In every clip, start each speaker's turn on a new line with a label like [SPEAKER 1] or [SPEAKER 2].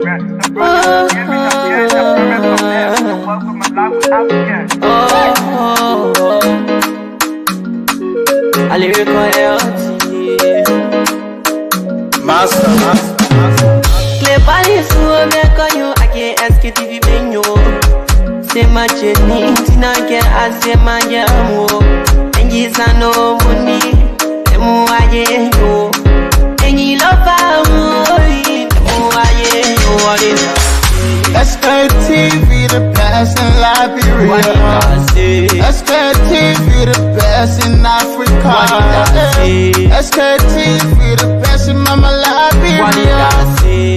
[SPEAKER 1] Sktv-Lib. Say my journey, Tina get I say my yamo. And yes, I know money. And more I know. And you love
[SPEAKER 2] Sktv, the best in Liberia. Sktv, the best in Africa. Sktv, the best in Mama Liberia.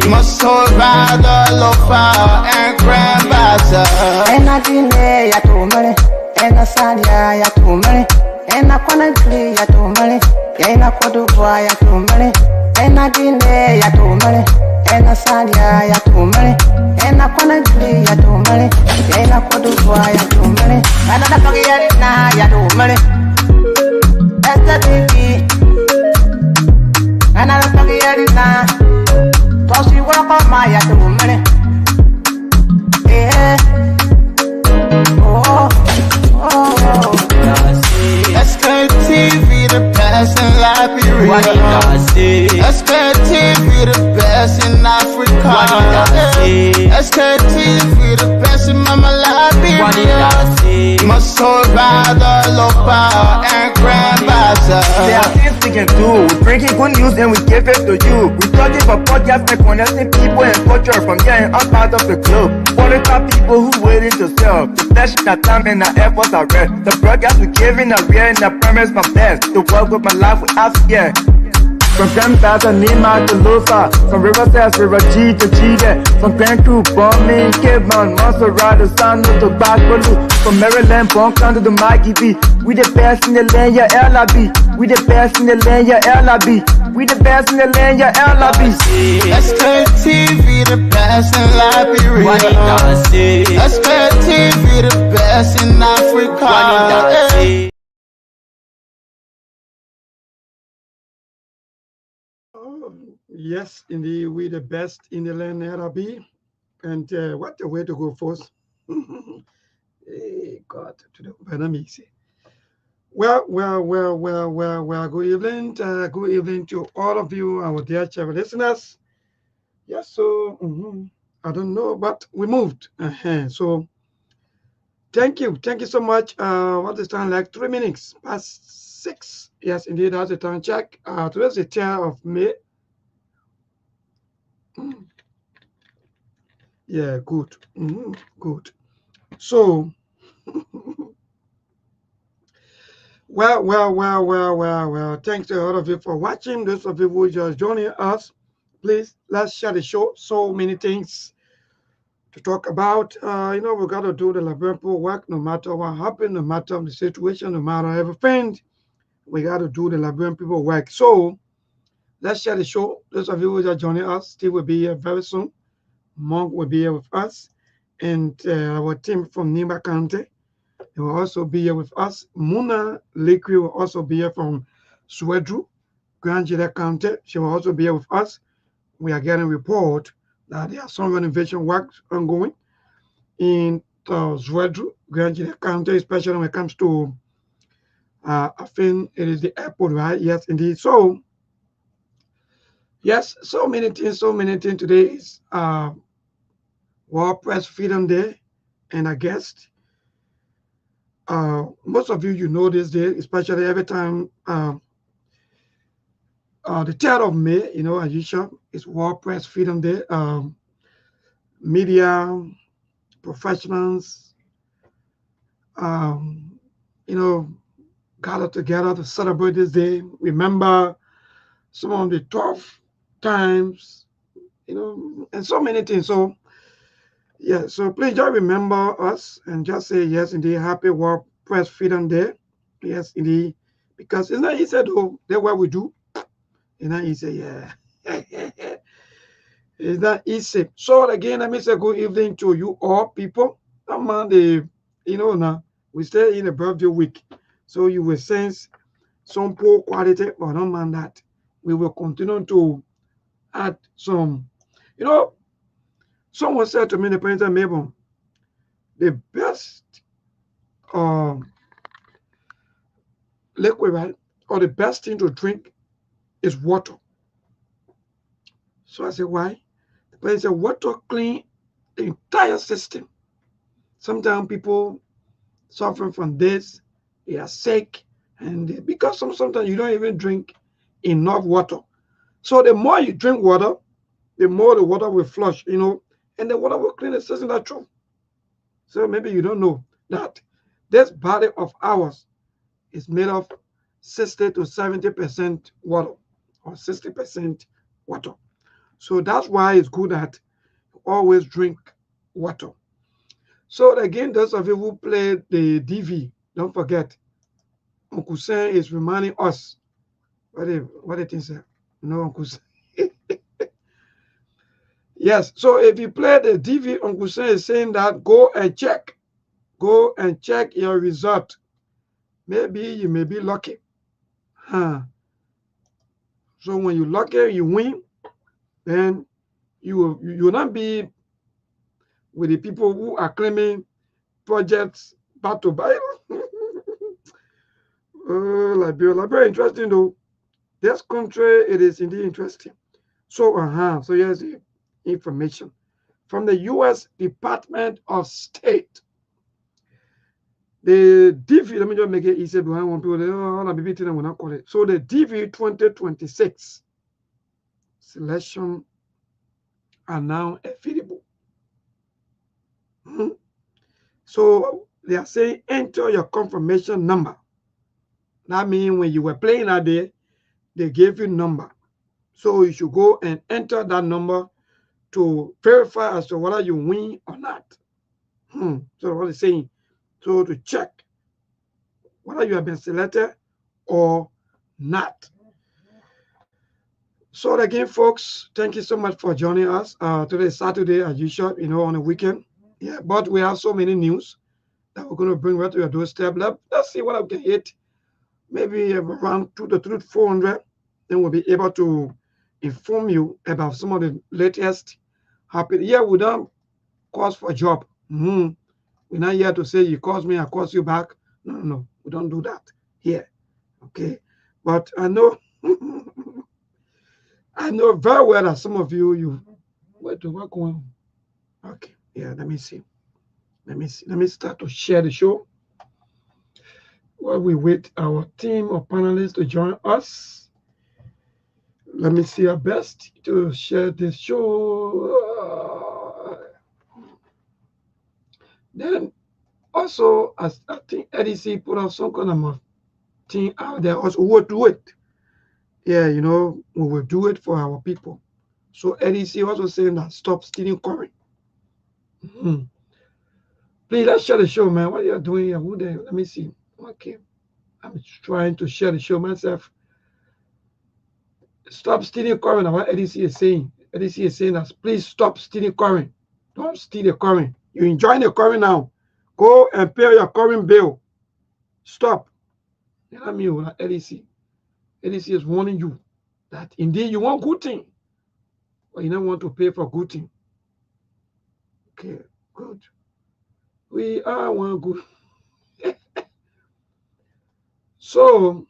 [SPEAKER 2] Must hold by the lofa and grandbaza.
[SPEAKER 3] And I didn't ya to money. And I said ya to money. And I couldn't play ya to money. And I could do ya to money. And I didn't ya to money. And I said ya to money. And I couldn't play ya to money. And I could do ya to money. And I don't get it now ya to money. That's the baby. And I don't get it now. Cause you walk on my ya to money. Yeah.
[SPEAKER 2] Sktv, the best in Liberia. Sktv, the best in Africa. Sktv, the best in Mama Liberia. Must hold by the lofa and grandbaza.
[SPEAKER 4] There are things we can do. We bring in good news and we give it to you. We talking about podcasts and connecting people and culture from here and outside of the globe. Qualified people who waiting to sell. The flesh, the time, and the efforts are red. The broadcast we giving are real and the premise my best. The work with my life without fear. From Grandfather, Nima to Lufa. From Riverside, River G to Chile. From Grand Crew, Bombing, Kidman, Montserrat, San Tobacco. From Maryland, Bon County to Mikey B. We the best in the land, yeah, LIB. We the best in the land, yeah, LIB. We the best in the land, yeah, LIB.
[SPEAKER 2] Sktv, the best in Liberia. Sktv, the best in Africa.
[SPEAKER 5] Yes, indeed, we the best in the land, LRB. And what a way to go first. Hey, God, to the economics. Well, good evening. Good evening to all of you, our dear channel listeners. Yes, so, I don't know, but we moved. So, thank you so much. What is time, like 3 minutes past 6? Yes, indeed, that's the time check. Today's the 10th of May. Yeah, good. Good. So, well. Thanks to all of you for watching. Those of you who just joining us, please let's share the show. So many things to talk about. We got to do the Liberian work no matter what happened, no matter the situation, no matter everything. We got to do the Liberian people work. So, let's share the show. Those of you who are joining us, Steve will be here very soon. Monk will be here with us. And our team from Nima County, they will also be here with us. Muna Liqui will also be here from Swedru, Grand Jeda County. She will also be here with us. We are getting report that there are some renovation works ongoing in Swedru, Grand Jeda County, especially when it comes to, I think it is the airport, right? Yes, indeed. So, yes, so many things today is World Press Freedom Day, and I guess most of you know this day, especially every time the 3rd of May, as usual, is World Press Freedom Day. Media professionals, gather together to celebrate this day. Remember some of the tough times, and so many things. So, yeah, so please just remember us and just say, yes, indeed, happy World Press Freedom Day. Yes, indeed, because it's not easy, though. That's what we do. It's not easy, yeah. It's not easy. So, again, let me say good evening to you all, people. I'm on the, now, we stay in a birthday week. So, you will sense some poor quality, but don't mind that. We will continue to add some, Someone said to me, the president, Mabel, the best liquid, right, or the best thing to drink is water. So I said, why? The president said, water clean the entire system. Sometimes people suffering from this, they are sick, and because sometimes you don't even drink enough water. So the more you drink water, the more the water will flush, and the water will clean the system. That's true. So maybe you don't know that this body of ours is made of 60 to 70% water or 60% water. So that's why it's good that you always drink water. So again, those of you who play the DV, don't forget, Uncle Sen is reminding us what the thing say. Uncle Sen. Yes, so if you play the DV, Uncle Sen is saying that go and check your result. Maybe you may be lucky. So when you lucky, you win, then you will not be with the people who are claiming projects back to Bible. Liberia, interesting though. This country, it is indeed interesting. So, so here's the information from the U.S. Department of State. The DV, let me just make it easy behind one people. Will not call it. So the DV 2026 selection are now available. So they are saying enter your confirmation number. That means when you were playing that day, they gave you number. So you should go and enter that number to verify as to whether you win or not. So what is saying? So to check whether you have been selected or not. So again, folks, thank you so much for joining us. Today is Saturday, as usual, on the weekend. Yeah, but we have so many news that we're going to bring right to your doorstep. Let's see what I can hit. Maybe around 200 to 400. Then we'll be able to inform you about some of the latest happening. Yeah, we don't cause for a job. We're not here to say you cause me, I cause you back. No, we don't do that here. Okay, but I know, I know very well that some of you what going on? Okay, yeah. Let me see. Let me start to share the show while we wait our team of panelists to join us. Let me see our best to share this show. Then also, I think EDC put out some kind of thing out there. Also, we'll do it. Yeah, we will do it for our people. So EDC also saying that stop stealing curry. Please, let's share the show, man. What are you doing here? Who there? Let me see. Okay. I'm trying to share the show myself. Stop stealing curry. What EDC is saying. EDC is saying that please stop stealing curry. Don't steal the curry. You're enjoying the curry now. Go and pay your curry bill. Stop. I mean, EDC. EDC is warning you that indeed you want good thing, but you don't want to pay for good thing. Okay, good. We are one good. So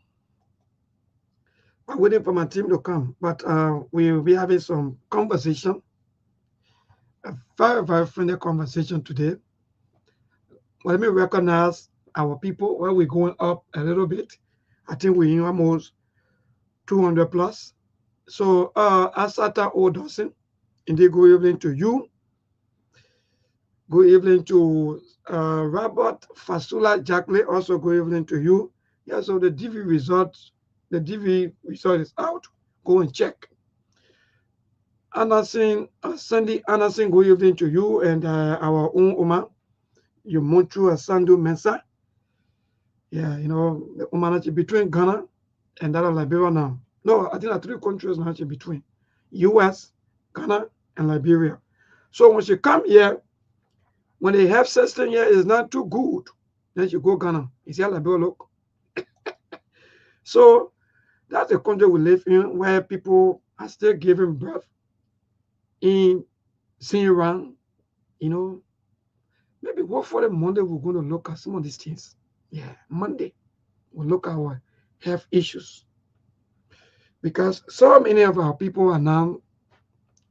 [SPEAKER 5] I'm waiting for my team to come, but we will be having some conversation, a very, very friendly conversation today. Let me recognize our people while we're going up a little bit. I think we're almost 200 plus. So Asata O. Dawson, indeed, good evening to you. Good evening to Robert Fasula Jackley, also good evening to you. Yeah, so the DV result is out. Go and check. Anderson, Sandy Anderson, good evening to you and our own Oma, Yumonchu Sandu Mensa. Yeah, the Oma between Ghana and that of Liberia now. No, I think there are 3 countries now actually between US, Ghana, and Liberia. So once you come here, when the health system here is not too good, then you go Ghana. You see how Liberia look? So that's the country we live in where people are still giving birth in Sinran you know, maybe hopefully Monday we're going to look at some of these things. Yeah, Monday we'll look at our health issues because so many of our people are now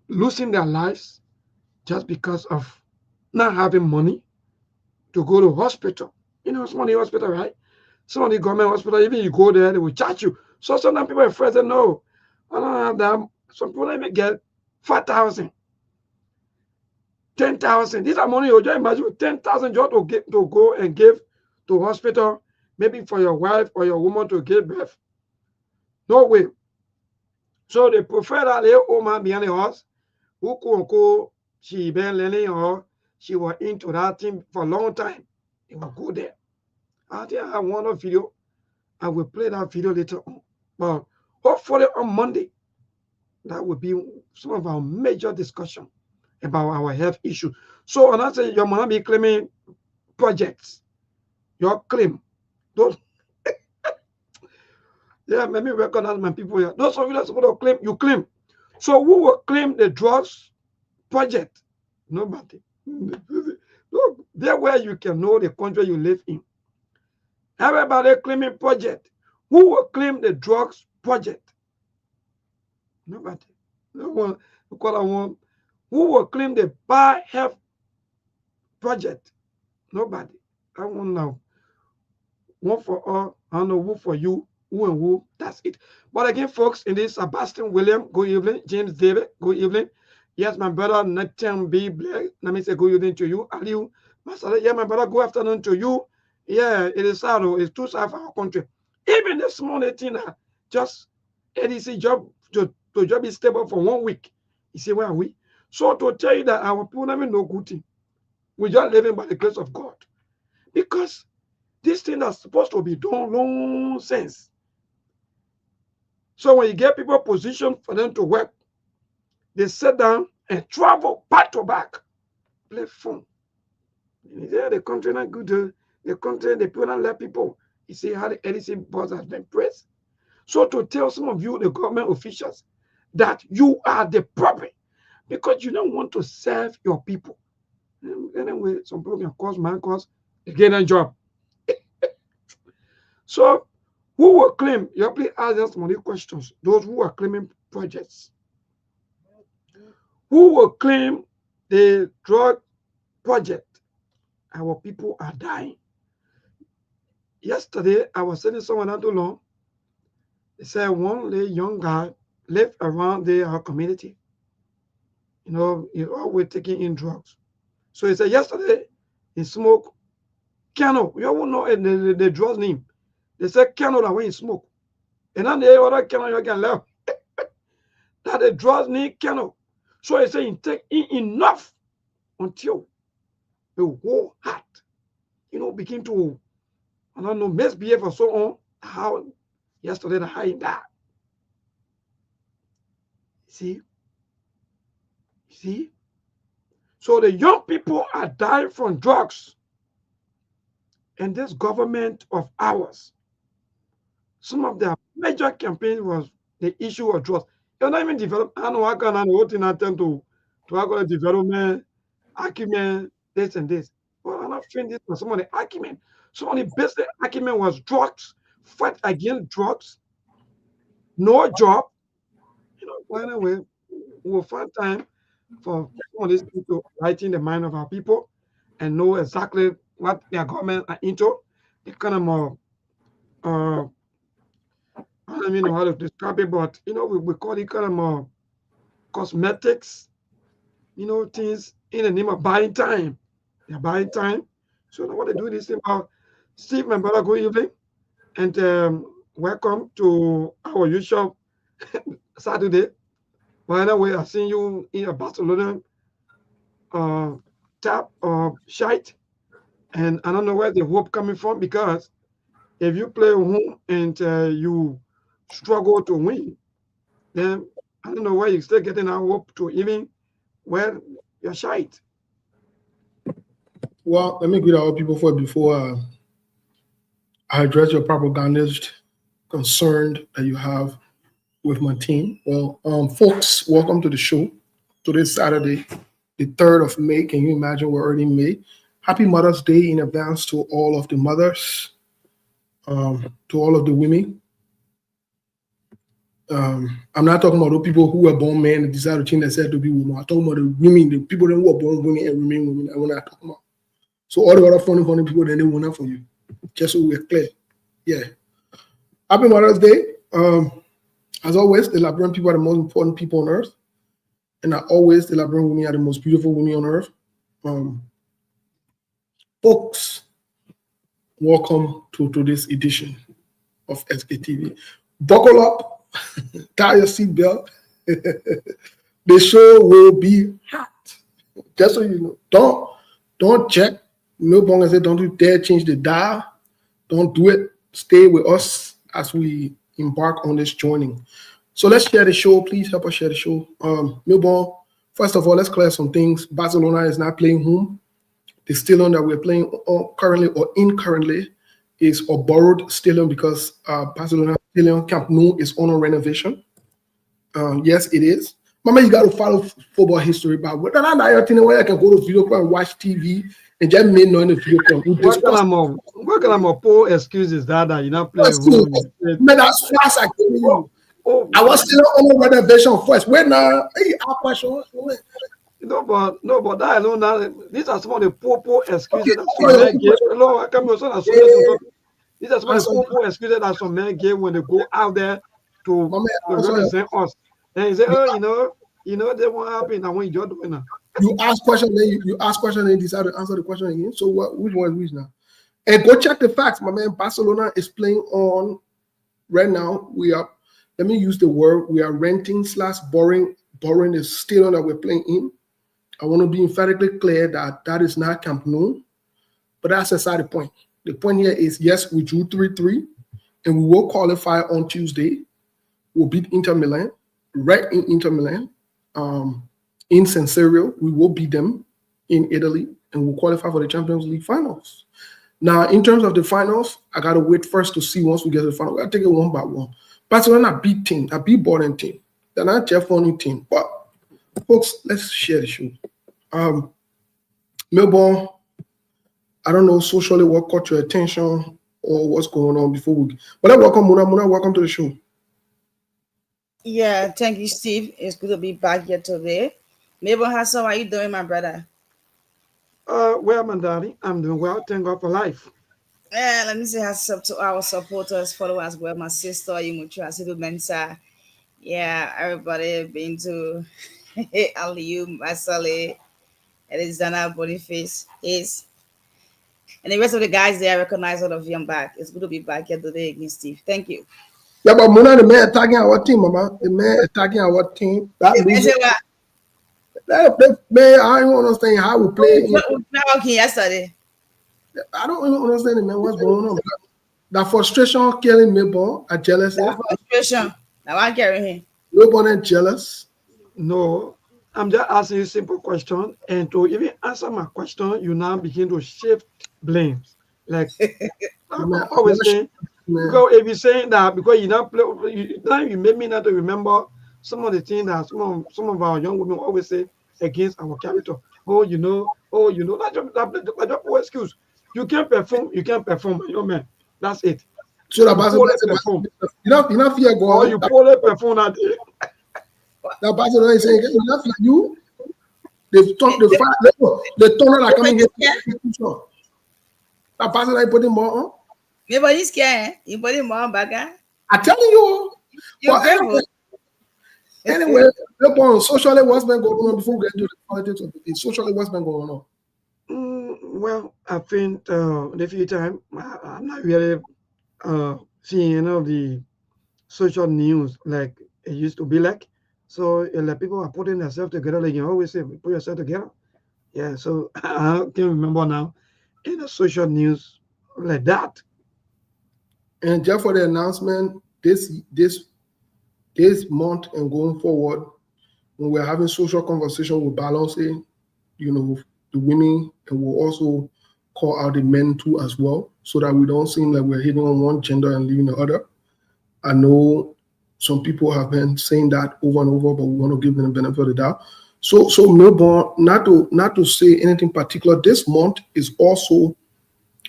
[SPEAKER 5] losing their lives just because of not having money to go to hospital. You know, some of the hospital, right? Some of the government hospital, even you go there, they will charge you. So sometimes people are afraid, say, no, I don't have that. Some people even get 5,000, 10,000. These are money you just imagine 10,000 just to go and give to hospital, maybe for your wife or your woman to give birth. No way. So they prefer that little old man behind the house who could she been learning or she was into that thing for a long time. They will go there. I think I have one video. I will play that video later on. But hopefully on Monday, that will be some of our major discussion about our health issue. So, and I say your mama be claiming projects. Your claim. Those, yeah, let me recognize my people here. Those of you that's supposed to claim, you claim. So who will claim the drugs project? Nobody. Look, there where you can know the country you live in. Everybody claiming project. Who will claim the drugs project? Nobody. No one. Who will claim the bar health project? Nobody. I won't know. One for all. I don't know who for you, who and who. That's it. But again, folks, in this Sebastian William, good evening. James David, good evening. Yes, my brother Nathan B. Blair. Let me say good evening to you. Aliu. Yeah, my brother, good afternoon to you. Yeah, it is sad. It's too sad for our country. Even the small thing, just ADC job to job is stable for 1 week. You see where are we? So to tell you that our people never know good thing. We're just living by the grace of God. Because this thing that's supposed to be done long since. So when you get people positioned for them to work, they sit down and travel back to back. Play phone. Yeah, the country not good. The country, the people don't let people. You see how the LEC boss has been praised. So to tell some of you, the government officials, that you are the problem because you don't want to serve your people. Anyway, some people can cause my cause, they get a job. So who will claim? You have to ask us some of these questions. Those who are claiming projects. Who will claim the drug project? Our people are dying. Yesterday, I was sending someone out too long. They said one young guy lived around our community. You know, he's always taking in drugs. So he said yesterday he smoked Cano. You all know the drug's name. They said Cano that when he smoke. And then the other Cano you can learn that the drug's name Cano. So he said he take in enough until the whole heart, you know, begin to, I don't know, misbehave or so on. How yesterday the high died. See? See? So the young people are dying from drugs. And this government of ours, some of their major campaigns was the issue of drugs. They're not even developed. I know I can attempt to development, argument, this and this. But I'm not saying this for some of the argument. Some of the basic argument was drugs, fight against drugs, no job. You know, by the way, we'll find time for some of these people writing the mind of our people and know exactly what their government are into. They kind of more, I don't even know how to describe it, but you know, we call it kind of more cosmetics, you know, things in the name of buying time. They're buying time. So now what they do this thing about Steve, my brother, good evening, and welcome to our usual Saturday. By the way, I seen you in a Barcelona tap or shite, and I don't know where the hope coming from because if you play home and you struggle to win, then I don't know where you're still getting our hope to even where you're shite.
[SPEAKER 2] Well, let me greet all people before I address your propagandist concern that you have with my team. Well, folks, welcome to the show. Today's Saturday,
[SPEAKER 6] the 3rd of May. Can you imagine we're already in May? Happy Mother's Day in advance to all of the mothers, to all of the women. I'm not talking about the people who were born men and decided to change themselves to be women. I'm talking about the women, the people who were born women and remain women. That's what I'm talking about. So all the other funny people, then they went up for you. Just so we're clear. Yeah. Happy Mother's Day. As always, the Liberian people are the most important people on earth. And always, the Liberian women are the most beautiful women on earth. Folks, welcome to this edition of SKTV. Buckle up, tie your seatbelt. The show will be hot. Just so you know. Don't check. Milbong said, don't you dare change the dial. Don't do it. Stay with us as we embark on this joining. So let's share the show. Please help us share the show. Milbong, first of all, let's clear some things. Barcelona is not playing home. The stadium that we're playing on currently is a borrowed stadium because Barcelona Stadium Camp Nou is on a renovation. Yes, it is. Mama, you got to follow football history, but whether or not I can go to video club and watch TV and just make no in the video club.
[SPEAKER 5] What kind of poor excuses that you're not playing home?
[SPEAKER 6] Man, that's fast. I tell you. I was still on a renovation first. Wait now, hey, question.
[SPEAKER 5] No, but that alone. Now, these are some of the poor excuses that some men give. These are some of the poor excuses that some men give when they go out there to represent us. And you say, oh, you know, they won't happen. And when you're doing that,
[SPEAKER 6] you ask question, then you ask question, and decide to answer the question again. So which one is which now? And go check the facts, my man. Barcelona is playing on right now. Let me use the word. We are renting / borrowing the stadium that we're playing in. I want to be emphatically clear that is not Camp Nou, but that's aside the point. The point here is, yes, we drew 3-3, and we will qualify on Tuesday. We'll beat Inter Milan, right in Inter Milan. In San Siro, we will beat them in Italy, and we'll qualify for the Champions League finals. Now, in terms of the finals, I got to wait first to see once we get to the final. I take it one by one. Barcelona beat team, a beat boring team. They're not a funny team, but folks, let's share the show. Melbourne, I don't know socially what caught your attention or what's going on before we. But welcome, Muna. Muna, welcome to the show.
[SPEAKER 7] Yeah, thank you, Steve. It's good to be back here today. Melbourne, how are you doing, my brother?
[SPEAKER 5] Well, my daddy, I'm doing well. Thank God for life.
[SPEAKER 7] Yeah, let me say what's up to our supporters, followers, well, my sister, Imuchu, Asidu Mensa. Yeah, everybody been to Aliyu, Masale, Elizana, Boniface, Ace. And the rest of the guys there, I recognize all of you. I'm back. It's good to be back here today again, Steve. Thank you.
[SPEAKER 6] Yeah, but Muna, the man attacking our team, Mama. The man attacking our team. Man, I don't understand how we play.
[SPEAKER 7] Yesterday.
[SPEAKER 6] I don't even understand, man, what's going on. That frustration killing me, boy. I jealous.
[SPEAKER 7] That frustration. Now I'm carrying him.
[SPEAKER 6] Nobody jealous.
[SPEAKER 5] No, I'm just asking you a simple question. And to even answer my question, you now begin to shift blames. Like, I'm always saying, because if you're saying that, because you now you made me not to remember some of the things that some of our young women always say against our character. Oh, you know, that's your poor excuse. You can't perform, your man. That's it.
[SPEAKER 6] So that perform. You not fear God.
[SPEAKER 5] Or you poorly perform that day.
[SPEAKER 6] That Barcelona is saying, you not fear you. The tunnel are coming here. That Barcelona put him more on.
[SPEAKER 7] Yeah, but he's scared. You put him more back.
[SPEAKER 6] I'm telling you. Anyway, look on socially what's been going on before we get into the politics of it. Socially what's been going on?
[SPEAKER 5] Well, I think the few times I'm not really seeing any of the social news like it used to be like. So like people are putting themselves together, like you always say, put yourself together. Yeah, so I can't remember now in the social news like that.
[SPEAKER 6] And just for the announcement, this month and going forward, when we're having social conversation with balancing, the women, and we'll also call out the men too as well, so that we don't seem like we're hitting on one gender and leaving the other. I know some people have been saying that over and over, but we want to give them the benefit of the doubt. So Melbourne, not to say anything particular, this month is also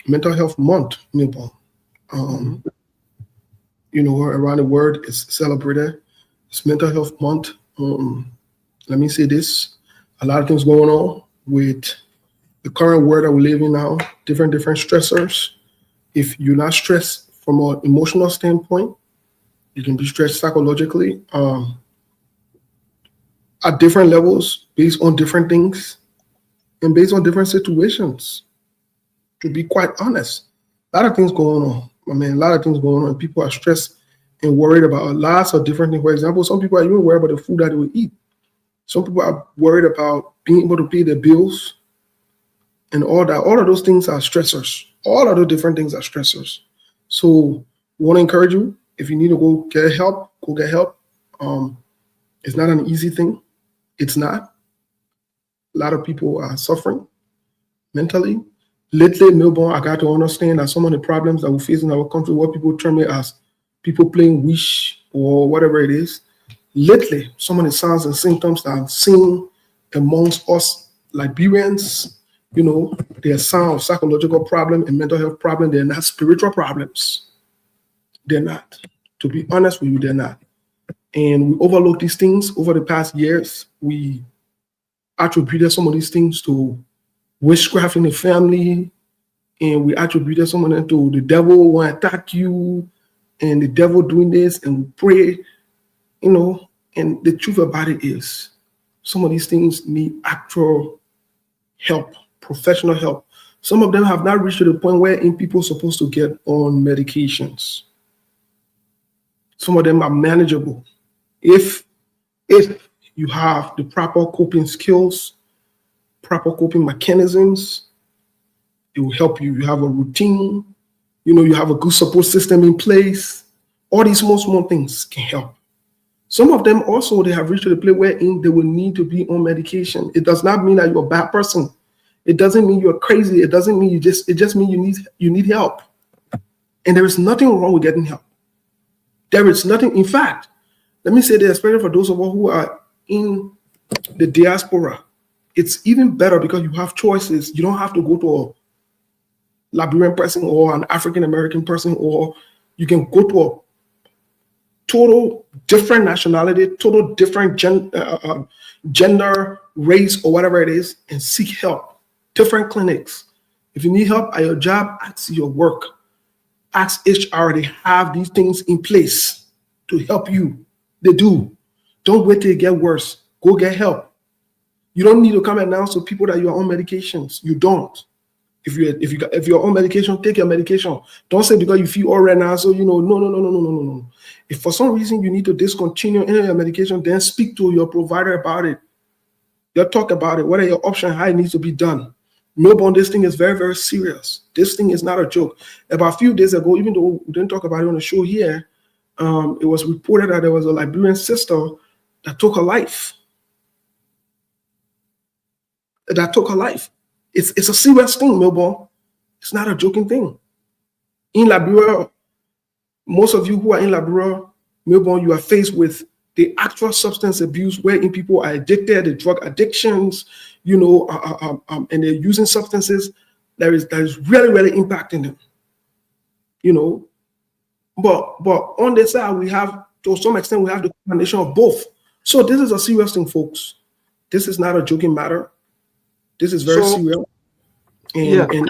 [SPEAKER 6] mental health month, Melbourne. You know, around the world is celebrated. It's mental health month. Let me say this: a lot of things going on with the current world that we live in now. Different stressors. If you're not stressed from an emotional standpoint, you can be stressed psychologically at different levels, based on different things and based on different situations. To be quite honest, a lot of things going on. I mean, a lot of things going on. People are stressed and worried about lots of different things. For example, some people are even worried about the food that they will eat. Some people are worried about being able to pay their bills and all that. All of those things are stressors. All of the different things are stressors. So we want to encourage you, if you need to go get help, go get help. It's not an easy thing. It's not. A lot of people are suffering mentally. Lately, Melbourne, I got to understand that some of the problems that we face in our country, what people term it as people playing wish or whatever it is. Lately, some of the signs and symptoms that I'm seeing amongst us Liberians, you know, they're signs of psychological problem and mental health problem. They're not spiritual problems. They're not. To be honest with you, they're not. And we overlook these things over the past years. We attributed some of these things to witchcraft in the family, and we attributed some of them to the devil want to attack you, and the devil doing this, and we pray, you know. And the truth about it is, some of these things need actual help, professional help. Some of them have not reached to the point where people are supposed to get on medications. Some of them are manageable. If you have the proper coping skills, proper coping mechanisms, it will help you. You have a routine, you know, you have a good support system in place. All these small things can help. Some of them also, they have reached to the place where they will need to be on medication. It does not mean that you're a bad person. It doesn't mean you're crazy. It doesn't mean it just means you need help. And there is nothing wrong with getting help. There is nothing. In fact, let me say this, especially for those of us who are in the diaspora, it's even better because you have choices. You don't have to go to a Liberian person or an African American person, or you can go to a total different nationality, total different gender, race, or whatever it is, and seek help. Different clinics. If you need help at your job, ask your work. Ask HR. They have these things in place to help you. They do. Don't wait till it get worse. Go get help. You don't need to come and announce to people that you're on medications. You don't. If you're on medication, take your medication. Don't say because you feel all right now, so you know, no. If for some reason you need to discontinue any of your medication, then speak to your provider about it. They'll talk about it. What are your options? How it needs to be done. Melbourne, this thing is very, very serious. This thing is not a joke. About a few days ago, even though we didn't talk about it on the show here, it was reported that there was a Liberian sister that took her life. It's a serious thing, Melbourne. It's not a joking thing. In Liberia, most of you who are in Liberia, Melbourne, you are faced with the actual substance abuse wherein people are addicted, the drug addictions, you know, and they're using substances that is really, really impacting them, you know. But on the side, we have, to some extent, we have the combination of both. So this is a serious thing, folks. This is not a joking matter. This is very serious.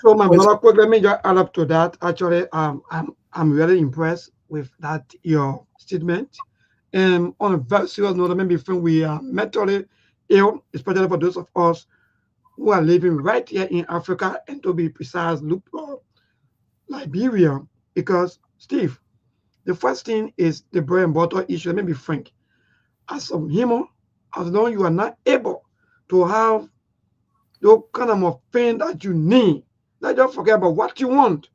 [SPEAKER 5] So my brother, quick, let me just add up to that. Actually, I'm really impressed with that your statement. And on a very serious note, maybe when we are mentally ill, especially for those of us who are living right here in Africa, and to be precise, look for Liberia, because Steve, the first thing is the bread and butter issue. Let me be frank. As a human, as long as you are not able to have the kind of thing that you need, let's just forget about what you want,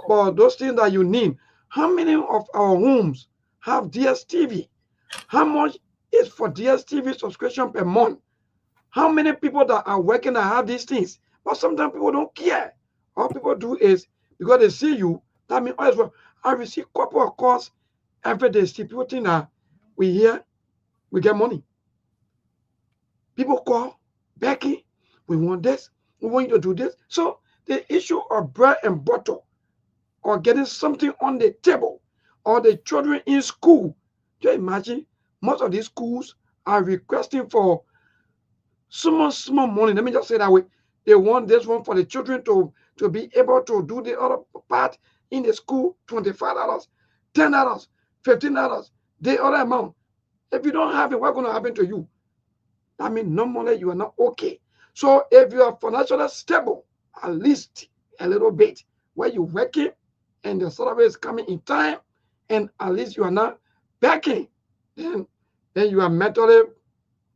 [SPEAKER 5] but those things that you need. How many of our homes have DSTV? How much is for DSTV subscription per month? How many people that are working that have these things? But sometimes people don't care. All people do is because they see you, that means as well. I receive a couple of calls every day. See, people think that we here, we get money. People call, Becky, we want this, we want you to do this. So the issue of bread and butter or getting something on the table or the children in school, do you imagine most of these schools are requesting for small money. Let me just say that way. They want this one for the children to be able to do the other part in the school, $25, $10, $15, the other amount. If you don't have it, what's going to happen to you? That means normally you are not okay. So if you are financially stable, at least a little bit, where you're working and the salary is coming in time, and at least you are not backing, then you are mentally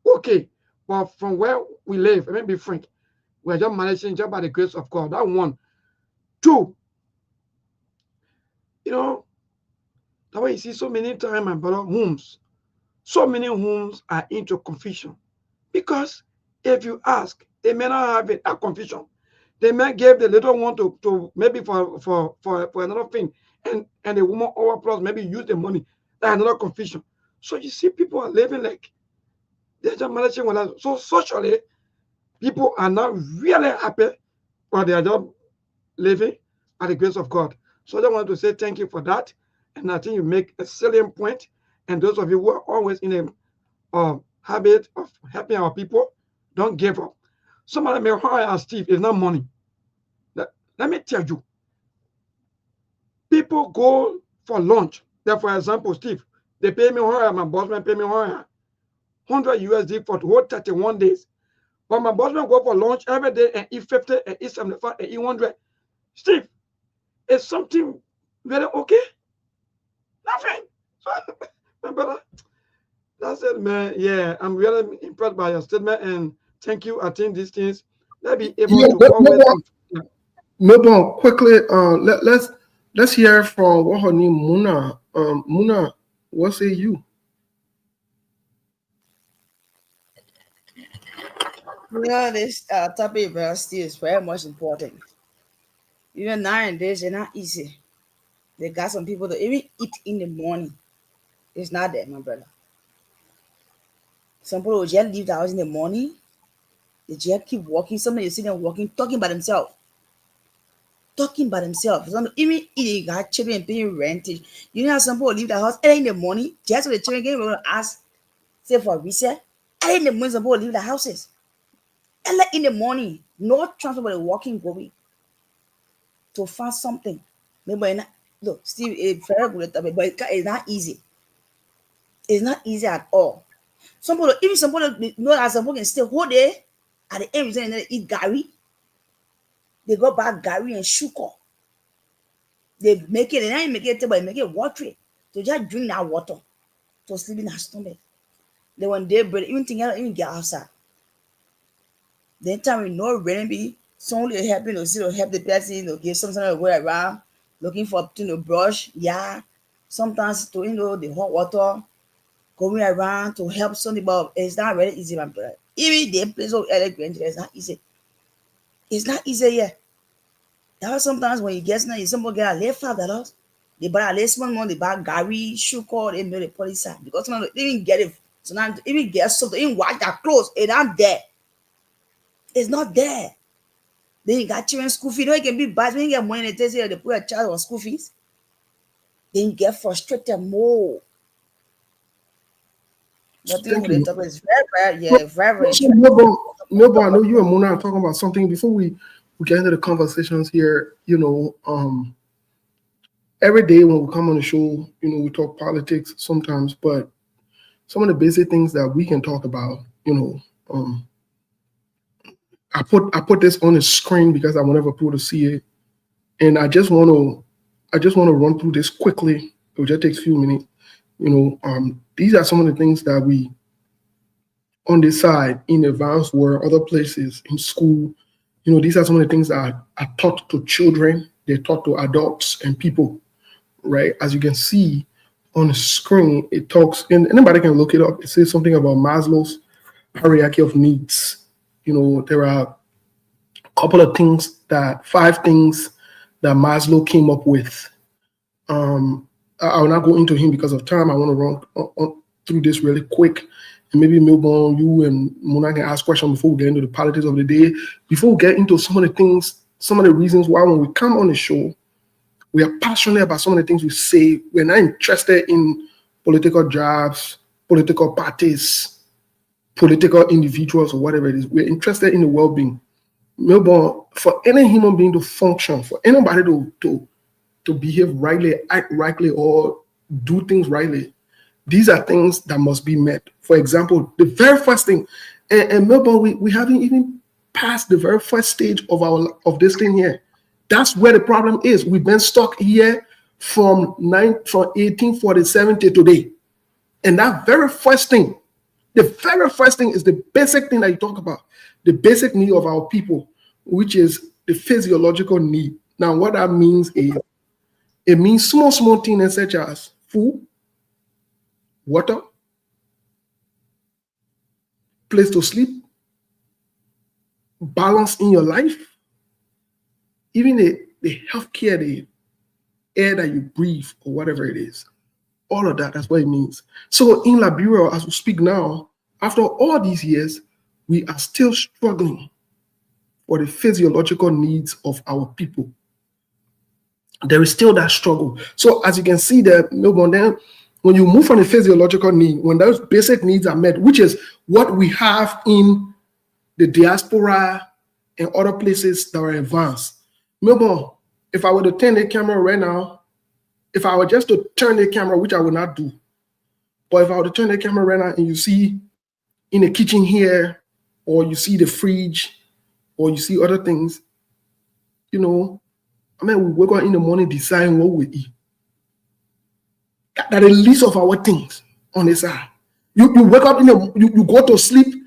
[SPEAKER 5] okay. But from where we live, let me be frank, we're just managing just by the grace of God. That one. Two, that way you see so many times, my brother, so many homes are into confusion. Because if you ask, they may not have it, a confusion. They may give the little one to maybe for another thing, and the woman overplus maybe use the money. That's another confusion. So you see people are living like they're just managing with us. So socially, people are not really happy, but they are just living by the grace of God. So I just want to say thank you for that. And I think you make a salient point. And those of you who are always in a habit of helping our people, don't give up. Somebody may hire Steve, it's not money. Let me tell you, people go for lunch. There, for example, Steve, they pay me hire, my boss man pay me hire 100 USD for the whole 31 days. But my boss man go for lunch every day and eat 50 and eat 75 and eat 100. Steve, is something very okay? Nothing. So, my brother, that's it, man. Yeah, I'm really impressed by your statement and thank you. I think these things, they'll be able to always.
[SPEAKER 6] Maybe quickly, let's hear from what her name Muna. Muna, what say you?
[SPEAKER 7] This topic still is very much important. Even nowadays, it's not easy. They got some people that even eat in the morning. It's not there, my brother. Some people will just leave the house in the morning. They just keep walking. Somebody you see them walking, talking by themselves. Some even eating, got children and paying rent. You know how some people leave the house early in the morning, just so the children get to ask, say for a reset. Early in the morning, some people leave the houses. Early in the morning, no transport, walking, going to find something. Maybe not, look, Steve, it's very good, but it's not easy. It's not easy at all. Some people know that some people can stay whole day at the end and they eat Gary. They go back Gary and sugar. They make it, and I make it, but they make it watery. To just drink that water to sleep in their stomach. Then when they breathe, even think even get outside. Then time we know rain someone will help to help the person, give something to go around, looking for brush, yeah. Sometimes to the hot water, going around to help somebody, but it's not really easy, my brother. Even the place of elegant, it's not easy. It's not easy yet. That's sometimes when you get somebody get a late $5, they buy a late small money, they buy Gary, sugar, they mail the police out because sometimes they even get it. So now even get something, even wash their clothes, it's not there. It's not there. Then you got children school fees. You know, it can be bad when you get money and they say they put a child on school fees. Then you get frustrated more. But the topic is very interesting.
[SPEAKER 6] No, I know you and Mona are talking about something before we get into the conversations here. Every day when we come on the show, we talk politics sometimes, but some of the basic things that we can talk about, I put this on the screen because I want people to see it, and I just want to run through this quickly. It will just take a few minutes. These are some of the things that we on this side in advanced world, other places in school. These are some of the things that are taught to children. They're taught to adults and people, right? As you can see on the screen, it talks, and anybody can look it up. It says something about Maslow's hierarchy of needs. There are a couple of things 5 things that Maslow came up with. I will not go into him because of time. I want to run through this really quick And maybe Milburn, you and Mona can ask questions before we get into the politics of the day. Before we get into some of the things, some of the reasons why when we come on the show, we are passionate about some of the things we say. We're not interested in political jobs, political parties, political individuals, or whatever it is. We're interested in the well-being. Milburn, for any human being to function, for anybody to behave rightly, act rightly, or do things rightly, these are things that must be met. For example, the very first thing, and Milburn, we haven't even passed the very first stage of this thing here. That's where the problem is. We've been stuck here from 1847 to today. And that very first thing, the very first thing is the basic thing that you talk about, the basic need of our people, which is the physiological need. Now, what that means is, it means small things such as food, water, place to sleep, balance in your life, even the healthcare, the air that you breathe, or whatever it is. All of that's what it means. So in Liberia, as we speak now, after all these years, we are still struggling for the physiological needs of our people. There is still that struggle. So as you can see there, Milburn, then when you move from the physiological need, when those basic needs are met, which is what we have in the diaspora and other places that are advanced. Milburn, if I were to turn the camera right now, if I were just to turn the camera, which I will not do, but if I were to turn the camera right now and you see in the kitchen here, or you see the fridge, or you see other things, you know, I mean, we wake up in the morning, decide what we eat. That is the least of our things on the side. You wake up you go to sleep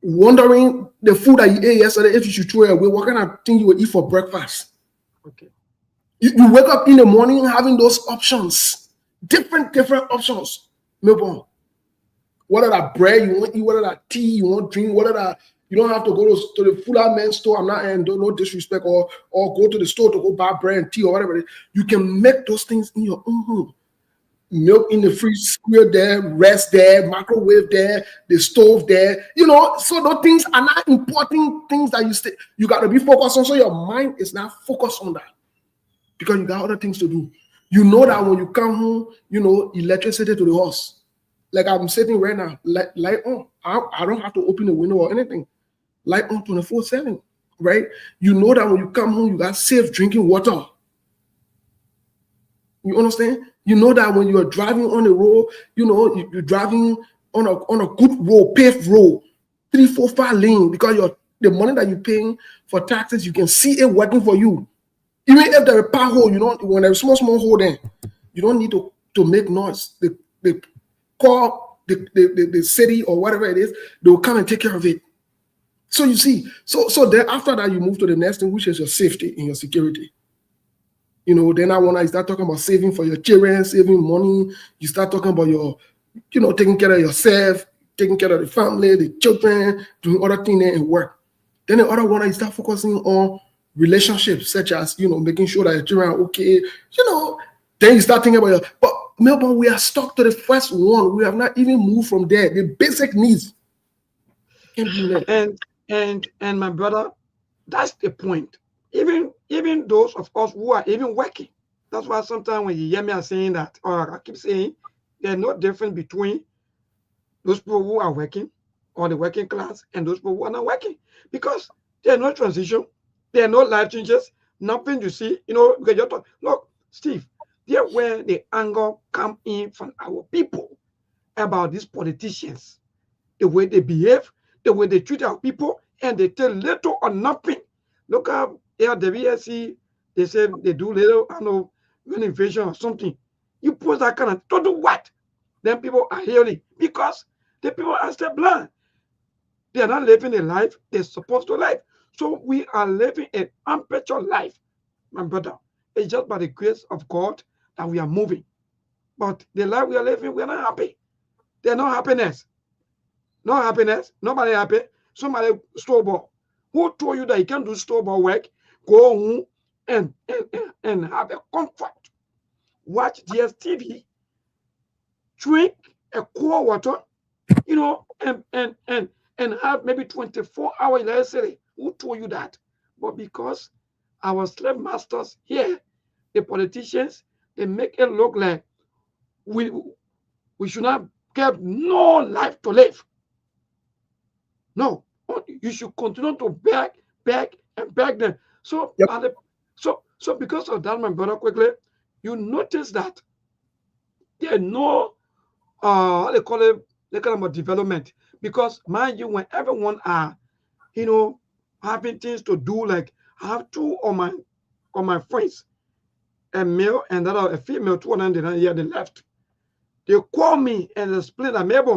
[SPEAKER 6] wondering the food that you ate yesterday, if you should throw it away, what kind of thing you will eat for breakfast.
[SPEAKER 5] Okay.
[SPEAKER 6] You wake up in the morning having those options, different options. Milburn. What are that bread you want to eat? What are that tea you want to drink? What are that? You don't have to go to the full men's store. I'm not and no disrespect, or go to the store to go buy bread and tea or whatever it is. You can make those things in your own home. Milk in the fridge, square there, rest there, microwave there, the stove there. You know, so those things are not important things that you got to be focused on. So your mind is not focused on that because you got other things to do. You know that when you come home, you know, electricity to the house. Like I'm sitting right now, light on. I don't have to open the window or anything. Light on 24/7, right? You know that when you come home, you got safe drinking water. You understand? You know that when you are driving on the road, you know, you're driving on a good road, paved road, 3, 4, 5 lane, because the money that you're paying for taxes, you can see it working for you. Even if there's a pothole, when there's small hole there, you don't need to make noise. The call the city or whatever it is, they will come and take care of it. So you see, so then after that, you move to the next thing, which is your safety and your security. You know, then you start talking about saving for your children, saving money. You start talking about taking care of yourself, taking care of the family, the children, doing other things and work. Then the other one, you start focusing on relationships, such as, making sure that your children are okay. Then you start thinking about but Melbourne, we are stuck to the first one. We have not even moved from there. The basic needs.
[SPEAKER 5] And my brother, that's the point. Even those of us who are even working, that's why sometimes when you hear me saying that, or I keep saying, there's no difference between those people who are working or the working class and those people who are not working, because there's no transition, there are no life changes, nothing you see. Because you're talking, look, Steve, there where the anger come in from our people about these politicians, the way they behave, the way they treat our people, and they tell little or nothing. Look at WSC, they say they do little, renovation or something. You post that kind of, to do what? Then people are hearing because the people are still blind. They are not living a life they're supposed to live. So we are living an unperturbed life, my brother. It's just by the grace of God that we are moving. But the life we are living, we are not happy. There's no happiness. No happiness. Nobody happy. Somebody store-bought. Who told you that you can do store-bought work, go home and have a comfort? Watch DSTV, drink a cool water, you know, and have maybe 24-hour electricity. Who told you that? But because our slave masters here, the politicians, they make it look like we we should not have no life to live. No, you should continue to beg, and beg them. So,
[SPEAKER 6] Yep.
[SPEAKER 5] so because of that, my brother, quickly, you notice that there are no how they call it, they call about development. Because mind you, when everyone are, you know, having things to do, like I have two of my friends, a male and a female, 209 years they left. They call me and explain that maybe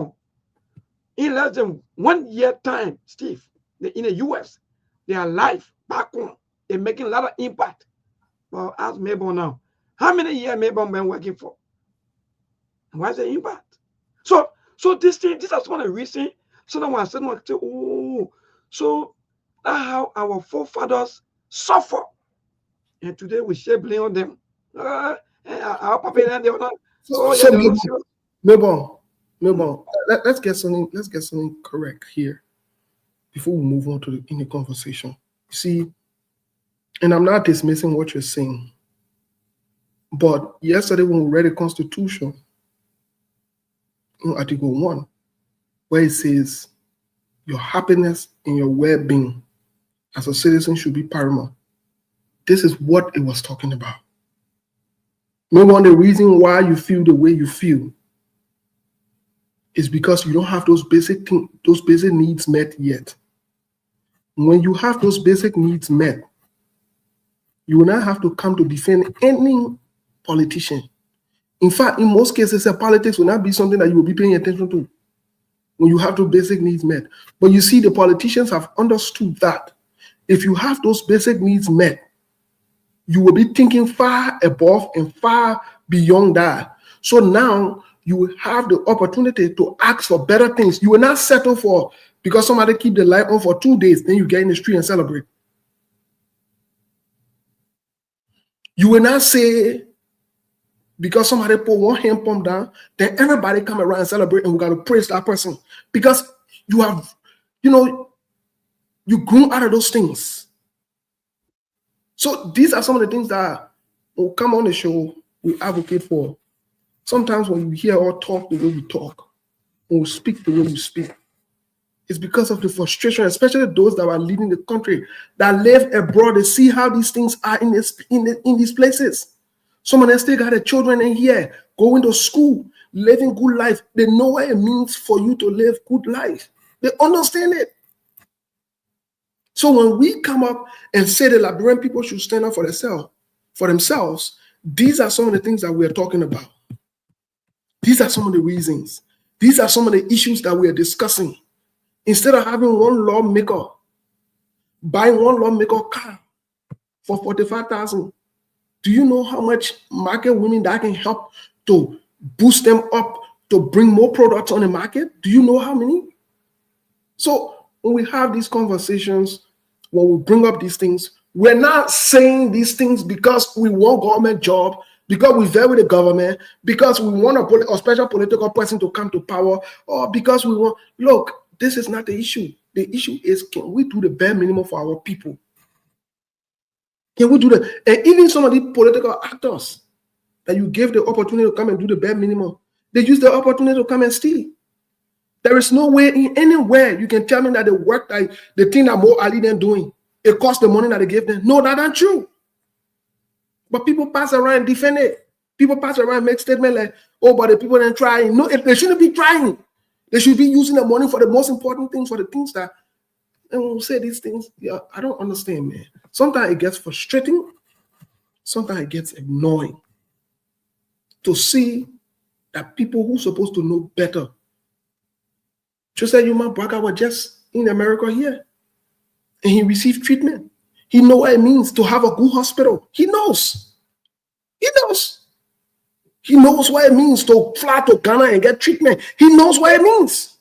[SPEAKER 5] in less than 1 year time, Steve, in the US, they are alive back home. They're making a lot of impact. Well, ask Mabel now, how many years Mabel been working for? And what's the impact? So this thing, these are some of the reasons. Someone said, oh, so that's how our forefathers suffer. And today we share blame on them. Our papa and they are not. Oh yeah,
[SPEAKER 6] So
[SPEAKER 5] they're not serious.
[SPEAKER 6] let's get something correct here before we move on to in the conversation. You see, and I'm not dismissing what you're saying, but yesterday when we read the Constitution, in Article 1, where it says your happiness and your well-being as a citizen should be paramount. This is what it was talking about. Maybe one of the reasons why you feel the way you feel is because you don't have those basic needs met yet. When you have those basic needs met, you will not have to come to defend any politician. In fact, in most cases, politics will not be something that you will be paying attention to when you have those basic needs met. But you see, the politicians have understood that if you have those basic needs met, you will be thinking far above and far beyond that. So now you will have the opportunity to ask for better things. You will not settle for, because somebody keep the light on for 2 days, then you get in the street and celebrate. You will not say, because somebody put one hand pump down, then everybody come around and celebrate and we got to praise that person. Because you have, you grew out of those things. So these are some of the things that will come on the show, we advocate for. Sometimes when you hear or talk the way we talk, when we speak the way we speak, it's because of the frustration, especially those that are leading the country, that live abroad. They see how these things are in these places. Some of them still got their children in here, going to school, living good life. They know what it means for you to live good life. They understand it. So when we come up and say the Liberian people should stand up for themselves, these are some of the things that we are talking about. These are some of the reasons. These are some of the issues that we are discussing. Instead of having one lawmaker, buying one lawmaker car for 45,000, do you know how much market women that can help to boost them up to bring more products on the market? Do you know how many? So when we have these conversations, when we bring up these things, we're not saying these things because we want government job, because we veer with the government, because we want a special political person to come to power, or because we want, look, this is not the issue. The issue is, can we do the bare minimum for our people? Can we do that? And even some of the political actors that you gave the opportunity to come and do the bare minimum, they use the opportunity to come and steal. There is no way in anywhere you can tell me that the work, that the thing that Mo Ali then doing, it cost the money that they gave them. No, that's not true. But people pass around and defend it. People pass around and make statements like, oh, but the people then trying. No, they shouldn't be trying. They should be using the money for the most important things, for the things that, and when we say these things, yeah, I don't understand, man. Sometimes it gets frustrating. Sometimes it gets annoying to see that people who are supposed to know better. Just like my brother was just in America here, and he received treatment. He knows what it means to have a good hospital. He knows. He knows. He knows what it means to fly to Ghana and get treatment. He knows what it means.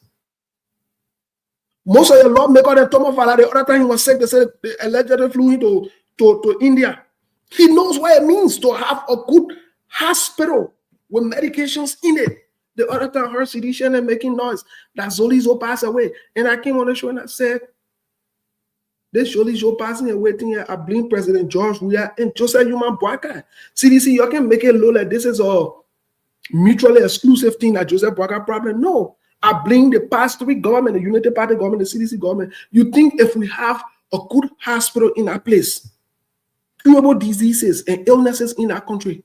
[SPEAKER 6] Most of the lawmakers that Thomas Fala, the other time he was sick, they said they allegedly flew him to India. He knows what it means to have a good hospital with medications in it. The other time, I heard CD Shannon making noise that Zolizo passed away. And I came on the show and I said, this Zolizo passing away thing, I blame President George Weah and Joseph Human Boakai. CDC, you can make it look like this is a mutually exclusive thing that Joseph Boakai problem. No. I blame the past 3 government, the Unity Party government, the CDC government. You think if we have a good hospital in our place, curable diseases and illnesses in our country,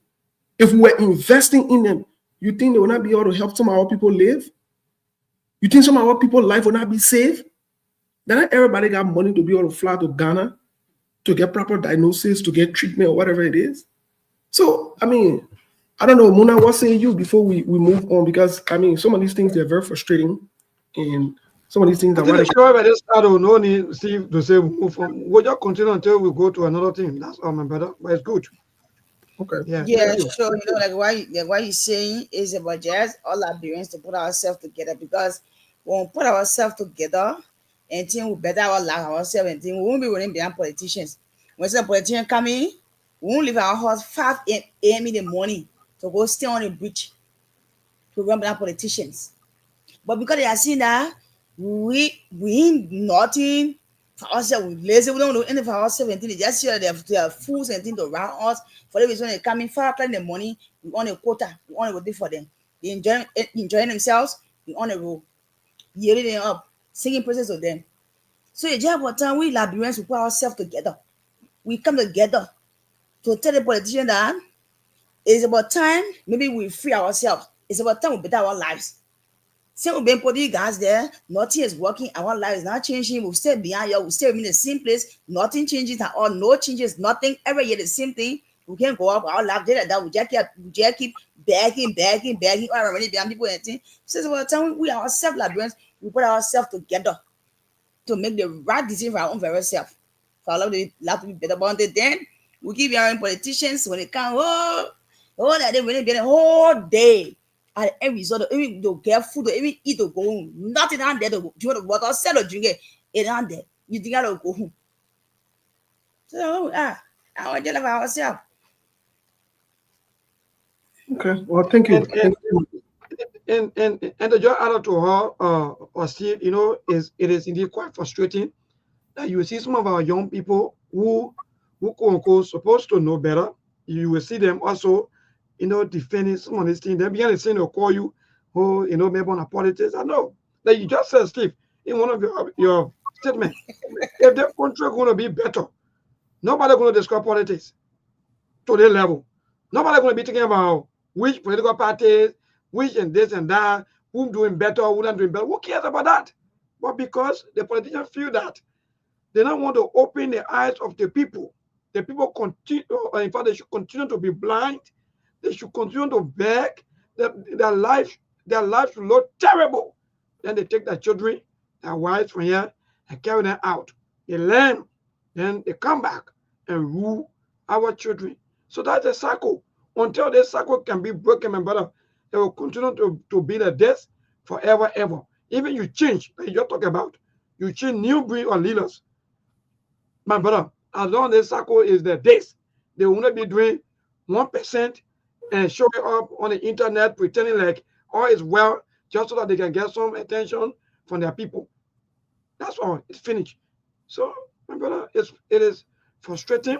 [SPEAKER 6] if we were investing in them, you think they will not be able to help some of our people live? You think some of our people's life will not be saved? Then not everybody got money to be able to fly to Ghana to get proper diagnosis, to get treatment or whatever it is. So, I mean, I don't know, Mona, what say you before we move on? Because, I mean, some of these things, they're very frustrating. And some of these things are...
[SPEAKER 5] No need, Steve, to say move on. We'll just continue until we go to another thing. That's all, my brother. But it's good.
[SPEAKER 6] Okay.
[SPEAKER 7] Yeah, sure. You know, like what you're saying is about just all Liberians to put ourselves together, because when we put ourselves together and think we better our life ourselves and think we won't be running behind politicians. When some politician come in, we won't leave our house 5 a.m. in the morning to go stay on the bridge to run behind politicians. But because they are seeing that we ain't nothing for ourselves, we lazy, we don't do anything for ourselves and things. They just see that they have fools and things around us. For the reason they come in 5 o'clock in the morning, we on a quota, we on a go for them. They enjoying themselves, we on a roll, yelling them up, singing praises to them. So it's just about time we Liberians, we put ourselves together. We come together to tell the politician that it's about time maybe we free ourselves. It's about time we better our lives. Say we've been putting guys there, nothing is working, our life is not changing, we'll stay behind you, we'll stay in the same place, nothing changes at all, no changes, nothing, every year the same thing. We can't go up our life there like that. We just keep begging, or running behind people and things. So it's about time we ourselves Liberians, we put ourselves together to make the right decision for our own very self. For our life to be better about it. Then we keep hearing politicians when they come, that they really get a whole day. At every resort, even to get food, or even eat or go home. Nothing on there to go. You want to water, sell or drink it on there. You think I'll go home. So I want to love ourselves.
[SPEAKER 6] Okay. Well, thank you.
[SPEAKER 5] And the job added to her, or Steve, you know, it is indeed quite frustrating that you will see some of our young people who quote unquote supposed to know better. You will see them also, you know, defending some of these things. Then behind the scene, they'll call you, oh, you know, maybe on a politics. I know. Like you just said, Steve, in one of your statements, if the country going to be better, nobody going to discuss politics to their level. Nobody going to be thinking about which political parties, which and this and that, who's doing better, who's not doing better. Who cares about that? But because the politicians feel that they don't want to open the eyes of the people continue, or in fact, they should continue to be blind. They should continue to beg. Their life should look terrible. Then they take their children, their wives from here, and carry them out. They learn, then they come back and rule our children. So that's a cycle. Until this cycle can be broken, my brother, it will continue to be the death forever, ever. Even you change, like you're talking about, you change new breed or leaders. My brother, as long as this cycle is the death, they will not be doing 1% and showing up on the internet pretending like all is well just so that they can get some attention from their people. That's all. It's finished. So, my brother, it is frustrating,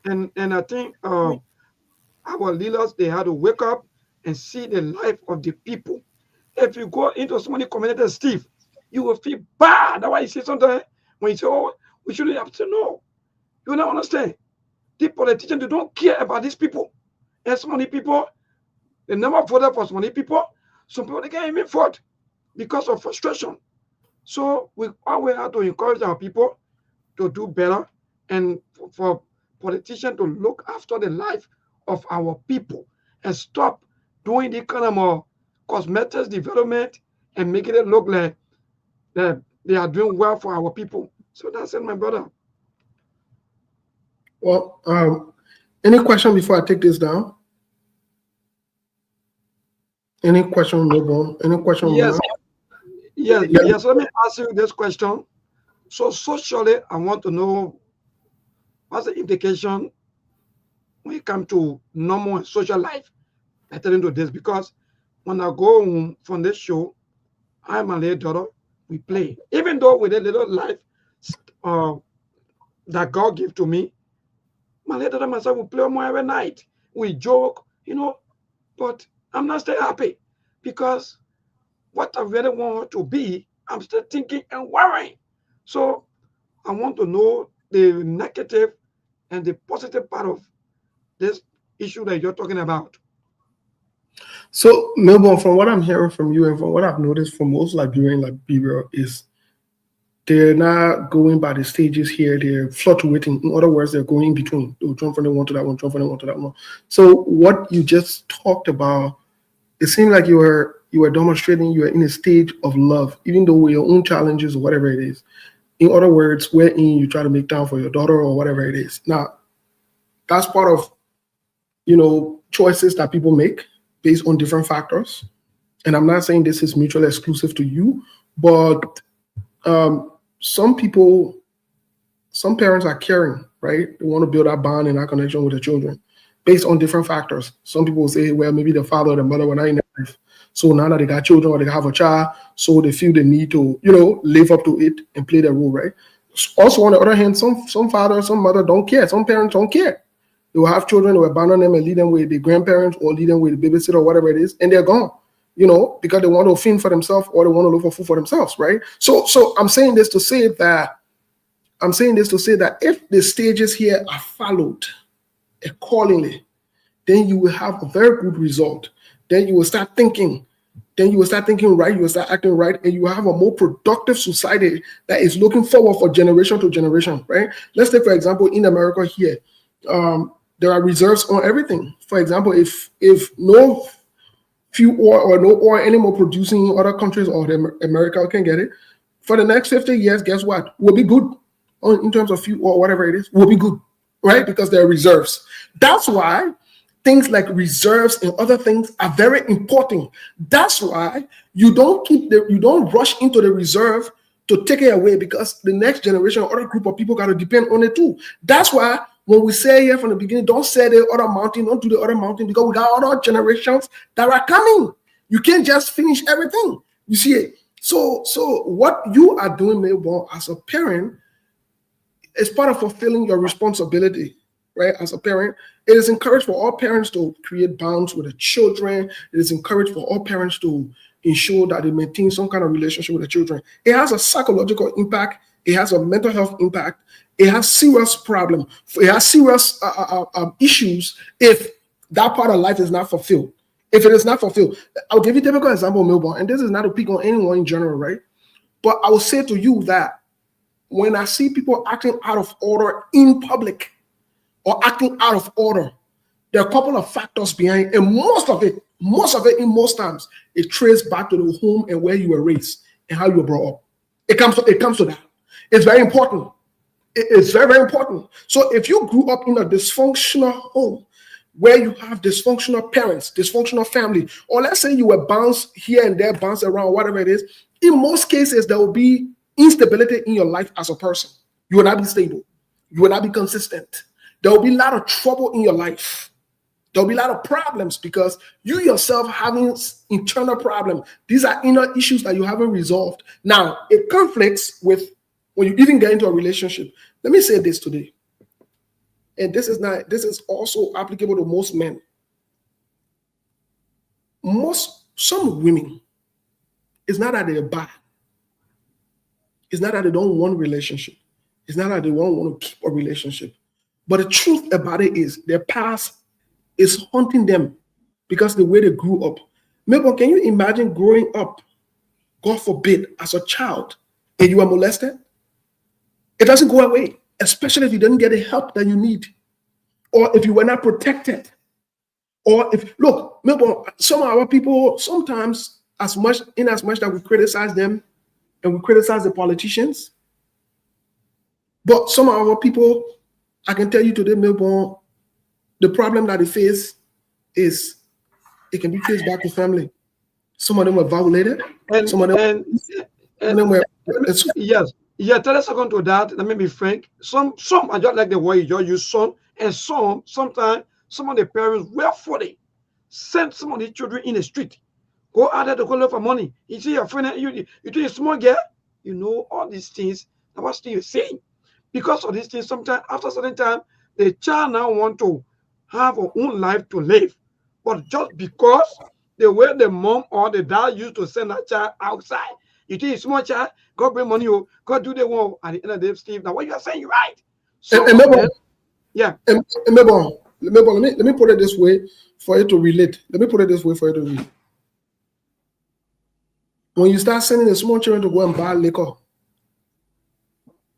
[SPEAKER 5] and I think our leaders, they had to wake up and see the life of the people. If you go into so many communities, Steve, you will feel bad. That's why you see sometimes when you say, oh, we shouldn't have to know. You don't understand. The politicians, they don't care about these people. And so many people, they never voted for so many people. Some people, they can't even vote because of frustration. So we always have to encourage our people to do better and for politicians to look after the life of our people and stop doing the kind of cosmetic development and making it look like that they are doing well for our people. So that's it, my brother.
[SPEAKER 6] Well, any question before I take this down? Any question, Nobon? Any question?
[SPEAKER 5] Yes. Yes. Let me ask you this question. So socially, I want to know what's the implication when it comes to normal social life pertaining to this, because when I go home from this show, I and my little daughter, we play. Even though with a little life uh, that God gave to me, my little daughter and myself will play more every night. We joke, but I'm not still happy because what I really want her to be, I'm still thinking and worrying. So I want to know the negative and the positive part of this issue that you're talking about.
[SPEAKER 6] So, Melbourne, from what I'm hearing from you and from what I've noticed from most Liberian Liberia is they're not going by the stages here. They're fluctuating. In other words, they're going in between. They'll jump from the one to that one, jump from the one to that one. So what you just talked about, it seemed like you were demonstrating you are in a stage of love, even though with your own challenges or whatever it is. In other words, wherein you try to make time for your daughter or whatever it is. Now, that's part of choices that people make based on different factors. And I'm not saying this is mutually exclusive to you, but some parents are caring, right? They want to build that bond and that connection with their children based on different factors. Some people say, well, maybe the father or the mother were not in their life. So now that they got children or they have a child, so they feel the need to, live up to it and play their role, right? Also, on the other hand, some father, some mother don't care. Some parents don't care. They will have children, they will abandon them and lead them with the grandparents or lead them with the babysitter or whatever it is, and they're gone. Because they want to fend for themselves or they want to look for food for themselves, right? So I'm saying this to say that if the stages here are followed accordingly, then you will have a very good result. Then you will start thinking. Right, you will start acting right, and you will have a more productive society that is looking forward for generation to generation, right? Let's take, for example, in America here, there are reserves on everything. For example, if no fuel or no oil anymore producing in other countries or America can get it, for the next 50 years, guess what? We'll be good in terms of fuel or whatever it is. We'll be good, right? Because there are reserves. That's why things like reserves and other things are very important. That's why you don't rush into the reserve to take it away, because the next generation or other group of people got to depend on it too. That's why when we say here from the beginning, don't say the other mountain, don't do the other mountain, because we got other generations that are coming. You can't just finish everything. You see it. So what you are doing, Melbourne, as a parent, is part of fulfilling your responsibility, right? As a parent, it is encouraged for all parents to create bonds with the children. It is encouraged for all parents to ensure that they maintain some kind of relationship with the children. It has a psychological impact. It has a mental health impact. It has serious problem. It has serious issues if that part of life is not fulfilled. If it is not fulfilled, I'll give you a typical example, Melbourne, and this is not to pick on anyone in general, right? But I will say to you that when I see people acting out of order in public or acting out of order, there are a couple of factors behind, and most of it, in most times, it traces back to the home and where you were raised and how you were brought up. It comes to that. It's very important. It's very, very important. So if you grew up in a dysfunctional home where you have dysfunctional parents, dysfunctional family, or let's say you were bounced here and there, bounced around, whatever it is, in most cases, there will be instability in your life as a person. You will not be stable. You will not be consistent. There will be a lot of trouble in your life. There will be a lot of problems because you yourself having internal problems. These are inner issues that you haven't resolved. Now, it conflicts with when you even get into a relationship. Let me say this today. And this is also applicable to most men. Some women, it's not that they're bad. It's not that they don't want a relationship. It's not that they don't want to keep a relationship. But the truth about it is their past is haunting them because the way they grew up. Maybe can you imagine growing up, God forbid, as a child, and you are molested? It doesn't go away, especially if you didn't get the help that you need, or if you were not protected. Or maybe some of our people, sometimes as much that we criticize them and we criticize the politicians, but some of our people, I can tell you today, Melbourne, the problem that they face is it can be traced back to family. Some of them were violated.
[SPEAKER 5] And,
[SPEAKER 6] some of them were.
[SPEAKER 5] Yes. Yeah, tell us second to that. Let me be frank. Some are just like the way you just use son, and sometimes some of the parents willfully send some of the children in the street Go out there to go look for money. You see your friend, you do a small girl, you know all these things. Now what still you're saying? Because of these things, sometimes after a certain time, the child now want to have her own life to live. But just because the way the mom or the dad used to send that child outside, you think small child, go bring money, go do the one at the end of the day, Steve. Now what you are saying, you're right. So yeah.
[SPEAKER 6] And maybe, let me put it this way for you to relate. Let me put it this way for you to relate. When you start sending the small children to go and buy liquor,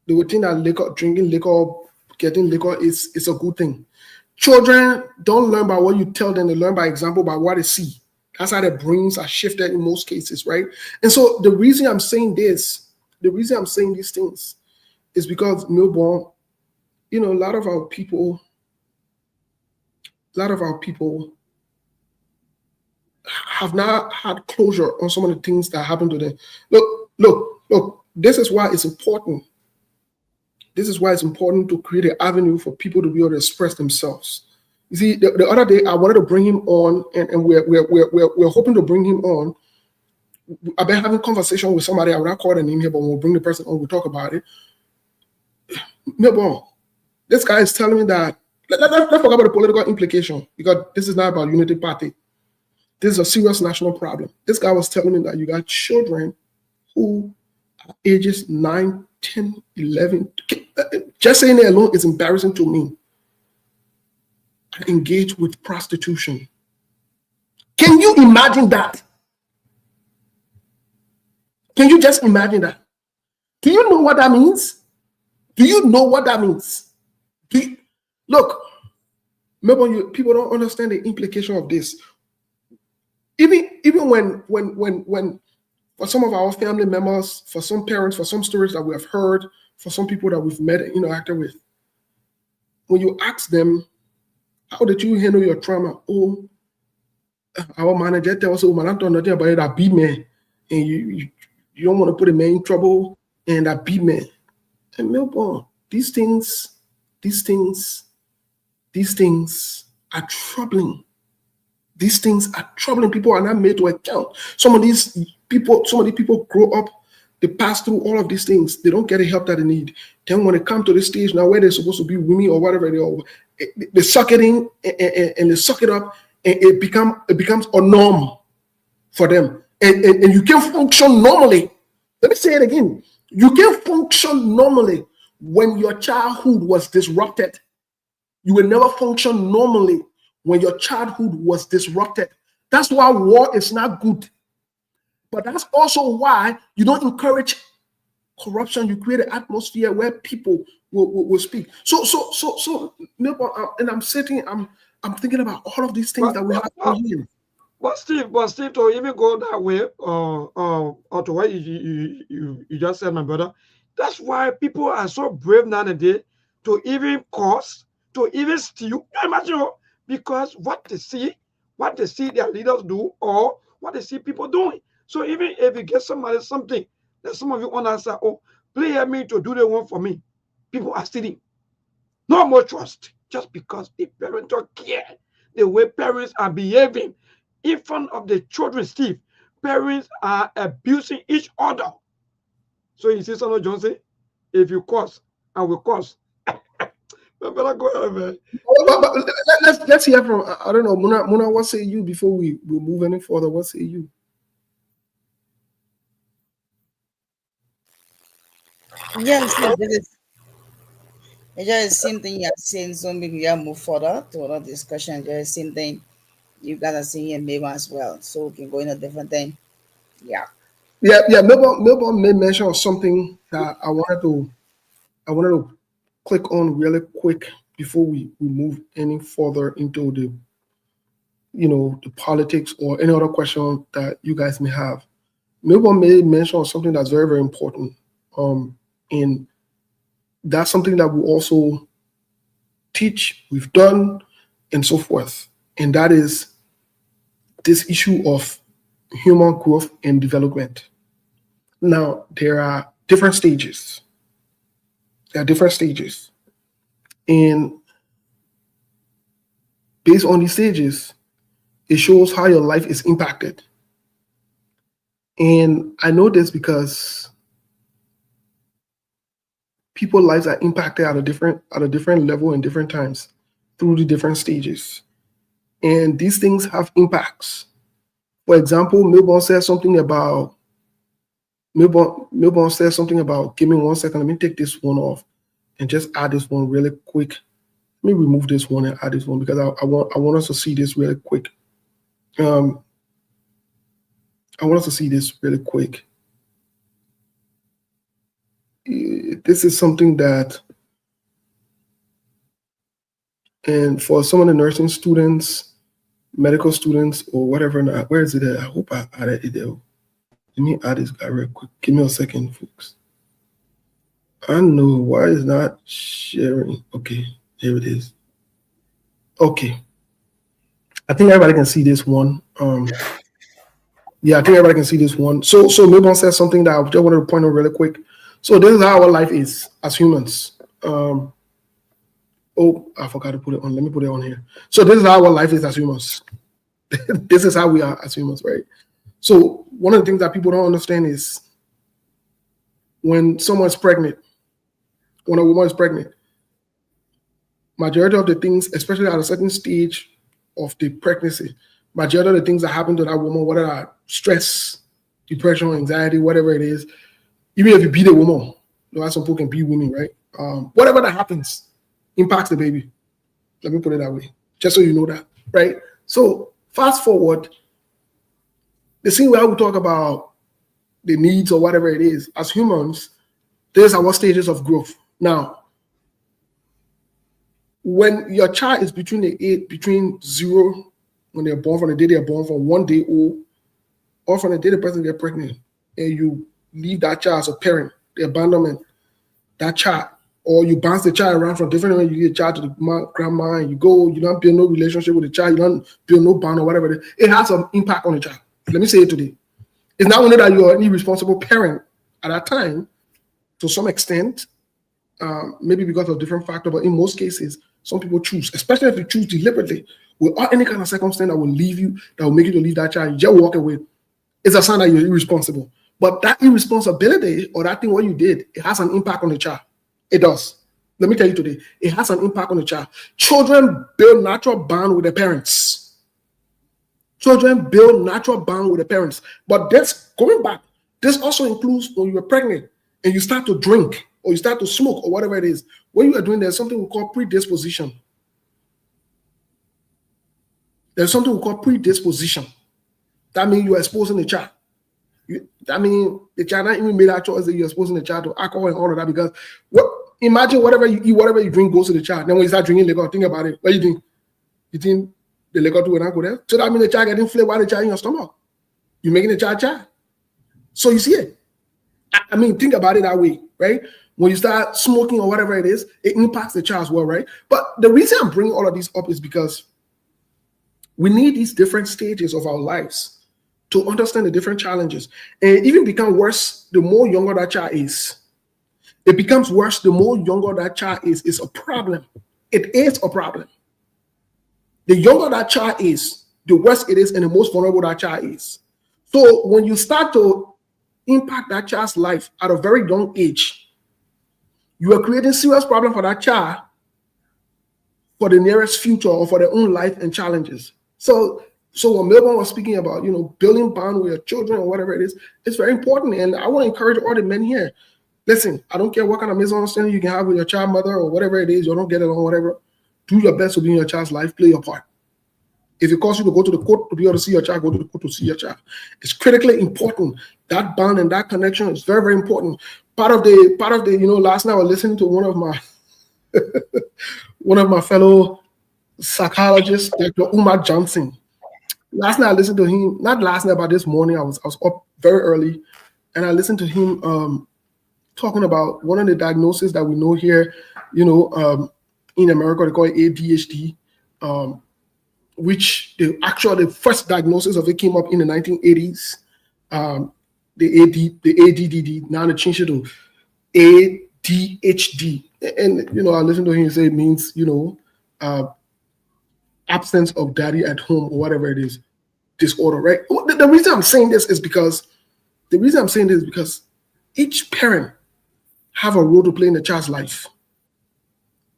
[SPEAKER 6] they would think that liquor, drinking liquor, getting liquor is a good thing. Children don't learn by what you tell them, they learn by example, by what they see. That's how their brains are shifted in most cases, right? And so the reason I'm saying this, the reason I'm saying these things is because Melbourne, you know, a lot of our people have not had closure on some of the things that happened to them. Look, this is why it's important. This is why it's important to create an avenue for people to be able to express themselves. You see, the other day I wanted to bring him on, and we're hoping to bring him on. I've been having conversation with somebody. I will not call the name here, but we'll bring the person on. We'll talk about it. Melbourne, this guy is telling me that let's forget about the political implication, because this is not about Unity Party. This is a serious national problem. This guy was telling me that you got children who are ages 9, 10, 11. Just saying it alone is embarrassing to me. Engage with prostitution. Can you imagine that? Can you just imagine that? Do you know what that means? Do you know what that means? Look, maybe people don't understand the implication of this. Even when for some of our family members, for some parents, for some stories that we have heard, for some people that we've met and interacted with, when you ask them, how did you handle your trauma? Oh, our manager tells us, man, I don't know nothing about it. I beat man, and you don't want to put a man in trouble, and I beat man. And Melbourne, these things are troubling. These things are troubling. People are not made to account. Some of these people grow up, they pass through all of these things. They don't get the help that they need. Then when they come to this stage now where they're supposed to be women or whatever they suck it in and they suck it up, and it becomes a norm for them. And you can function normally. Let me say it again. You can function normally when your childhood was disrupted. You will never function normally when your childhood was disrupted. That's why war is not good. But that's also why you don't encourage corruption. You create an atmosphere where people will speak. So, and I'm thinking about all of these things that we have to hear.
[SPEAKER 5] But Steve, to even go that way, or to what you just said, my brother, that's why people are so brave nowadays to even cause, to even steal. Imagine, because what they see their leaders do, or what they see people doing. So even if you get somebody something that some of you understand, oh, play me to do the one for me, people are stealing. No more trust, just because the parents don't care the way parents are behaving in front of the children. Steve, parents are abusing each other. So you see, Son Johnson, if you curse, I will curse. Better go ahead, man.
[SPEAKER 6] Let's hear from, I don't know, Muna, what say you before we move any further? What say you?
[SPEAKER 7] Yes, it's just the same thing you are saying, so maybe we move further to another discussion. Just the same thing you guys are saying here, maybe as well. So we can go in a different thing. Yeah.
[SPEAKER 6] Melbourne made mention of something that I wanted to click on really quick before we move any further into the politics or any other question that you guys may have. Melbourne made mention of something that's very, very important. And that's something that we also teach, we've done, and so forth. And that is this issue of human growth and development. Now, there are different stages. And based on these stages, it shows how your life is impacted. And I know this because people's lives are impacted at a different level in different times through the different stages. And these things have impacts. For example, Milborn said something about, give me 1 second, let me take this one off and just add this one really quick. Let me remove this one and add this one because I want us to see this really quick. I want us to see this really quick. This is something that, and for some of the nursing students, medical students, or whatever, where is it at? I hope I added it there. Let me add this guy real quick. Give me a second, folks. I know why it's not sharing. Okay, here it is. Okay. I think everybody can see this one. Yeah, I think everybody can see this one. So Milborn says something that I just wanted to point out really quick. So this is how our life is as humans. Oh, I forgot to put it on. Let me put it on here. So this is how our life is as humans. This is how we are as humans, right? So one of the things that people don't understand is when someone's pregnant, when a woman is pregnant, majority of the things, especially at a certain stage of the pregnancy, majority of the things that happen to that woman, whether are stress, depression, anxiety, whatever it is, even if you beat a woman, you know, some people can beat women, right? Whatever that happens impacts the baby. Let me put it that way, just so you know that, right? So fast forward, the same way we talk about the needs or whatever it is, as humans, there's our stages of growth. Now, when your child is between 0, when they're born, from the day they're born, from 1 day old, or from the day the person gets pregnant, and you leave that child as a parent, the abandonment, that child, or you bounce the child around from different ways, you get a child to the grandma, and you go, you don't build no relationship with the child, you don't build no bond or whatever it is, it has an impact on the child. Let me say it today. It's not only that you're an irresponsible parent at that time, to some extent, maybe because of different factors, but in most cases, some people choose, especially if you choose deliberately, without any kind of circumstance that will leave you, that will make you to leave that child, you just walk away. It's a sign that you're irresponsible. But that irresponsibility or that thing what you did, it has an impact on the child. It does. Let me tell you today, it has an impact on the child. Children build natural bond with their parents. Children build natural bond with their parents. But this, going back, this also includes when you're pregnant and you start to drink or you start to smoke or whatever it is. When you are doing, there's something we call predisposition. There's something we call predisposition. That means you're exposing the child. That means the child not even made that choice that you're exposing the child to alcohol and all of that, because imagine whatever you eat, whatever you drink goes to the child. Then when you start drinking liquor, think about it. What do you think? You think the liquor will not go there? So that means the child getting flavor while the child in your stomach. You're making the child. So you see it. I mean, think about it that way, right? When you start smoking or whatever it is, it impacts the child as well, right? But the reason I'm bringing all of this up is because we need these different stages of our lives to understand the different challenges. And it even becomes worse the more younger that child is. It becomes worse the more younger that child is. It's a problem. It is a problem. The younger that child is, the worse it is and the most vulnerable that child is. So when you start to impact that child's life at a very young age, you are creating serious problem for that child for the nearest future or for their own life and challenges. So when Milborn was speaking about, building bond with your children or whatever it is, it's very important. And I want to encourage all the men here. Listen, I don't care what kind of misunderstanding you can have with your child mother or whatever it is, you don't get along, whatever. Do your best to be in your child's life, play your part. If it costs you to go to the court to be able to see your child, go to the court to see your child. It's critically important. That bond and that connection is very, very important. Part of the, last night I was listening to one of my fellow psychologists, Dr. Umar Johnson. Last night I listened to him, not last night, but this morning I was up very early, and I listened to him talking about one of the diagnoses that we know here, in America, they call it ADHD, which the first diagnosis of it came up in the 1980s. The ADDD, now they changed it to ADHD. And, I listened to him say it means, absence of daddy at home or whatever it is, disorder, right? The reason I'm saying this is because The reason I'm saying this is because each parent have a role to play in the child's life.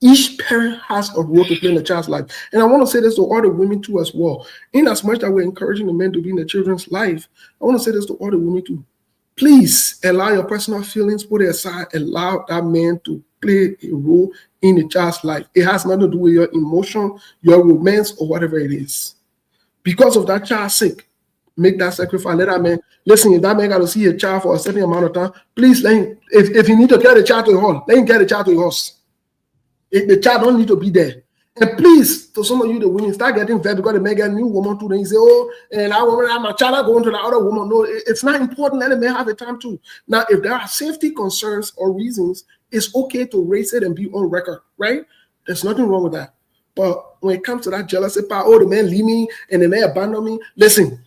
[SPEAKER 6] Each parent has a role to play in the child's life. And I want to say this to all the women too as well. In as much that we're encouraging the men to be in the children's life, I want to say this to all the women too. Please allow your personal feelings, put it aside, allow that man to play a role in the child's life. It has nothing to do with your emotion, your romance, or whatever it is. Because of that child's sake, make that sacrifice. Let that man listen. If that man got to see a child for a certain amount of time, please let him. If you need to get the child to a horse, let him get the child to a horse. The child don't need to be there. And please, to some of you, the women, start getting fed because the man get a new woman too. Then you say, oh, and I want my child going to the other woman. No, it's not important. Let the man have a time too. Now, if there are safety concerns or reasons, it's okay to raise it and be on record, right? There's nothing wrong with that. But when it comes to that jealousy part, oh, the man leave me and the man abandon me. Listen,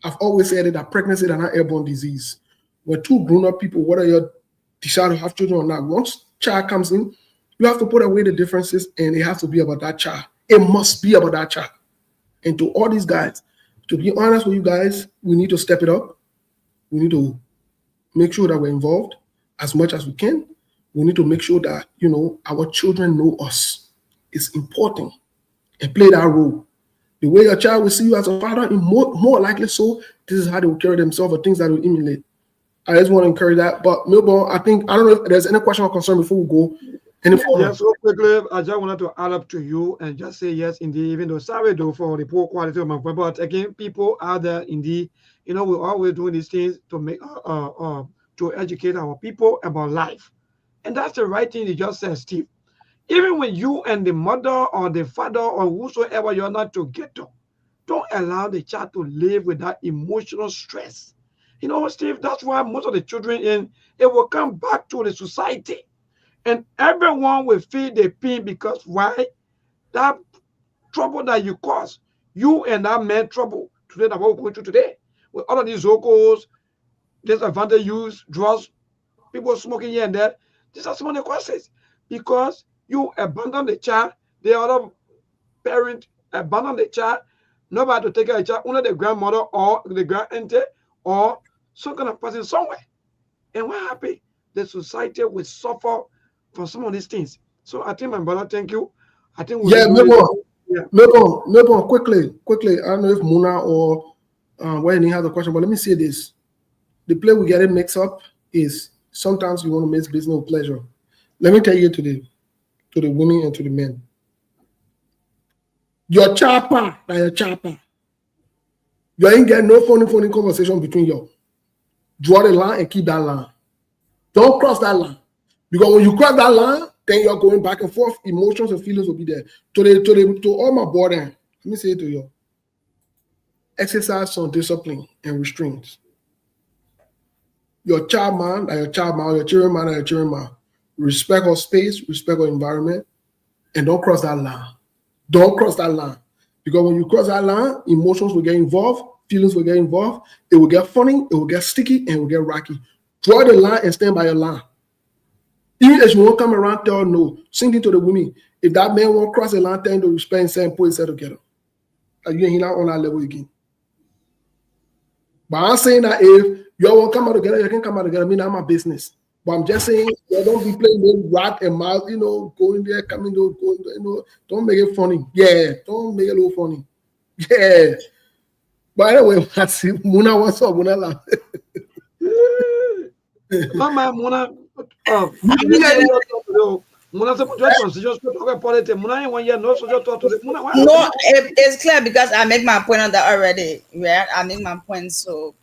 [SPEAKER 6] I've always said that pregnancy is not airborne disease. When two grown-up people, whether you decide to have children or not, once child comes in, you have to put away the differences, and it has to be about that child. It must be about that child. And to all these guys, to be honest with you guys, we need to step it up. We need to make sure that we're involved as much as we can. We need to make sure that, our children know us. It's important, and play that role. The way your child will see you as a father, more likely so, this is how they will carry themselves or things that will emulate. I just want to encourage that. But Milburn, I don't know if there's any question or concern before we go.
[SPEAKER 5] Yes, so quickly, I just wanted to add up to you and just say yes, indeed, even though sorry though for the poor quality of my voice, but again, people out there, indeed, we're always doing these things to make to educate our people about life. And that's the right thing you just said, Steve. Even when you and the mother or the father or whosoever you're not together, don't allow the child to live with that emotional stress. Steve, that's why most of the children it will come back to the society. And everyone will feel the pain because why? That trouble that you cause, you and that man trouble today that we're going through today. With all of these locals, disadvantage use, drugs, people smoking here and there. These are some of the causes. Because you abandon the child, the other parent abandon the child, nobody to take care of the child, only the grandmother or the grand-auntie or some kind of person somewhere. And what happened? The society will suffer from some of these things. So I think, my brother, thank you. I think
[SPEAKER 6] Milburn, quickly. I don't know if Muna or Wayne has a question, but let me say this. The play we get it mixed up is sometimes you want to mix business with pleasure. Let me tell you to the women and to the men. Your chopper, now your chopper. You ain't getting no funny conversation between you. Draw the line and keep that line. Don't cross that line. Because when you cross that line, then you're going back and forth. Emotions and feelings will be there. To all my board, let me say it to you. Exercise some discipline and restraints. Your child man, like your child man, your children man, like your children man. Respect our space, respect our environment, and don't cross that line. Don't cross that line. Because when you cross that line, emotions will get involved, feelings will get involved, it will get funny, it will get sticky, and it will get rocky. Draw the line and stand by your line. Even if you won't come around, tell no. Sing it to the women. If that man won't cross the line, tell him to respect and say and put himself together. You ain't not on that level again. But I'm saying that if you all won't come out together, you can come out together. I mean, that's my business. But I'm just saying, don't be playing with rat and mouth, going there, coming there, going, don't make it funny. Yeah, don't make it a little funny. Yeah. By the way, Muna, what's up, Muna?
[SPEAKER 5] Mama, Muna.
[SPEAKER 7] No, it's clear because I make my point on that already. Yeah, I make my point. So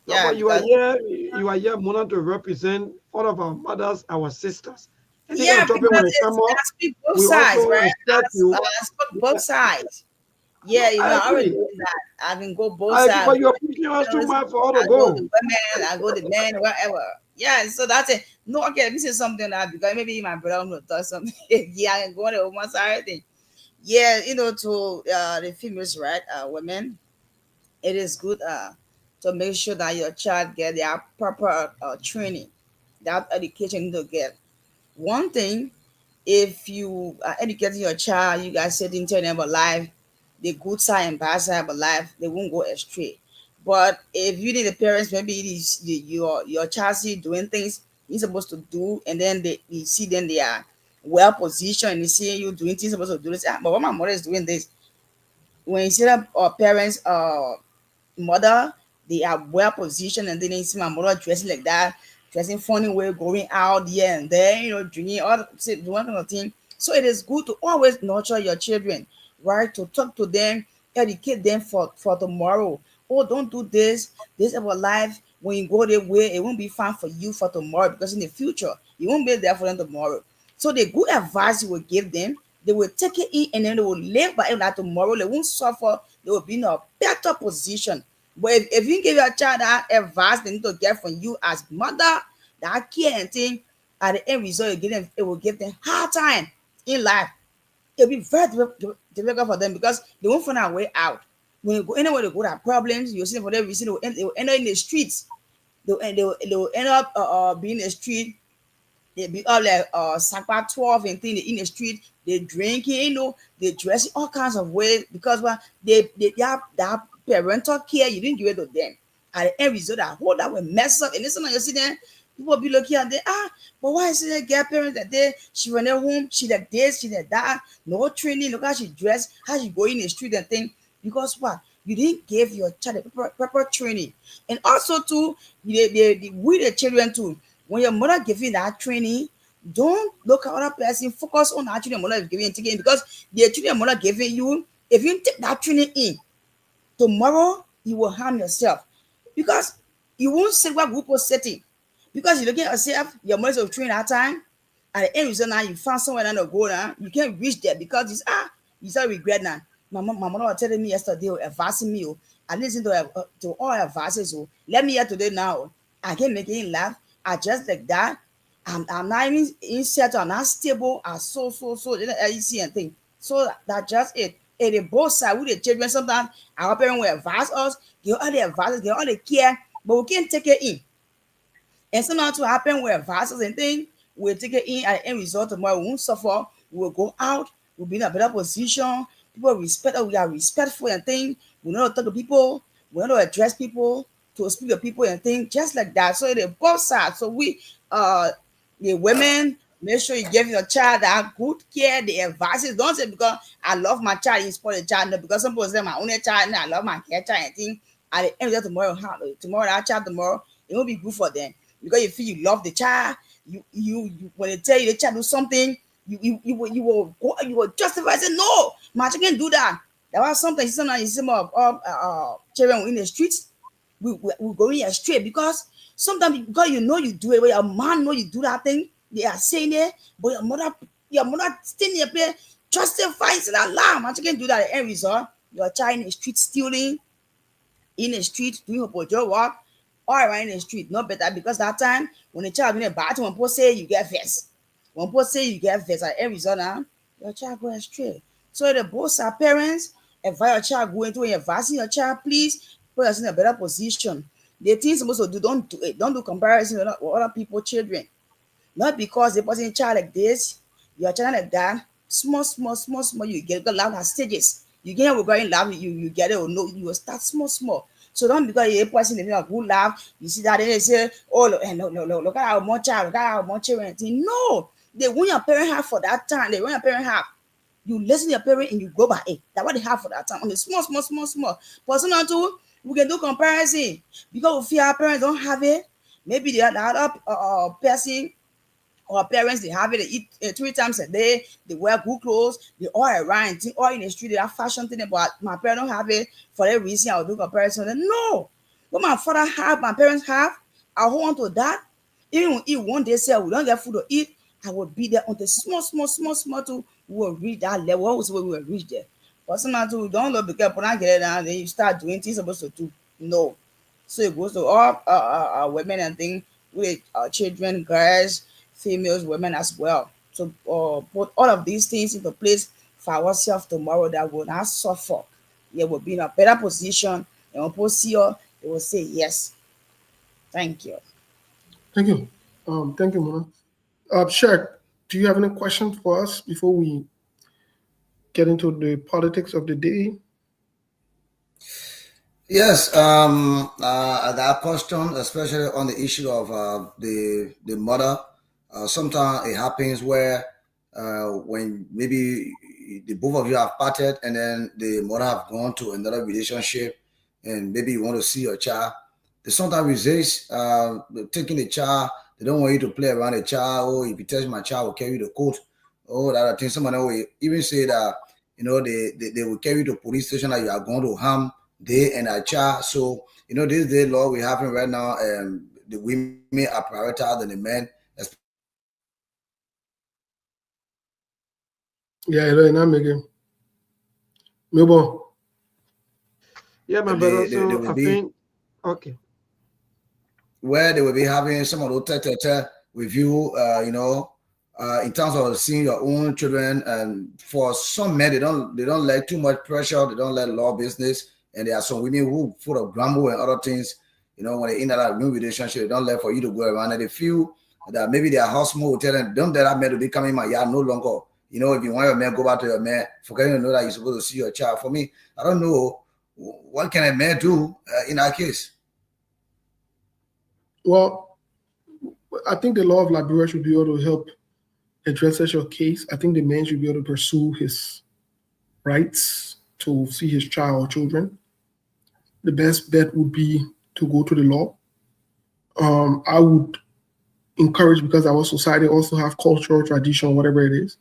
[SPEAKER 7] yeah,
[SPEAKER 5] you are here, Mona, to represent all of our mothers, our sisters. And
[SPEAKER 7] yeah, because I speak both sides, right? I speak both sides. Yeah, I already do that. I can go both sides.
[SPEAKER 5] But you're pushing us too much for all to go.
[SPEAKER 7] I go the women, I go the men, whatever. Yeah, so that's it. No, okay, let me say something now because maybe my brother will talk something. Yeah, I can go on the woman's side thing. Yeah, to the females, right? Women, it is good to make sure that your child get their proper training, that education to get. One thing, if you are educating your child, you guys said in telling them about life, the good side and bad side of life, they won't go astray. But if you need the parents, maybe it is your child see doing things you're supposed to do, and then you see them they are well positioned, and you see you doing things you're supposed to do. They say, but what my mother is doing this. When you see that parents, mother, they are well positioned, and then you see my mother dressing like that, dressing funny way, going out here and there, drinking all the one kind of thing. So it is good to always nurture your children, right? To talk to them, educate them for tomorrow. Oh, don't do this. This is our life. When you go their way, it won't be fun for you for tomorrow, because in the future you won't be there for them tomorrow. So the good advice you will give them, they will take it in, and then they will live by it. Like tomorrow, they won't suffer. They will be in a better position. But if you give your child that advice they need to get from you as mother, that care and thing, at the end result, it will give them hard time in life. It'll be very difficult for them, because they won't find a way out. When you go anywhere, they go to have problems. You'll see for them reason they will end up in the streets. They will end up being in the street. They be all like Sakpa 12 and thing, they in the street, they drinking, they dressing all kinds of ways, because they have that parental care you didn't give it to them. At the end result, that whole that will mess up. And listen, you see them, people be looking at them, but why is it get parents that day? She went home, she like this, she like that, no training, look how she dressed, how she go in the street and thing. Because what? You didn't give your child a proper training. And also too, with the children too. When your mother give you that training, don't look at other person. Focus on that training your mother is giving and taking, because the training your mother giving you, if you take that training in, tomorrow you will harm yourself, because you won't say what group was setting, because you're looking at yourself, your mother's of training that time. At the end result now, you found somewhere to go now. You can't reach there, because it's you start regret now. My mother was telling me yesterday, advising me. I listen to all advices. Let me hear today now. I can't make it laugh. I just like that. I'm not even settled, I'm not stable. I so you see and think. So that just it. And the both sides with the children, sometimes our parents will advise us, give all the advice, give all the care, but we can't take it in. And sometimes to happen with advices and things, we'll take it in, at the end result tomorrow we won't suffer, we'll go out, we'll be in a better position, people respect us, we are respectful and things, we know how to talk to people, we know how to address people, to speak to people and things, just like that. So they both sides. So we the women, make sure you give your child that good care, the advices. Don't say because I love my child, you spoil the child. No, because some people say my only child and I love my care child and thing. At the end of tomorrow, that child tomorrow, it won't be good for them. Because you feel you love the child, you when they tell you the child do something, you will justify, say no, my child can't do that. That was sometimes you see more of children in the streets, we go in straight, because sometimes because you do it, but your man know you do that thing, they are saying it, but your mother standing up there justifying that lie, man, you can do that. At the end result, your child in the street stealing, in the street doing a job work, all around in the street, not better, because that time when the child in a bathroom, when people say you get vexed, at the end result now, your child go astray. So the both are parents, advise your child go into advising your child, please put us in a better position. The things supposed to do, don't do it. Don't do comparison with other people's children. Not because the person child like this, your child like that. Small, you get, because love has stages. You get regarding love, you get it or no, you will start small. So don't because a person in a good laugh, you see that they say, oh no, look at how much child, look at how much children. No, they want your parent have for that time, they want your parent have. You listen to your parent and you go by it. That's what they have for that time. On the small. Personal too, we can do comparison, because we feel our parents don't have it. Maybe the other person or parents, they have it, they eat 3 times a day, they wear good clothes, they all around, all in the street, they have fashion thing, but my parents don't have it. For that reason, I'll do comparison. No, what my father have, my parents have, I'll hold on to that. Even when eat one day, say we don't get food to eat, I will be there until small to we will reach that level. Always we will reach there. But sometimes we don't look because when I get it down, then you start doing things supposed to do. No. So it goes to all women and things with children, girls, females, women as well. So put all of these things into place for ourselves tomorrow, that will not suffer. They will be in a better position. And when people see you, they will say yes. Thank you.
[SPEAKER 6] Thank you. Thank you, Mona. Sheriff, do you have any questions for us before we get into the politics of the day?
[SPEAKER 8] Yes, that question, especially on the issue of the mother, sometimes it happens where when maybe the both of you have parted and then the mother have gone to another relationship, and maybe you want to see your child. They sometimes resist taking the child. They don't want you to play around the child. Oh, if you touch my child, will carry the coat. Oh, that I think somebody will even say that they will carry you to police station that you are going to harm they and a child. So, this day law we having right now, the women are prioritized than the men, especially when it comes to
[SPEAKER 6] Yeah, hello, and I'm again. Move on.
[SPEAKER 5] Yeah, my brother.
[SPEAKER 8] they
[SPEAKER 5] So
[SPEAKER 8] will
[SPEAKER 5] I
[SPEAKER 8] be
[SPEAKER 5] think okay.
[SPEAKER 8] where they will be having some of those with you, in terms of seeing your own children. And for some men, they don't like too much pressure. They don't like law business. And there are some women who full of grumble and other things. When they in that new relationship, they don't like for you to go around, and they feel that maybe their husband will tell them, "Don't let that man to be coming in my yard no longer." If you want your man, go back to your man, forgetting to know that you're supposed to see your child. For me, I don't know what can a man do in that case.
[SPEAKER 6] Well, I think the law of Liberia should be able to help address such a case. I think the man should be able to pursue his rights to see his child or children. The best bet would be to go to the law. I would encourage, because our society also have cultural tradition, whatever it is.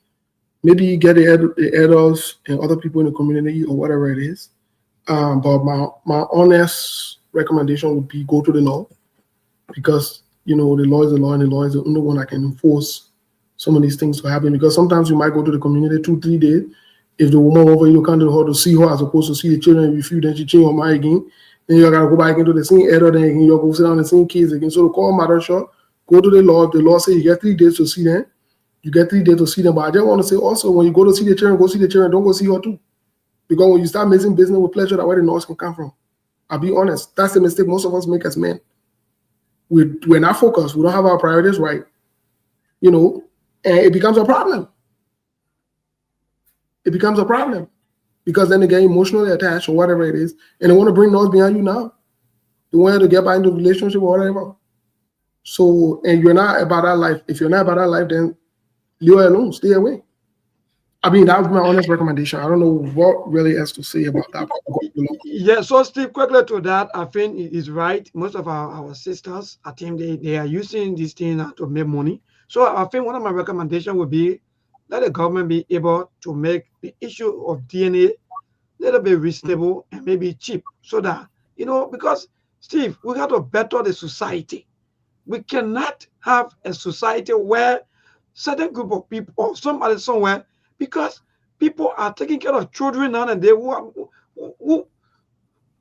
[SPEAKER 6] Maybe get the adults and other people in the community or whatever it is. But my honest recommendation would be go to the law, because the law is the law, and the law is the only one that can enforce some of these things to happen. Because sometimes you might go to the community 2-3 days. If the woman over you come to her to see her as opposed to see the children, if you then she change her mind again, then you gotta go back into the same error, then again you go sit down in the same case again. So to call matter short, go to the law. If the law says you get 3 days to see them, you get 3 days to see them. But I just want to say also, when you go to see the children, go see the children. Don't go see her too, because when you start mixing business with pleasure, that's where the noise can come from. I'll be honest, that's the mistake most of us make as men. We're not focused. We don't have our priorities right, and it becomes a problem. It becomes a problem, because then they get emotionally attached or whatever it is, and they want to bring those behind you now. They want you to get back into a relationship or whatever. So, and you're not about that life. If you're not about that life, then leave it alone. Stay away. I mean, that was my honest recommendation. I don't know what really else to say about that.
[SPEAKER 5] Yeah, so Steve, quickly to that, I think it is right. Most of our sisters, I think they are using this thing to make money. So I think one of my recommendations would be let the government be able to make the issue of DNA a little bit reasonable and maybe cheap, so that because Steve, we got to better the society. We cannot have a society where certain group of people or somebody somewhere, because people are taking care of children now and they who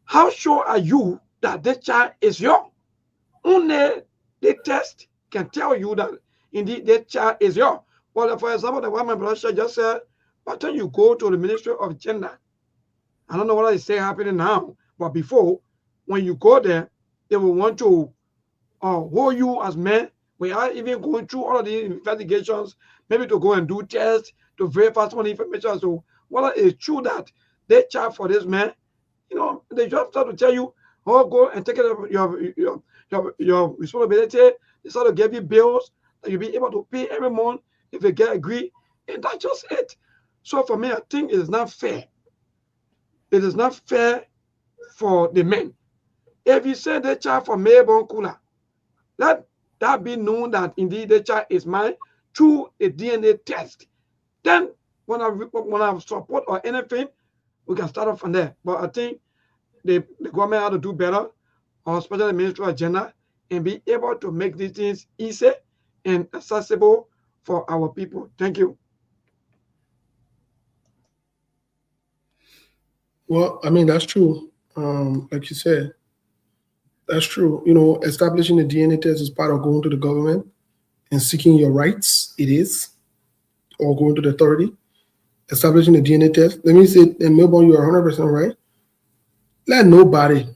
[SPEAKER 5] how sure are you that the child is yours? Only the test can tell you that indeed the child is yours. Well, for example, the one my brother just said, but when you go to the Ministry of Gender, I don't know what is still happening now, but before, when you go there, they will want to hold you as men. We are even going through all of the investigations, maybe to go and do tests to verify some of the information. So, whether it's true that they charge for this man, they just have to tell you, oh, go and take care of your responsibility. They start to give you bills that you'll be able to pay every month if they get agree, and that's just it. So for me, I think it is not fair. It is not fair for the men. If you say the child for Melbourne Kula, let that be known that indeed the child is mine through a DNA test. Then when I support or anything, we can start off from there. But I think the government have to do better, or especially the Ministry of Gender, and be able to make these things easy and accessible for our people. Thank you.
[SPEAKER 6] Well, I mean, that's true. Like you said, that's true. Establishing a DNA test is part of going to the government and seeking your rights. It is, or going to the authority. Establishing a DNA test. Let me say, in Melbourne, you are 100% right. Let nobody,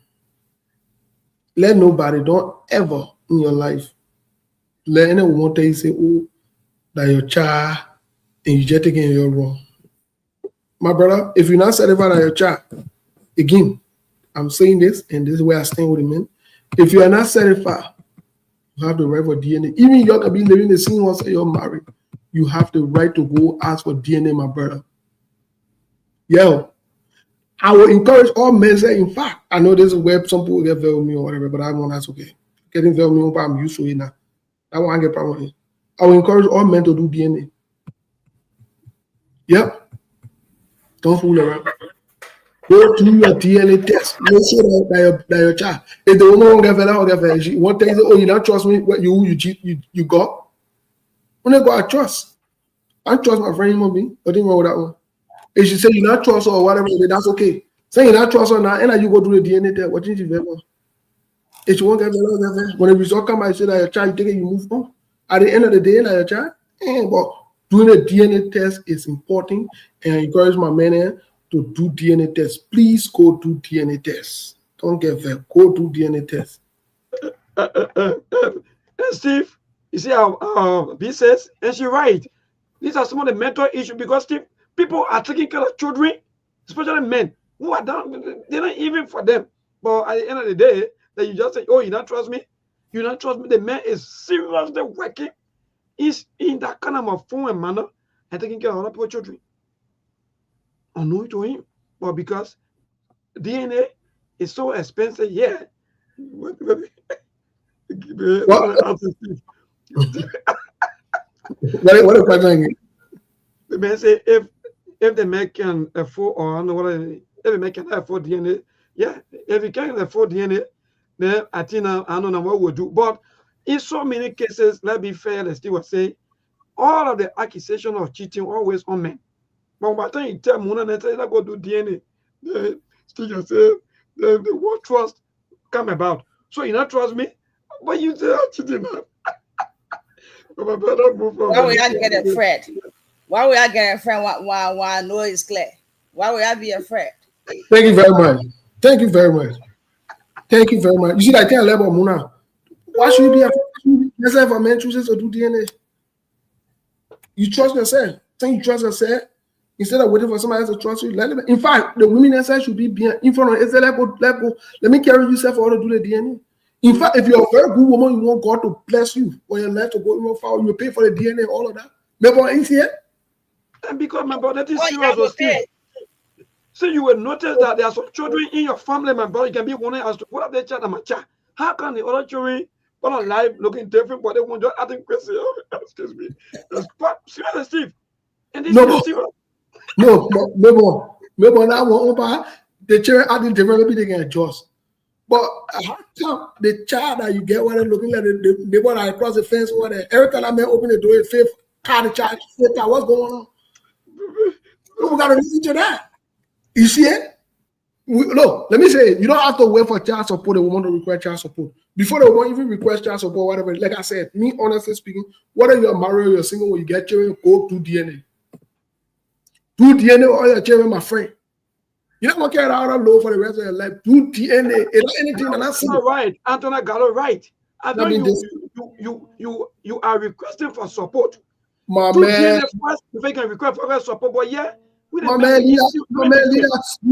[SPEAKER 6] don't ever in your life let anyone tell you, say, oh, that your child and you just taking your wrong. My brother, if you're not certified as your child, again, I'm saying this, and this is where I stand with the men. If you are not certified, you have the right for DNA. Even you can be living the same house you're married. You have the right to go ask for DNA, my brother. Yo, I will encourage all men. In fact, I know this is where some people get veil me or whatever, but I want that's okay. Getting veil me, I'm used to it now. I won't get problem with it. I will encourage all men to do DNA. Yep. Don't fool around. Go do your DNA test. Make sure that your child. If the woman won't get veil, one thing is, oh, you not trust me, what you got? When they go, I trust. I trust my friend human being. Nothing wrong with that one. If she say you not trust her or whatever, that's okay. Say you not trust her now, and you go do the DNA test. What did you do? If you won't get veil, when the result come, I say that your child, you take it, you move on. At the end of the day, like your child, but doing a DNA test is important, and I encourage my men to do DNA tests. Please go do DNA tests. Don't get veil. Go do DNA tests.
[SPEAKER 5] Steve, you see how B says, and she's right. These are some of the mental issues because Steve, people are taking care of children, especially men who are down. They're not even for them. But at the end of the day, that you just say, "Oh, you don't trust me? You don't trust me?" The man is seriously working. He's in that kind of a form and manner and taking care of other people's children. Unknown to him, but because DNA is so expensive, yeah. What
[SPEAKER 6] a question.
[SPEAKER 5] The man say if the man can afford or I don't know what if the man can afford DNA, yeah. If he can afford DNA, then I think I don't know what we'll do. But in so many cases, let's be fair, let's still say all of the accusation of cheating always on men. But by the time you tell Muna and say let's go do DNA, still just say the word trust come about. So you not trust me, but you say I'm cheating now. My brother move from.
[SPEAKER 7] Why would I get afraid? Why would I get afraid? Why I know it's clear? Why would I be afraid?
[SPEAKER 6] Thank you very much. Thank you very much. Thank you very much. You see that thing level Muna. Why should you be afraid? Let's say if a man chooses to do DNA. You trust yourself. Think you trust yourself instead of waiting for somebody else to trust you. In fact, the women inside should be in front of it. Let me carry yourself for to do the DNA. In fact, if you're a very good woman, you want God to bless you when you're left to go even far, you pay for the DNA, all of that. Remember is here?
[SPEAKER 5] And because my brother, that is serious. So you will notice that there are some children in your family, my brother. You can be wondering as to what are their child and my child. How can the other children go on life looking different, but they want to acting crazy? Excuse me. That's serious, Steve. And this is serious.
[SPEAKER 6] No, now one the children acting different, maybe they can adjust. But how come the child that you get when they're looking at the neighbor that across the fence over there, every time I may open the door, it fifth car, the child, what's going on? We got to listen to that. You see it? Look, let me say, you don't have to wait for child support. The woman to request child support. Before the woman even request child support, whatever, like I said, me honestly speaking, whether you're married or you're single, when you get children, go do DNA. Do DNA or your children, my friend. You don't want to carry out low for the rest of your life. Do DNA. Anything that's
[SPEAKER 5] not right. Anthony got it right. I know you are requesting for support.
[SPEAKER 6] My man.
[SPEAKER 5] First, if you can request for support, but yeah.
[SPEAKER 6] My man, leave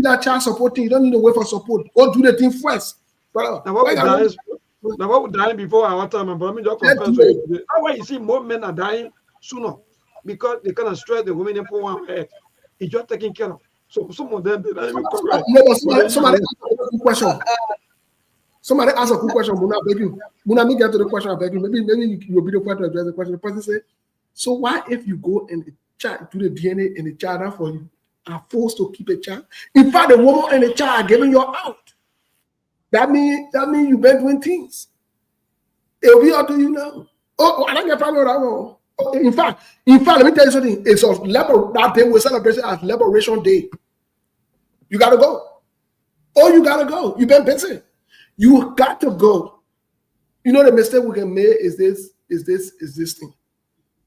[SPEAKER 6] that child supporting. You don't need to wait for support. Go do the thing first.
[SPEAKER 5] Now what would die before our time, but let me just confess with you. That's why you see more men are dying sooner. Because they kind of stress the women in for one head. It's just taking care of. So some of them, they don't even correct.
[SPEAKER 6] Somebody ask a good question. Somebody ask a good question. Muna, beg you. Muna, me get to the question. I beg you. Maybe you'll be the one to address the question. The person say, so why if you go and the child do the DNA and the child are for you are forced to keep a child? In fact, the woman and the child are giving you out. That means you've been doing things. It'll be up to you now. Oh, I don't get problem with that one. In fact, let me tell you something. It's of that day we celebrate as Liberation Day. You gotta go. Oh, you gotta go. You've been busy. You got to go. You know the mistake we can make is this thing.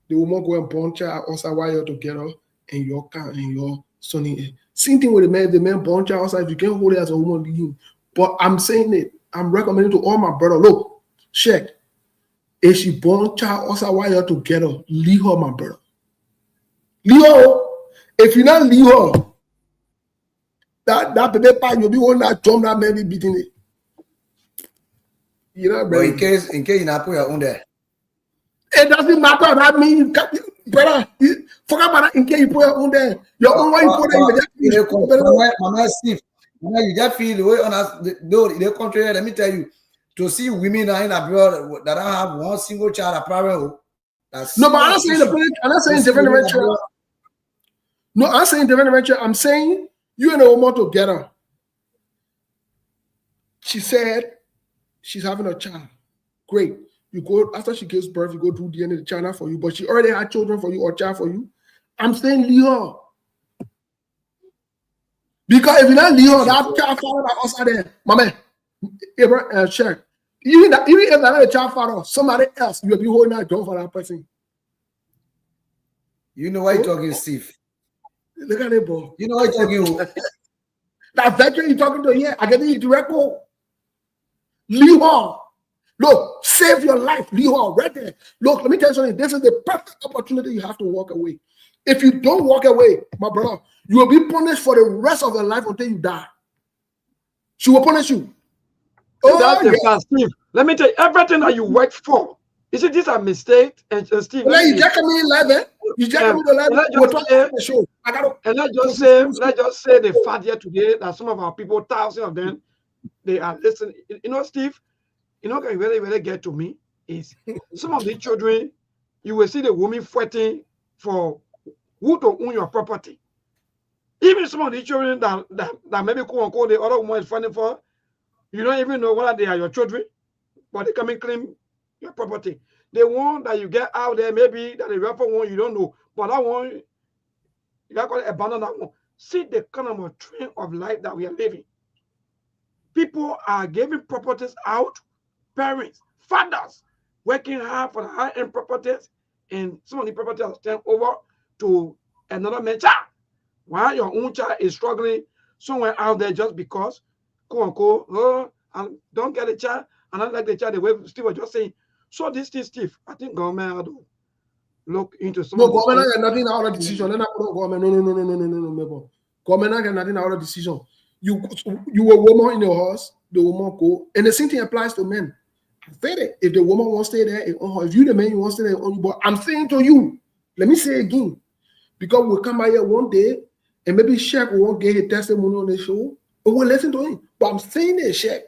[SPEAKER 6] The woman go and born child outside while you're together and your car and your sonny. Same thing with the man born child outside. If you can't hold it as a woman, leave him. But I'm saying it. I'm recommending to all my brother. Look, check. If she born child outside while you're together, leave her, my brother. Leave her. If you not leave her, that baby part you'll be one that drum that maybe beating it. You know,
[SPEAKER 8] but in case you not put your own there.
[SPEAKER 6] It doesn't matter. That means, brother, forget about that. In case you put your own there, your own one you put there.
[SPEAKER 8] Mama Steve, you just feel the way on us. No, in the country, let me tell you, to see women in abroad that don't have one single child, a problem.
[SPEAKER 6] No, but I'm not saying I'm not saying different venture. No, I'm saying different venture. I'm saying you and a woman together. She said she's having a child. Great. You go after she gives birth, you go do DNA the China for you, but she already had children for you or child for you. I'm saying leave her. Because if you not leave her, that child father that also there, my man, check. Even if not a child father, somebody else, you will be holding that door for that person.
[SPEAKER 8] You know why you're talking, Steve?
[SPEAKER 6] Look at it, bro.
[SPEAKER 8] You know why you're talking?
[SPEAKER 6] That veteran you're talking to here, I get the direct call. Leave her. Look, save your life. Leave her right there. Look, let me tell you something. This is the perfect opportunity you have to walk away. If you don't walk away, my brother, you will be punished for the rest of your life until you die. She will punish you.
[SPEAKER 5] That's the fact, Steve. Let me tell you, everything that you work for. You see, these are mistakes. And Steve,
[SPEAKER 6] well, you just come in live, You just come in the live.
[SPEAKER 5] And let's just say the fact here today that some of our people, thousands of them, they are listening. You know, Steve, you know, can really get to me is some of the children, you will see the woman fighting for who to own your property. Even some of the children that maybe quote unquote the other woman is fighting for, you don't even know whether they are your children, but they come and claim your property. The one that you get out there, maybe that the rapper one you don't know, but that one you got to abandon that one. See the kind of a trend of life that we are living. People are giving properties out. Parents, fathers, working hard for the high-end properties, and some of the properties are turned over to another man's child. While your own child is struggling somewhere out there just because, quote unquote, oh, I don't get a child, and I like the child the way Steve was just saying. So this is Steve. I think government had to look into some.
[SPEAKER 6] No, government has nothing out of decision. Government, no. Government has nothing out of decision. You a woman in your house, the woman go, and the same thing applies to men. If the woman wants to stay there, if you the man you want to stay there, but I'm saying to you, let me say again, because we'll come by here one day and maybe Shaq won't get his testimony on the show, and we'll listen to him. But I'm saying this, Shaq.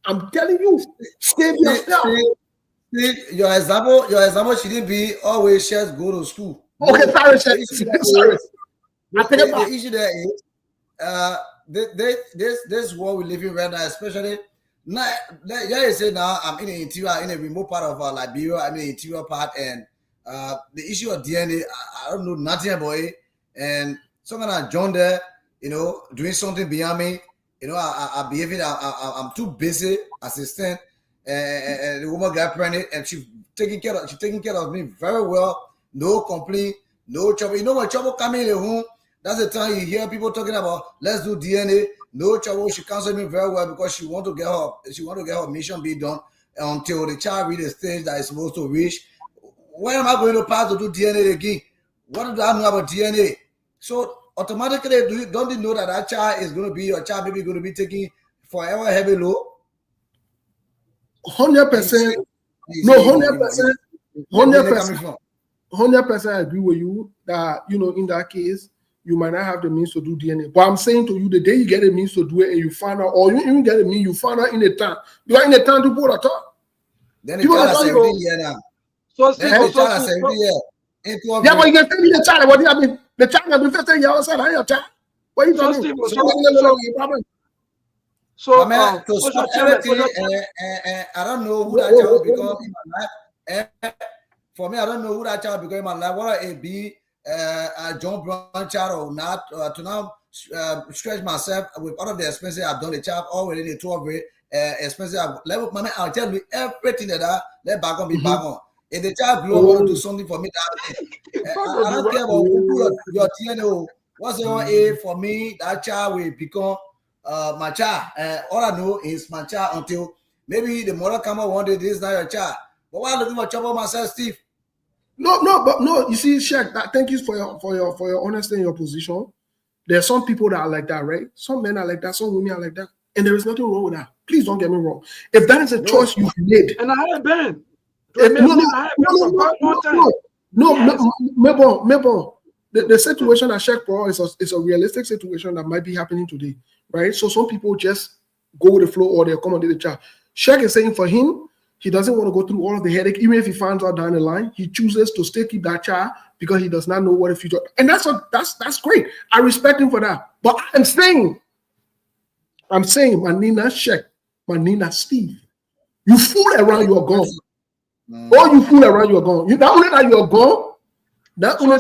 [SPEAKER 6] I'm telling you, save yourself.
[SPEAKER 8] Your example shouldn't be always Shaq go to school.
[SPEAKER 6] Okay, sorry, Shaq. Sorry.
[SPEAKER 8] The issue there is this is what we live in right now, especially. Now, you say now I'm in the interior, in a remote part of Liberia. I'm in the interior part, and the issue of DNA, I don't know nothing about it. And someone I joined there, you know, doing something beyond me. You know, I behaving. I'm too busy assistant, and the woman got pregnant, and she's taking care of me very well. No complaint, no trouble. You know when trouble coming in the home, that's the time you hear people talking about let's do DNA. No trouble. She counseled me very well because she want to get her mission be done until the child reach the stage that is supposed to reach. When am I going to pass to do DNA again? What do I know about DNA? So automatically, don't you know that child is going to be your child? Maybe going to be taking forever heavy load.
[SPEAKER 6] 100%. No, 100% I agree with you that in that case. You might not have the means to do DNA. But I'm saying to you, the day you get the means to do it and you find out, or you even get the means, you find out in the time. You are in the time to put a talk.
[SPEAKER 8] Then the child has 17 years now. The child has 17 years.
[SPEAKER 6] Yeah, but you can tell me the child. What do you mean? The child has been 15 years outside. I'm your child. What are you talking about?
[SPEAKER 8] So stop everything, I don't know who that child will become in my life. For me, I don't know who that child will become in my life. What it be? A John Brown child or not, to now stretch myself with all of the expenses I've done. The child already the 12 expenses I've level. I'll tell you everything that I let back on be back on. If the child grew up want to do something for me, I don't care about who your DNA. What's your A for me? That child will become my child. All I know is my child until maybe the mother come out one day. This is not your child. But why looking for trouble myself, Steve?
[SPEAKER 6] No. You see, Shaq. Thank you for your honesty in your position. There are some people that are like that, right? Some men are like that, some women are like that. And there is nothing wrong with that. Please don't get me wrong. If that is a choice you've made.
[SPEAKER 5] And I have been.
[SPEAKER 6] No. The situation at Sheikh Pro is a realistic situation that might be happening today, right? So some people just go with the flow or they accommodate the child. Sheikh is saying for him, he doesn't want to go through all of the headache. Even if he finds out down the line, he chooses to still keep that child because he does not know what the future. And that's great. I respect him for that. But I'm saying, my Nina Sheikh, my Nina Steve, you fool around, you are gone. Or you fool around, you are gone. Not only that you are gone, not only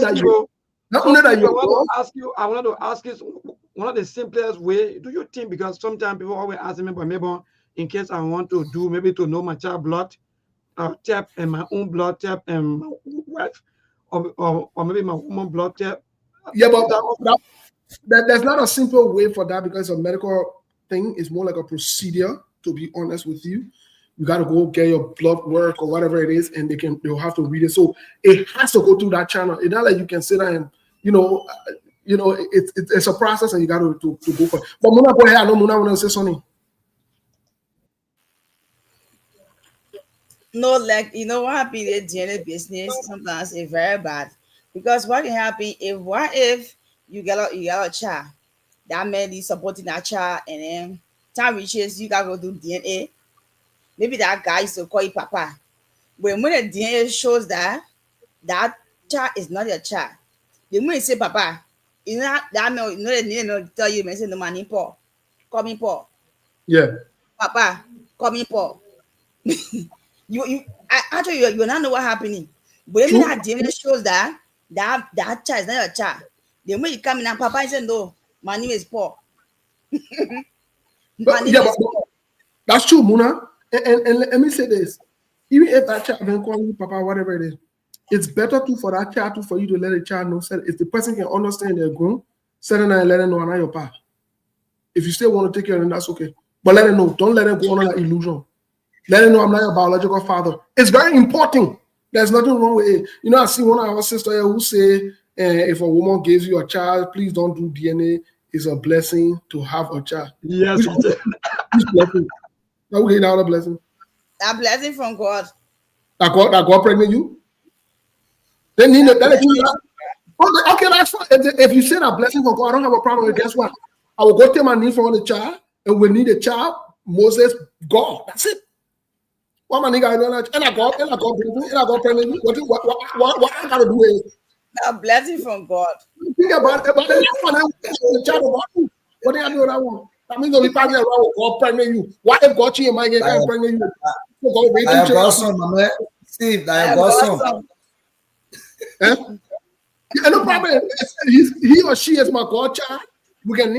[SPEAKER 6] that you
[SPEAKER 5] I wanted to ask you one of the simplest way. Do you think, because sometimes people always ask me, but maybe in case I want to do, maybe to know my child blood tap and my own blood tap and my wife, or maybe my woman blood tap.
[SPEAKER 6] Yeah, but there's not a simple way for that because a medical thing is more like a procedure, to be honest with you. You got to go get your blood work or whatever it is, and they'll have to read it. So it has to go through that channel. It's not like you can sit there and it's a process, and you got to go for it. But Muna, go ahead. I know Muna want to say something.
[SPEAKER 7] No, like what happened in the DNA business sometimes it's very bad because what can happen if you got a child that man is supporting that child and then time reaches you gotta go do DNA. Maybe that guy is to call you Papa. But when the DNA shows that child is not your child, the moment you say Papa, that man the DNA tell you, man, say no money Paul. Call me Paul.
[SPEAKER 6] Yeah.
[SPEAKER 7] Papa, call me Paul. Actually you not know what happening. But when that DNA shows that child is not your child, the moment you come in and Papa said no, my name is Paul.
[SPEAKER 6] That's true, Muna. And let me say this. Even if that child can call you Papa, whatever it is, it's better for that child for you to let the child know. If the person can understand they're grown, set them and let them know I'm not your papa. If you still want to take care of them, that's okay. But let them know. Don't let them go on that illusion. Let them know I'm not your biological father. It's very important. There's nothing wrong with it. I see one of our sisters here who say, if a woman gives you a child, please don't do DNA. It's a blessing to have a child.
[SPEAKER 5] Yes.
[SPEAKER 6] Which blessing? Okay, now a blessing.
[SPEAKER 7] A blessing from God.
[SPEAKER 6] That God pregnant you? Then he okay, that's fine. If you say that blessing from God, I don't have a problem with it. Guess what? I will go take my knee for the child, and we need a child, Moses, God. That's it. What my nigga, and I go pregnant you. What I gotta do is
[SPEAKER 7] a blessing from God.
[SPEAKER 6] Think about it. The child about you. What do I do with that one? That means we passing around with God pregnant you. What if God you might get pregnant you?
[SPEAKER 8] I got some, man. Steve, I got some.
[SPEAKER 6] No problem. He or she is my godchild. We can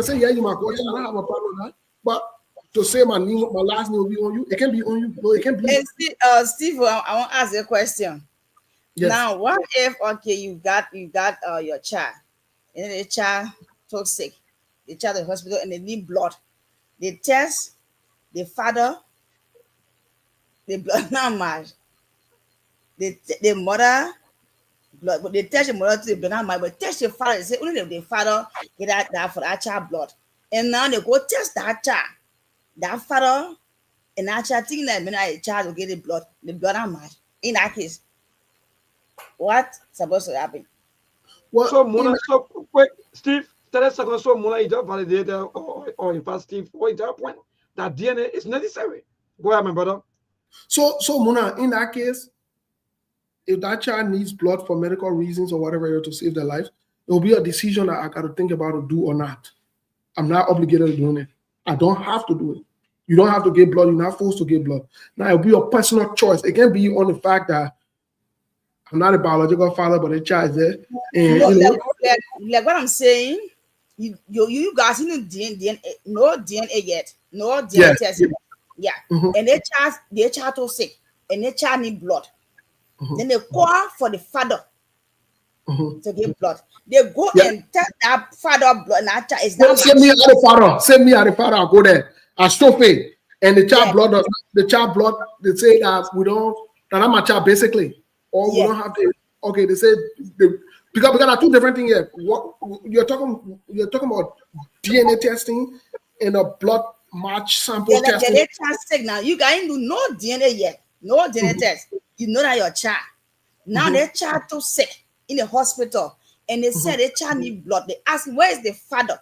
[SPEAKER 6] say, yeah, you're my godchild. I don't have a problem with that. But to say my last name will be on you, it can be on you. No, it can be.
[SPEAKER 7] Hey, Steve, I want to ask you a question. Yes. Now, what if you got your child, and then the child took sick, the child in the hospital, and they need blood. They test the father, the blood not match. The mother, blood, but they test the mother to the blood not match, but test the father. They say only the father get that for that child blood, and now they go test that child, that father, and that child thinking that when a child will get the blood not match. In that case, what's supposed to happen?
[SPEAKER 5] Well, so Mona, wait, Steve, tell us second. So Mona, is that validated or in fact, Steve, or is that point that DNA is necessary? Go ahead, my brother.
[SPEAKER 6] So Mona, in that case, if that child needs blood for medical reasons or whatever to save their life, it will be a decision that I got to think about to do or not. I'm not obligated to doing it. I don't have to do it. You don't have to get blood. You're not forced to get blood. Now, it'll be a personal choice. It can be on the fact that I'm not a biological father, but the child is there. And,
[SPEAKER 7] like what I'm saying, you guys need DNA, no DNA yet, no DNA test yet. Yeah. Mm-hmm. And their child was sick, and their child need blood. Mm-hmm. Then they call for the father to get blood. They go and test that father blood. And that child is not.
[SPEAKER 6] Send me the father. Send me the father. I'll go there. I stop it. And the child blood. The child blood. They say that we don't. That I'm a child basically. Or we don't have to. Okay, they say Because there are two different things here. What you're talking about DNA testing and a blood match sample testing.
[SPEAKER 7] They signal. You guys do no DNA yet, no DNA test. You know that your child. Now their child too sick in the hospital, and they said the child need blood. They ask, where is the father?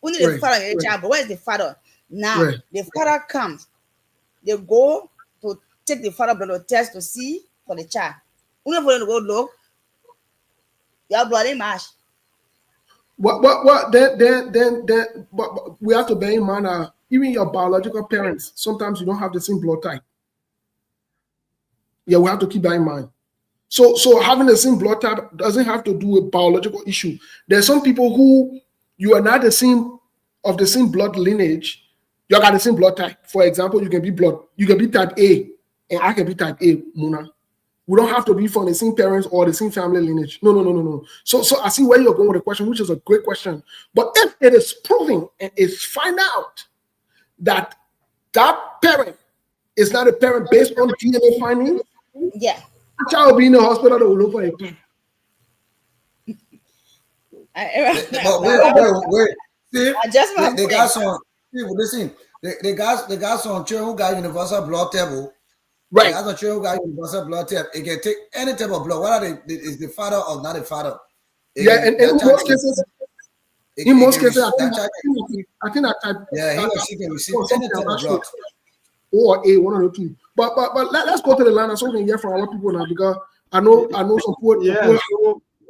[SPEAKER 7] Only the father in the child, but where is the father? Now the father comes. They go to take the father blood test to see for the child. Only for them to go look. Your blood in mash.
[SPEAKER 6] What? Then, but we have to bear in mind even your biological parents, sometimes you don't have the same blood type. Yeah, we have to keep that in mind. So having the same blood type doesn't have to do with biological issue. There's some people who you are not the same blood lineage. You got the same blood type. For example, you can be type A, and I can be type A, Muna. We don't have to be from the same parents or the same family lineage. No. So I see where you're going with the question, which is a great question. But if it is proven and it's find out that parent is not a parent based on DNA findings, a child will be in the hospital that will look for a parent.
[SPEAKER 8] Wait. See, they got some. Listen, they got some children who got universal blood table.
[SPEAKER 6] Right.
[SPEAKER 8] They got some children who got universal blood table. It can take any type of blood. Whether is the father or not the father.
[SPEAKER 6] And in most cases, I think that type.
[SPEAKER 8] Yeah, he or she can receive any type of blood.
[SPEAKER 6] Or a one or two. But let's go to the line and so we can hear from our people now, because I know some people.
[SPEAKER 5] Yeah.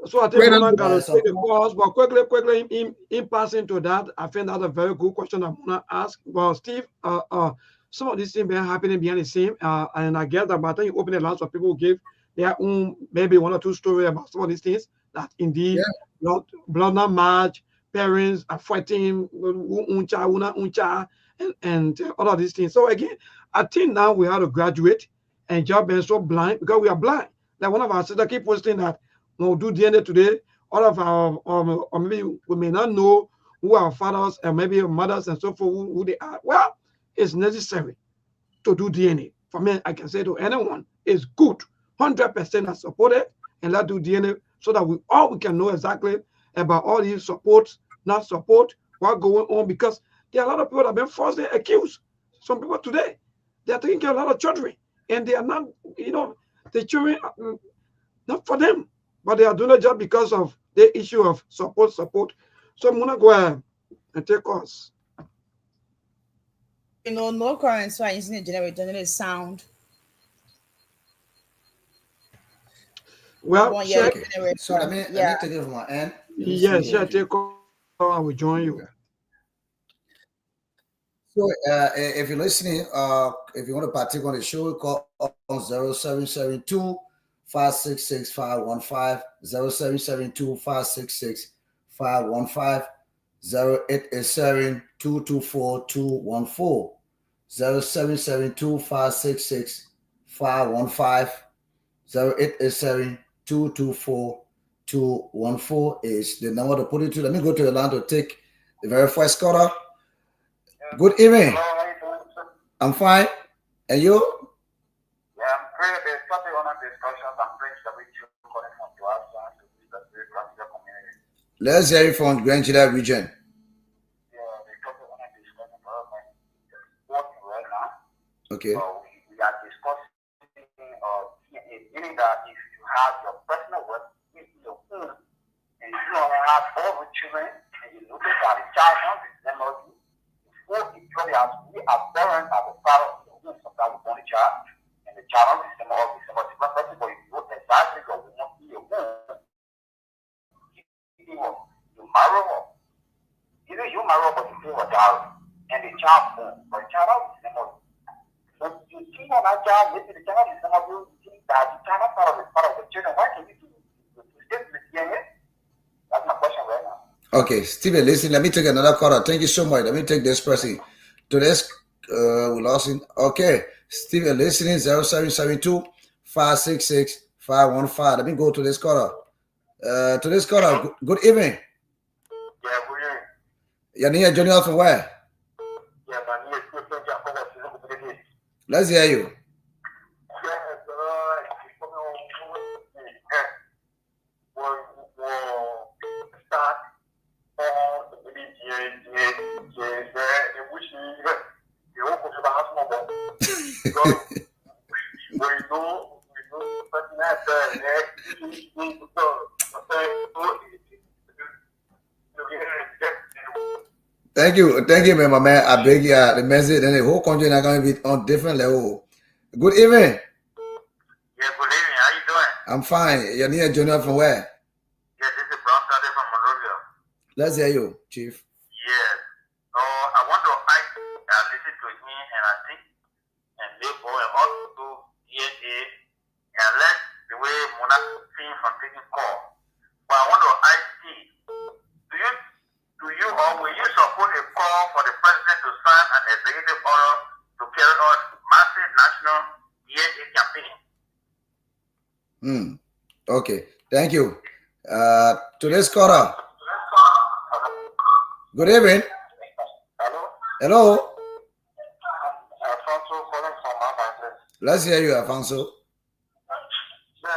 [SPEAKER 5] So I think Mona got to take the calls, but quickly in passing to that, I think that's a very good question that Mona asked. Well, Steve, some of these things been happening behind the scene, and I get that by the time you open the lines for people who give their own maybe one or two stories about some of these things that indeed blood not match, parents are fighting, and all of these things. So again, I think now we have to graduate and just being so blind because we are blind. Like one of our sisters keep posting that we'll do DNA today. All of our, or maybe we may not know who our fathers and maybe our mothers and so forth, who they are. Well, it's necessary to do DNA. For me, I can say to anyone, it's good. 100% I support it, and let's do DNA so that we can know exactly about all these supports, not support, what's going on, because there are a lot of people that have been falsely accused. Some people today, they are taking care of a lot of children, and they are not, the children, not for them, but they are doing it just because of the issue of support. So I'm gonna go ahead and take us.
[SPEAKER 7] No current, so I'm using a generator sound.
[SPEAKER 8] Well, so let me take it from my end.
[SPEAKER 5] Yes, take call. I will join you.
[SPEAKER 8] So if you're listening, if you want to partake on the show, call on 0772 566 515, 0772 566 515, 0887 224 214, 0772 566 515, 0887 224 214 is the number to put it to. Let me go to the line to take the very first caller. Good evening.
[SPEAKER 9] Hello, how you doing, sir?
[SPEAKER 8] I'm fine. And you?
[SPEAKER 9] Yeah, I'm great. There's topic on our discussions. I'm great that we should calling from Joshua to be the Grand community.
[SPEAKER 8] Let's hear it from Grand region.
[SPEAKER 9] Yeah, the topic on our discussion for us is working right now.
[SPEAKER 8] Okay.
[SPEAKER 9] So we are discussing meaning that if you have your personal work in your home and you don't have all the children and you look at the child on the memory, because we are parents as a father of the womb, sometimes we born a child, and the child is the different person, but you know exactly what we want to be a womb. You marry her. Either you marry her, but you pay her dowry, and the child born, but the child is the mother. So you see on that child, maybe the child is the mother, you think that the child is part of the children. Why can you do this? That's my question right now.
[SPEAKER 8] Okay, Steven, listen, let me take another caller. Thank you so much. Let me take this person. To this, we lost him. Okay, Steven, listening, 0772 566 515. Let me go to this caller. Good evening.
[SPEAKER 9] Yeah, good evening.
[SPEAKER 8] You're near joining us from where?
[SPEAKER 9] Yeah, I'm near Japan.
[SPEAKER 8] Let's hear you. Thank you, man, my man. I beg you, the message and the whole country are going to be on different level. Good evening.
[SPEAKER 9] Yeah, good evening. How you doing?
[SPEAKER 8] I'm fine. You're near Junior from where?
[SPEAKER 9] Yeah, this is Brown Saturday from Monrovia.
[SPEAKER 8] Let's hear you, Chief.
[SPEAKER 9] Yes. I want to listen to him and I think and Lebo and also DNA and let the way Mona seen from taking call. But I want to ask you, do you or will you support a call for the president to sign an executive order to carry out massive national DNA campaign?
[SPEAKER 8] Okay. Thank you. Today's caller. Good evening. Hello.
[SPEAKER 9] Alfonso calling from Mabande.
[SPEAKER 8] Let's hear you, Alfonso.
[SPEAKER 9] For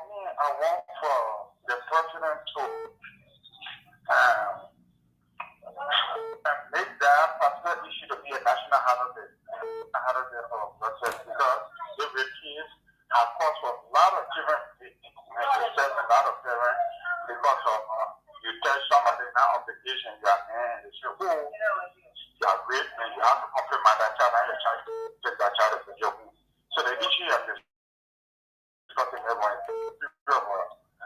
[SPEAKER 9] me, I want for the president to make that particular issue to be a national holiday of protest because if it is have caused for a lot of children, a lot of parents because of you tell somebody now obligation you are in, they say, oh, you are raped and you have to compromise that child and your child take that child as a joke. So the issue of this discussing everyone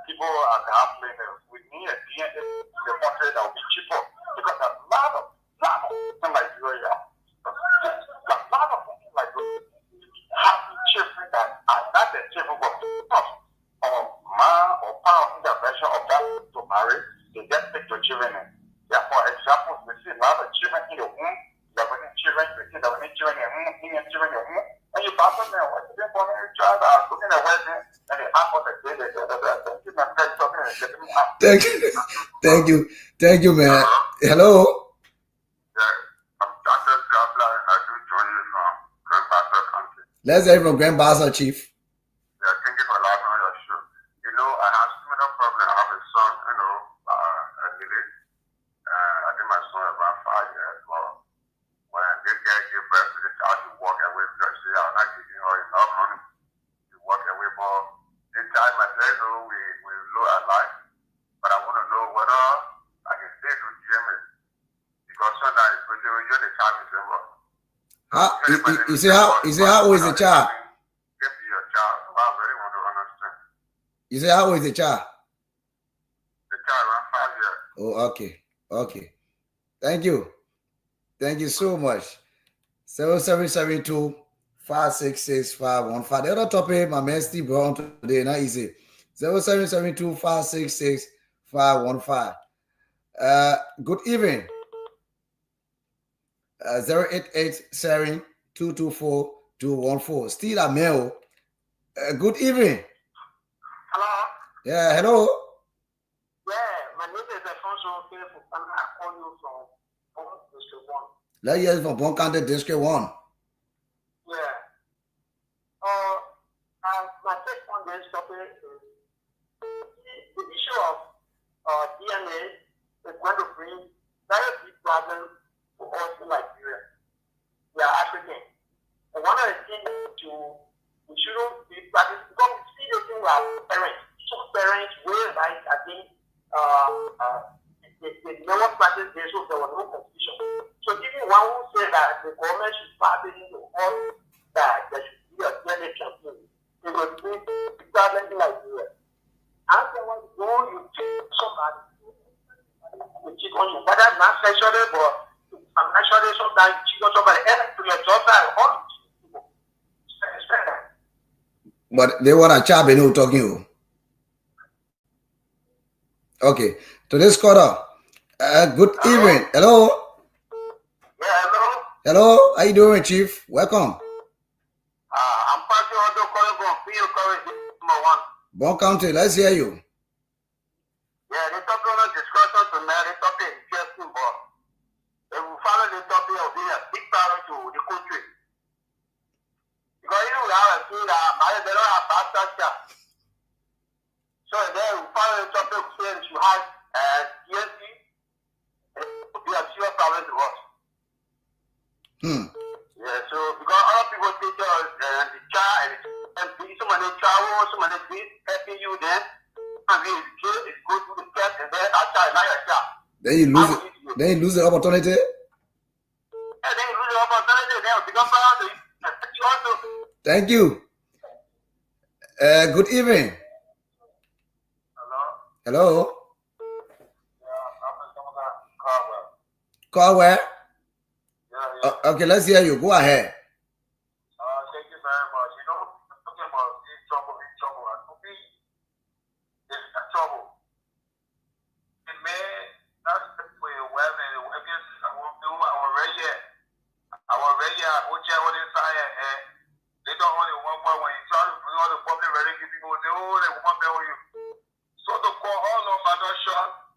[SPEAKER 9] people are happening with me and the country that will be cheaper because a lot of Nigeria, a lot of people like have children that are not the children of man or power intervention of that to marry, they just take your children in. Yeah, for example, we see a lot of children in the womb, 11 children, we see 11 children in the womb, 10 children in the womb, and you pass them there, what's the point of your child are looking at wedding, and they have what they say,
[SPEAKER 8] Thank you, man. Hello.
[SPEAKER 9] I'm Dr. Gabla, and I do join you from Grand Bassa Country.
[SPEAKER 8] Let's hear from Grand Bassa, Chief.
[SPEAKER 9] Yeah, thank you for allowing me on your show. I have similar problem. I have a son, a village. I think my son is about 5 years old. When this guy gave birth to the child, he walk away because he are not giving her enough money to walk away. But this time I said, no, we low at life. But I want to know whether I can stay to GMA. Because sometimes you the child is involved.
[SPEAKER 8] You say how old is the child?
[SPEAKER 9] Your child. I very want to understand.
[SPEAKER 8] You say how old is the child?
[SPEAKER 9] The child around 5 years.
[SPEAKER 8] Oh, okay. Thank you so much. 7772 566 515. The other topic my man Steve brought on today, not easy. 7772 566 515. Good evening. 088 Sarin 224 214. Still a male. Good evening.
[SPEAKER 9] Hello?
[SPEAKER 8] Yeah, hello.
[SPEAKER 9] Yeah, my name is Alfonso. I call you from District 1.
[SPEAKER 8] Let's hear from Bon County District 1.
[SPEAKER 9] Yeah. My take on this topic is the issue of DNA is going to bring very big problems for us in Nigeria. We are African. And one of the things we shouldn't be practicing because we see the thing with our parents. Some parents will like, I think, they never practice this, so there was no confusion. So even one who said that the government should pass it into all that there should be a DNA campaign, it will bring big problems in Nigeria. After one go, you check somebody, you check on you, whether not sexually, but I'm not sure sometimes you cheat on somebody else to your daughter and all people.
[SPEAKER 8] But they want a child, they know talking you. Okay. Today's caller. Good evening. Hello.
[SPEAKER 9] Yeah, hello.
[SPEAKER 8] Hello. How you doing, Chief? Welcome.
[SPEAKER 9] I'm Patrick Otto calling from Pio College, number 1.
[SPEAKER 8] Bon County, let's hear you.
[SPEAKER 9] Yeah, the topic of discussion tonight, the topic is interesting, but if we follow the topic, it will be a big problem to the country. Because we have a thing that they don't have bad structure. So then we follow the topic, we say we should have DSP, Yeah, so because other people take the child and somebody travel, somebody helping you then, and it's good, it's good to the test, and then I try now your child.
[SPEAKER 8] Then you lose it. Then you lose the opportunity.
[SPEAKER 9] Yeah, then you lose the opportunity, then you become proud to you also.
[SPEAKER 8] Thank you. Good evening.
[SPEAKER 9] Hello?
[SPEAKER 8] Hello.
[SPEAKER 9] Yeah, I'm Carwell.
[SPEAKER 8] Caldwell.
[SPEAKER 9] Yeah.
[SPEAKER 8] Okay, let's hear you. Go ahead.
[SPEAKER 9] Thank you very much. You know, talking about this trouble. And to me, it's a trouble. It may not for a while, and against our radio, which I want to say, they don't only one more when you try to bring all the public relations, people will say, oh, they won't pay you. So to call all of my not shot,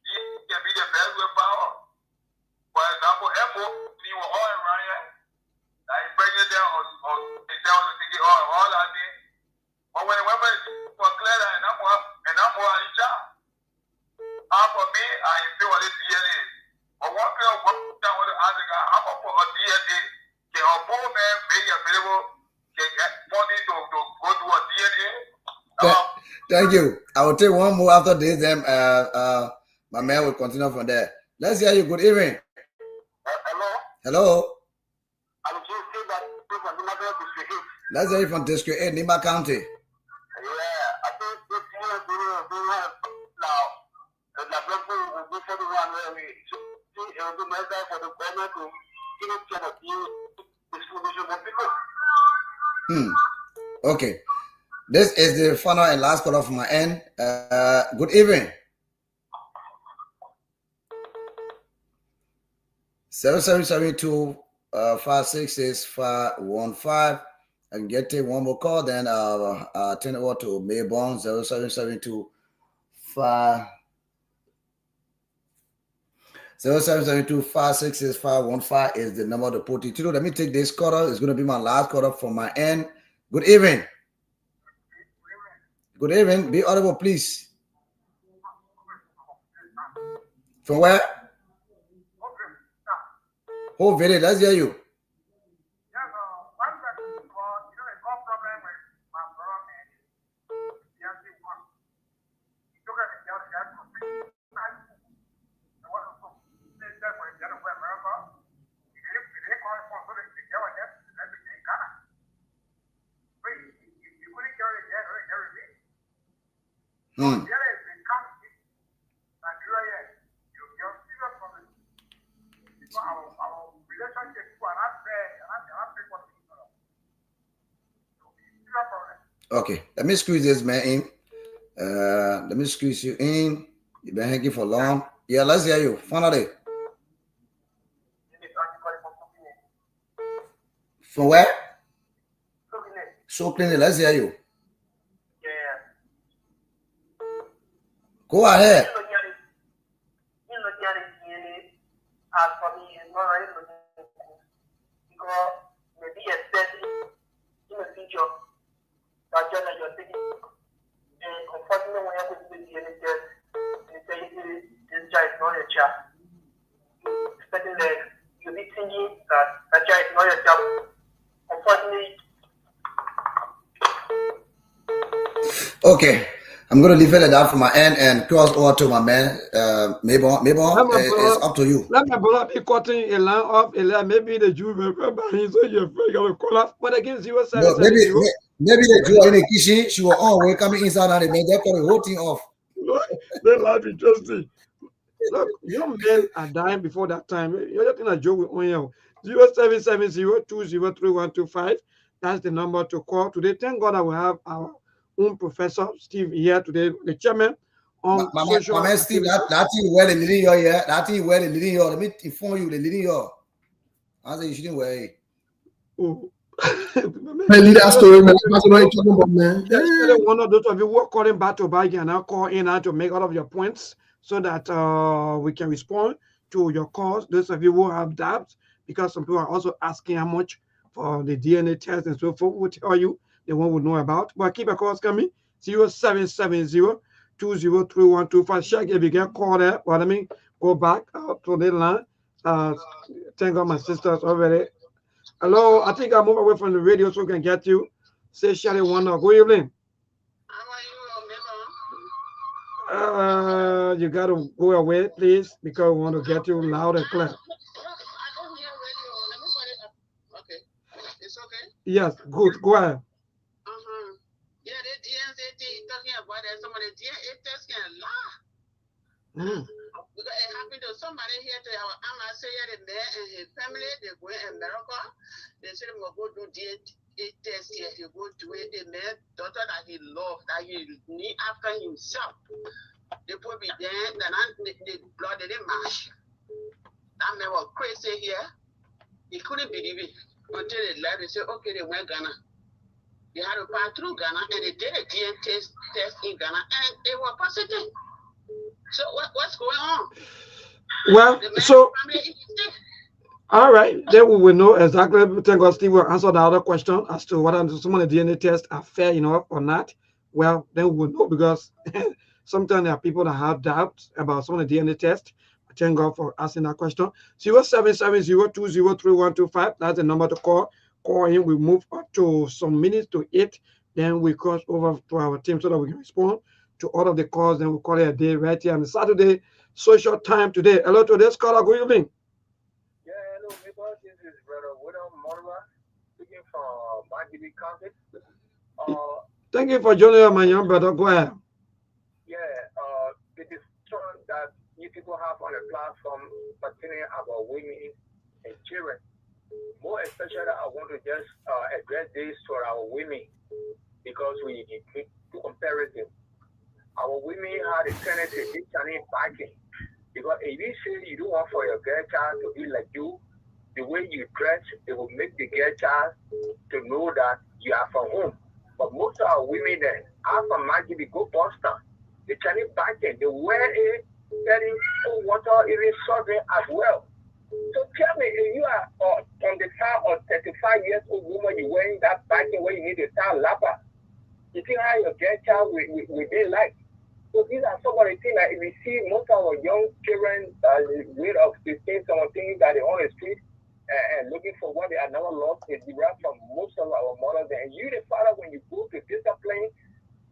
[SPEAKER 9] it can be the best way power. For example, MO, you were all around here. I bring it down on to take it all that day. But when for clear and I'm more on the job. For me, I feel what it DNA. But one girl down with the other guy, I'm up for a DNA. Can a poor man make available, can get money to go to a DNA?
[SPEAKER 8] Thank you. I will take one more after this, then my man will continue from there. Let's hear you. Good evening.
[SPEAKER 9] Hello?
[SPEAKER 8] Hello.
[SPEAKER 9] I was just saying that from Nima District 8.
[SPEAKER 8] Let's hear you from District 8, Nima County.
[SPEAKER 9] Yeah, I think this year we have now the people will be for the one where we do better for the government to give it to the distribution of people.
[SPEAKER 8] Okay. This is the final and last call from my end. Good evening. 7772 566 515. I can get it one more call, then I'll turn it over to Mayborn 0772 0772 566 515 is the number to put it through. Let me take this caller. It's going to be my last caller from my end. Good evening. Good evening. Be audible, please. From where? Oh, very. Let's hear you. Okay, let me squeeze this man in. Let me squeeze you in. You've been hanging for long. Yeah, let's hear you. Finally. From where? So clean. Let's hear you. Go ahead. Okay, I'm going to leave it at that for my end and cross over to my man, Mayborn. It's up to you.
[SPEAKER 5] Let my brother be cutting a line off, maybe the Jew will remember him, so you're going to call us. But again, 0770.
[SPEAKER 8] Maybe the Jew in the kitchen, she was on, we're coming inside and they cut the whole thing off.
[SPEAKER 5] That life is interesting. Look, young men are dying before that time. You're just in a joke with Onyeo. 0770-203-125. That's the number to call today. Thank God that we have our own Professor Steve here today, the chairman on social.
[SPEAKER 8] My man Steve, that thing where the leading your here. That thing where the leading your. Let me inform you, the leading your. I say you shouldn't wear it.
[SPEAKER 5] Oh.
[SPEAKER 6] My leader story, man.
[SPEAKER 5] One of those of you who are calling back to back and now call in to make all of your points so that we can respond to your calls. Those of you who have doubts, because some people are also asking how much for the DNA test and so forth, will tell you the one would know about. But keep your calls coming. 0770-203-125. Check if you get called there. But I mean, go back to the line. thank God my sisters already. Hello, I think I move away from the radio so we can get you. Say Shelly Wonder. Good evening. You got to go away, please, because we want to get you loud and clear.
[SPEAKER 10] Okay, it's okay.
[SPEAKER 5] Yes, good. Go ahead.
[SPEAKER 10] Yeah, the DNA talking about that some of the DNA tests can lie. Because it happened to somebody here to our Amma say the man and his family, they go in America, they say they will go do DNA test here, they go to it, the man daughter that he loved, that he need after himself. They put me there, then the blood didn't match. That man was crazy here. He couldn't believe it until they left. They said, okay, they went Ghana. They had to pass through Ghana and they did a DNA test in Ghana and they were positive. So what's going on?
[SPEAKER 5] Well, so all right, then we will know exactly. Thank God Steve will answer the other question as to whether some of the DNA tests are fair enough or not. Well, then we will know because sometimes there are people that have doubts about some of the DNA tests. Thank God for asking that question. 0770203125. That's the number to call. Call in. We move up to some minutes to 8. Then we cross over to our team so that we can respond to all of the calls. Then we call it a day right here on Saturday. Social time today. Hello to this caller. Good evening.
[SPEAKER 11] Yeah, hello, neighbor. This is Brother William Mortimer speaking from Magidi County.
[SPEAKER 5] Thank you for joining us, my young brother. Go ahead.
[SPEAKER 11] Yeah, the discussion that you people have on the platform pertaining about women and children. More especially, I want to just address this for our women because we do comparison. Our women have a tendency to be backing. Because if you say you don't want for your girl child to be like you, the way you dress, it will make the girl child to know that you are from home. But most of our women then, after Maggie, they go Boston. The Chinese backing, they wear a very cold water, even sovereign as well. So tell me, if you are on the side of 35 years old woman, you're wearing that backing where you need a towel lapper. You think how your girl child will be like? So these are some of the things that we see most of our young children grade of 15, some of the things that they're on the street and looking for what they are never lost. They derive from most of our mothers. And you, the father, when you go to discipline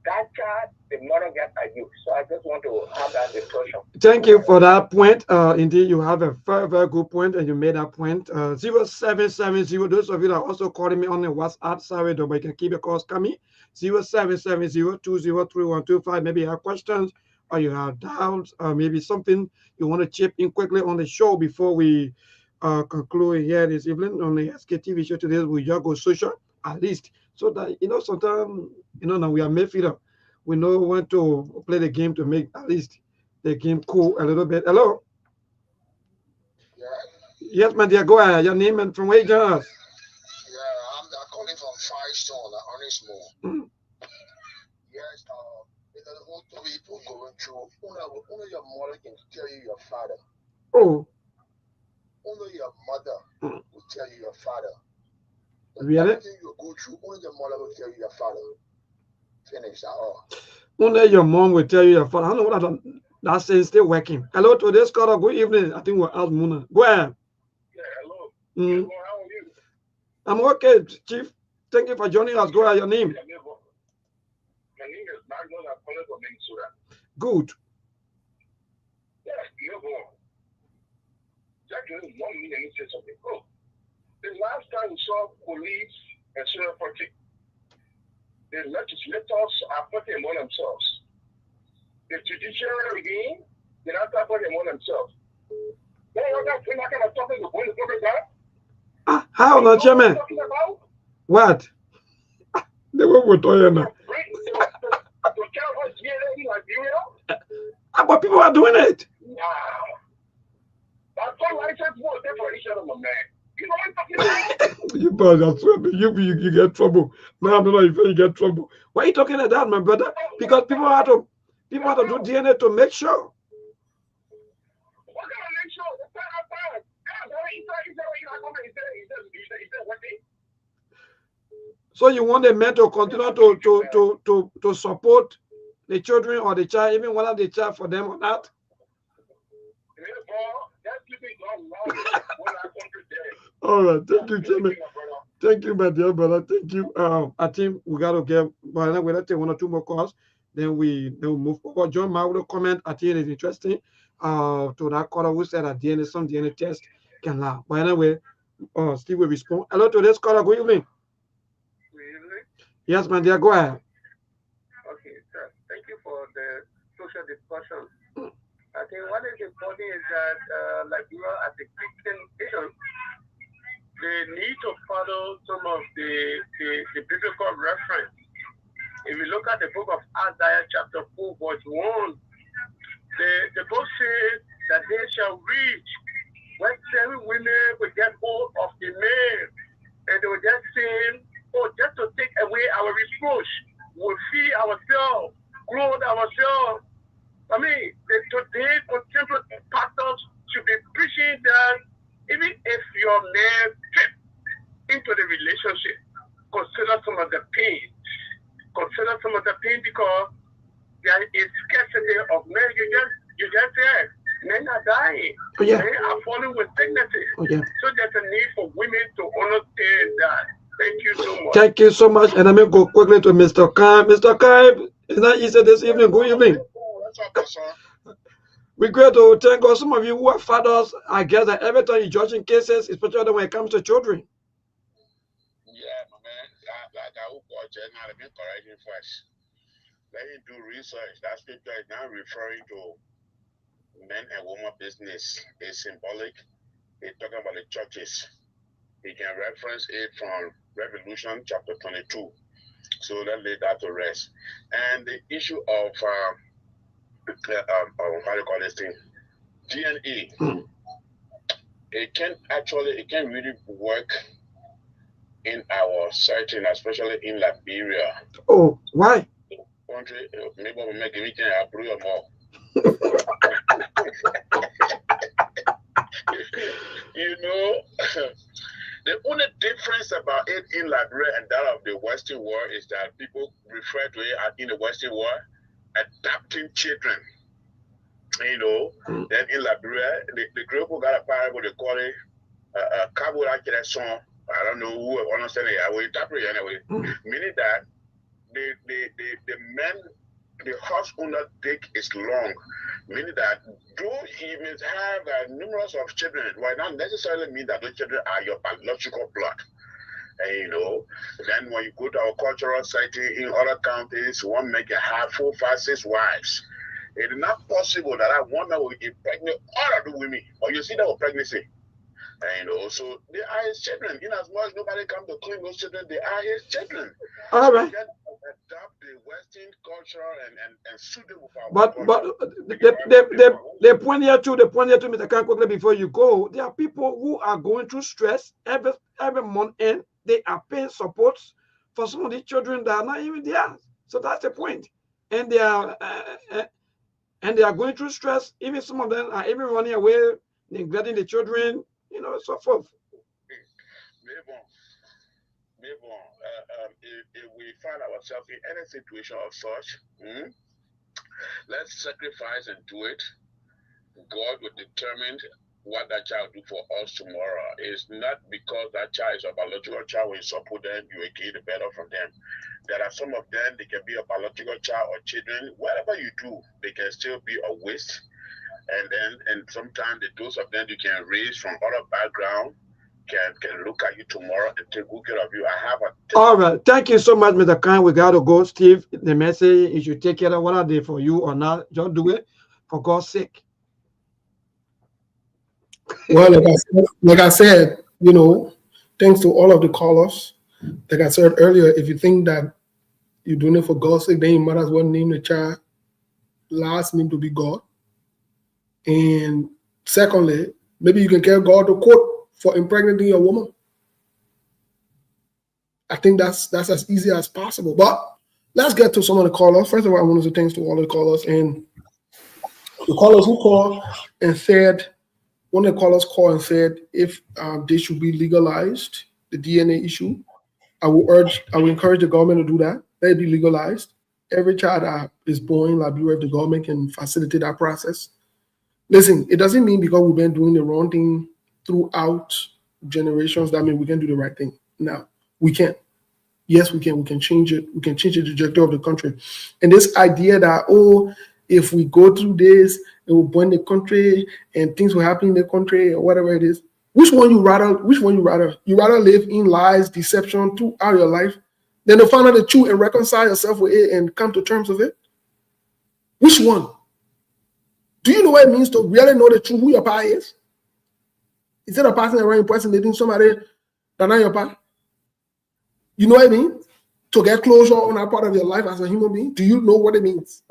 [SPEAKER 11] that child, the mother gets at you. So I just want to have that discussion.
[SPEAKER 5] Thank you for that point. Indeed, you have a very, very good point, and you made that point. 0770, those of you that are also calling me on the WhatsApp, sorry, but you can keep your calls coming. 0770203125. Maybe you have questions or you have doubts, or maybe something you want to chip in quickly on the show before we conclude here this evening on the Sktv show today. We just go social at least, so that sometimes now we are midfielder. We know when to play the game to make at least the game cool a little bit. Hello. Yes, my dear. Go ahead. Your name and from where you join us.
[SPEAKER 12] Yeah, I'm calling from Firestone, Honest More. Yes, because all people going through, only your mother can tell you your father.
[SPEAKER 5] Oh.
[SPEAKER 12] Only your mother will tell you your father. But
[SPEAKER 5] really?
[SPEAKER 12] Everything you go through, only your mother will tell you your father. Finish that all.
[SPEAKER 5] Only your mom will tell you your father. I don't know what that says still working. Hello to this caller. Good evening. I think we're out Muna. Go ahead.
[SPEAKER 11] Yeah, hello.
[SPEAKER 5] Mm.
[SPEAKER 11] How are you?
[SPEAKER 5] I'm okay, Chief. Thank you for joining us. Go ahead. Your name.
[SPEAKER 11] My name is Magnus. I'm calling from Minnesota.
[SPEAKER 5] Good.
[SPEAKER 11] Yeah, Jack, 1 minute and say something. Oh, the last time we saw police and civil party, the legislators are putting among themselves. The judiciary again, they're not putting among themselves. Then you're not kind of talking to the public that.
[SPEAKER 5] How, no, Chairman? What? They were talking now. But people are doing it.
[SPEAKER 11] Wow. That's all I said for each other, my man. You know what I'm talking about?
[SPEAKER 5] You bad, I swear, you get trouble. No, you get trouble. Why are you talking like that, my brother? Because people have to do DNA to make sure.
[SPEAKER 11] What kind of make sure?
[SPEAKER 5] So you want the men to continue to support the children or the child, even one of the child for them or not?
[SPEAKER 11] That's
[SPEAKER 5] All right. Thank you, Jimmy. Thank you, my dear brother. Thank you. I think we gotta get. But anyway, let's take one or two more calls. Then we'll move forward. John, my little comment I think is interesting. To that caller who said that DNA some DNA test can lie. But anyway, Steve will respond. Hello to this caller. Good evening. Yes, my dear. Go ahead.
[SPEAKER 11] Okay, sir. Thank you for the social discussion. I think what is important is that, like you are at the Christian nation, they need to follow some of the biblical reference. If you look at the book of Isaiah chapter 4, verse 1, the book says that they shall reach when 7 women will get hold of the man, and they will just say, oh, just to take away our reproach, we'll feed ourselves, clothe ourselves. I mean, today contemporary pastors should be preaching that even if your man fits into the relationship, consider some of the pain. Consider some of the pain because there is scarcity of men. You just said men are dying.
[SPEAKER 5] Oh, yeah.
[SPEAKER 11] Men are falling with dignity.
[SPEAKER 5] Oh, yeah.
[SPEAKER 11] So there's a need for women to understand that. Thank you so much.
[SPEAKER 5] Thank you so much. And I'm going to go quickly to Mr. Kai. Mr. Kai, it's not easy this evening. Good evening. We're great to thank God. Some of you who are fathers, I guess that every time you're judging cases, especially when it comes to children.
[SPEAKER 12] Yeah, my man. That will go let me correct him first. Let him do research. That scripture is now referring to men and women business. It's symbolic. It's talking about the churches. He can reference it from Revelation chapter 22. So let's lay that to rest. And the issue of how do you call this thing? DNA. It can really work in our setting, especially in Liberia.
[SPEAKER 5] Oh, why?
[SPEAKER 12] Country, maybe we'll make it approve more. You know, the only difference about it in Liberia and that of the Western world is that people refer to it in the Western world adopting children. You know, then in Liberia, the group who got a parable, they call it a Kabula song. I don't know who understand it. I will interpret it anyway. Meaning that the men, the house owner dick is long. Meaning that though he may have numerous of children, it not necessarily mean that those children are your biological blood. And you know, then when you go to our cultural society in other countries, one man can have 4, 5, 6 wives. It is not possible that I one man will impregnate all of the women, or you see that with pregnancy. And you know, so they are his children. In as much nobody come to claim those children, they are his children.
[SPEAKER 5] All right.
[SPEAKER 12] So adopt the Western culture and suit it with our
[SPEAKER 5] But the point here too, Mr. Khan, quickly before you go, there are people who are going through stress every month, and they are paying support for some of these children that are not even there. So that's the point. And they are going through stress. Even some of them are even running away, neglecting the children, you know, so forth.
[SPEAKER 12] If we find ourselves in any situation of such, let's sacrifice and do it. God will determine what that child do for us tomorrow. It's not because that child is a biological child, when you support them, you will get the better from them. There are some of them, they can be a biological child or children. Whatever you do, they can still be a waste. And sometimes those of them you can raise from other background can look at you tomorrow and take good care of you. I have a
[SPEAKER 5] all right. Thank you so much, Mr. Khan. We gotta go, Steve. The message you should take care of whether they for you or not. Just do it for God's sake.
[SPEAKER 6] Well, like I said, you know, thanks to all of the callers. Like I said earlier, if you think that you're doing it for God's sake, then you might as well name the child last name to be God. And secondly, maybe you can get God to court for impregnating a woman. I think that's as easy as possible. But let's get to some of the callers. First of all, I want to say thanks to all the callers. And the callers who called and said, one of the callers called and said if they should be legalized, the DNA issue, I will encourage the government to do that. Let it be legalized. Every child that is born in Liberia, if the government can facilitate that process. Listen, it doesn't mean because we've been doing the wrong thing throughout generations, that means we can do the right thing. Now, we can. Yes, we can. We can change it. We can change the trajectory of the country. And this idea that, oh, if we go through this, it will burn the country and things will happen in the country or whatever it is. Which one you rather? You rather live in lies, deception throughout your life, than to find out the truth and reconcile yourself with it and come to terms with it? Which one? Do you know what it means to really know the truth, who your pa is? Instead of passing around impersonating somebody that not your pa. You know what I mean? To get closure on that part of your life as a human being. Do you know what it means?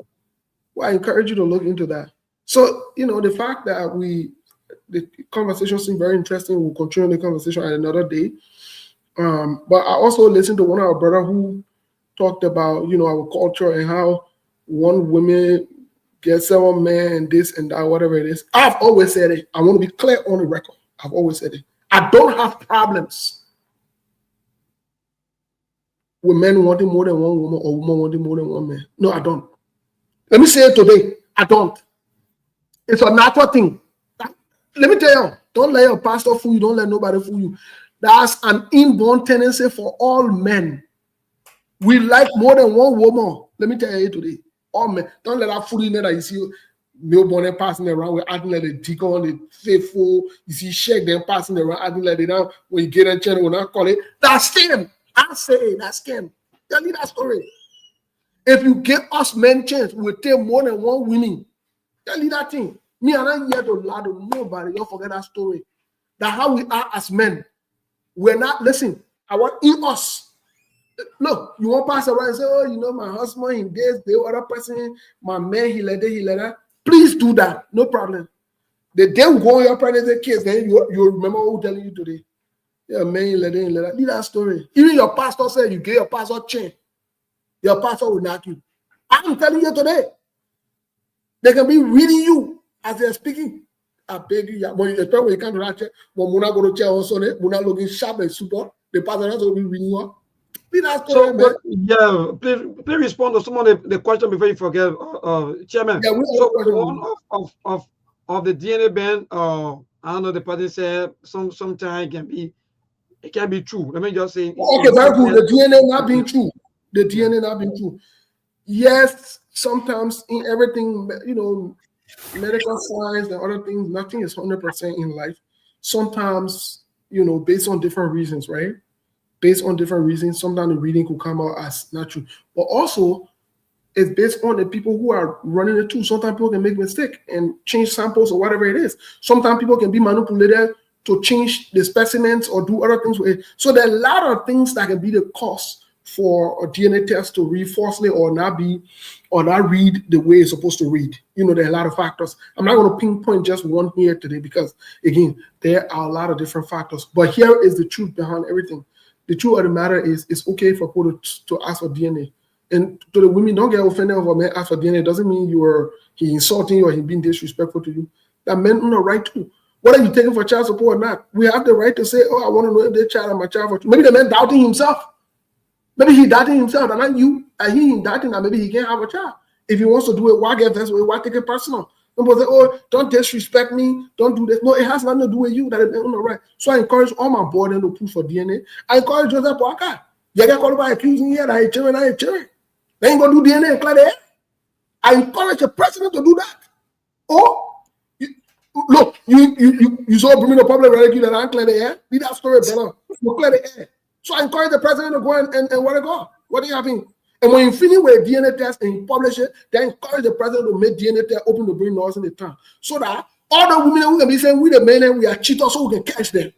[SPEAKER 6] Well, I encourage you to look into that. So, the fact that the conversation seemed very interesting. We'll continue the conversation at another day. But I also listened to one of our brother who talked about, our culture and how one woman gets 7 men and this and that, whatever it is. I've always said it. I want to be clear on the record. I've always said it. I don't have problems with men wanting more than one woman or woman wanting more than one man. No, I don't. Let me say it today. I don't. It's a natural thing. Let me tell you, don't let your pastor fool you. Don't let nobody fool you. That's an inborn tendency for all men. We like more than one woman. Let me tell you today. All men. Don't let that fool you that you see newborn passing around with acting like the deacon, the faithful. You see shake them passing around acting like they don't. When you get a channel, when I call it, that's scam. I say that's scam. Tell me that story. If you give us men chance, we'll take more than one women. Tell you that thing. Me, I'm not here to lie to nobody. Don't forget that story. That's how we are as men. We're not, listen, I want in us. Look, you won't pass around and say, oh, my husband, in this, the other person, my man, he let that. Please do that. No problem. The day we go on your pregnancy case, then you remember what we're telling you today. Yeah, man, he let that. Leave that story. Even your pastor said you gave your pastor chain. Your pastor will knock you. I'm telling you today. They can be reading you as they're speaking. I beg you, when you come to that chair, when Muna go to chair also, Muna looking sharp and super, the pastor will be reading you up.
[SPEAKER 5] So, yeah, please respond to some of the question before you forget, Chairman.
[SPEAKER 6] Yeah,
[SPEAKER 5] so one of the DNA band, I don't know, the person said sometimes it can be true. Let me just say.
[SPEAKER 6] Okay, very good. The DNA not being true. The DNA not being true. Yes, sometimes in everything, medical science and other things, nothing is 100% in life. Sometimes, based on different reasons, right? Based on different reasons, sometimes the reading could come out as not true. But also, it's based on the people who are running the tool. Sometimes people can make mistakes and change samples or whatever it is. Sometimes people can be manipulated to change the specimens or do other things with it. So there are a lot of things that can be the cause for a DNA test to read falsely or not read the way it's supposed to read. There are a lot of factors. I'm not going to pinpoint just one here today because, again, there are a lot of different factors. But here is the truth behind everything. The truth of the matter is it's okay for people to ask for DNA. And to the women, don't get offended if a man asks for DNA. It doesn't mean he insulting you or he being disrespectful to you. That men have the right to. Whether you taking for child support or not, we have the right to say, oh, I want to know if their child is my child. Maybe the man doubting himself. Maybe he doubting himself, and not you. And he doubting that maybe he can't have a child. If he wants to do it, why get this way? Why take it personal? People say, oh, don't disrespect me. Don't do this. No, it has nothing to do with you. That is on the right. So I encourage all my board to push for DNA. I encourage Joseph Walker. You get called by accusing here that I children. They ain't going to do DNA and clear the air. I encourage the president to do that. Or, look, you saw bringing the public religion that I clear the air. Be that story better. You clear the air. So I encourage the president to go and what to go. What do you having? And when you finish with a DNA test and you publish it, they encourage the president to make DNA test, open the brain laws in the town. So that all the women who can be saying, we the men and we are cheaters, so we can catch them.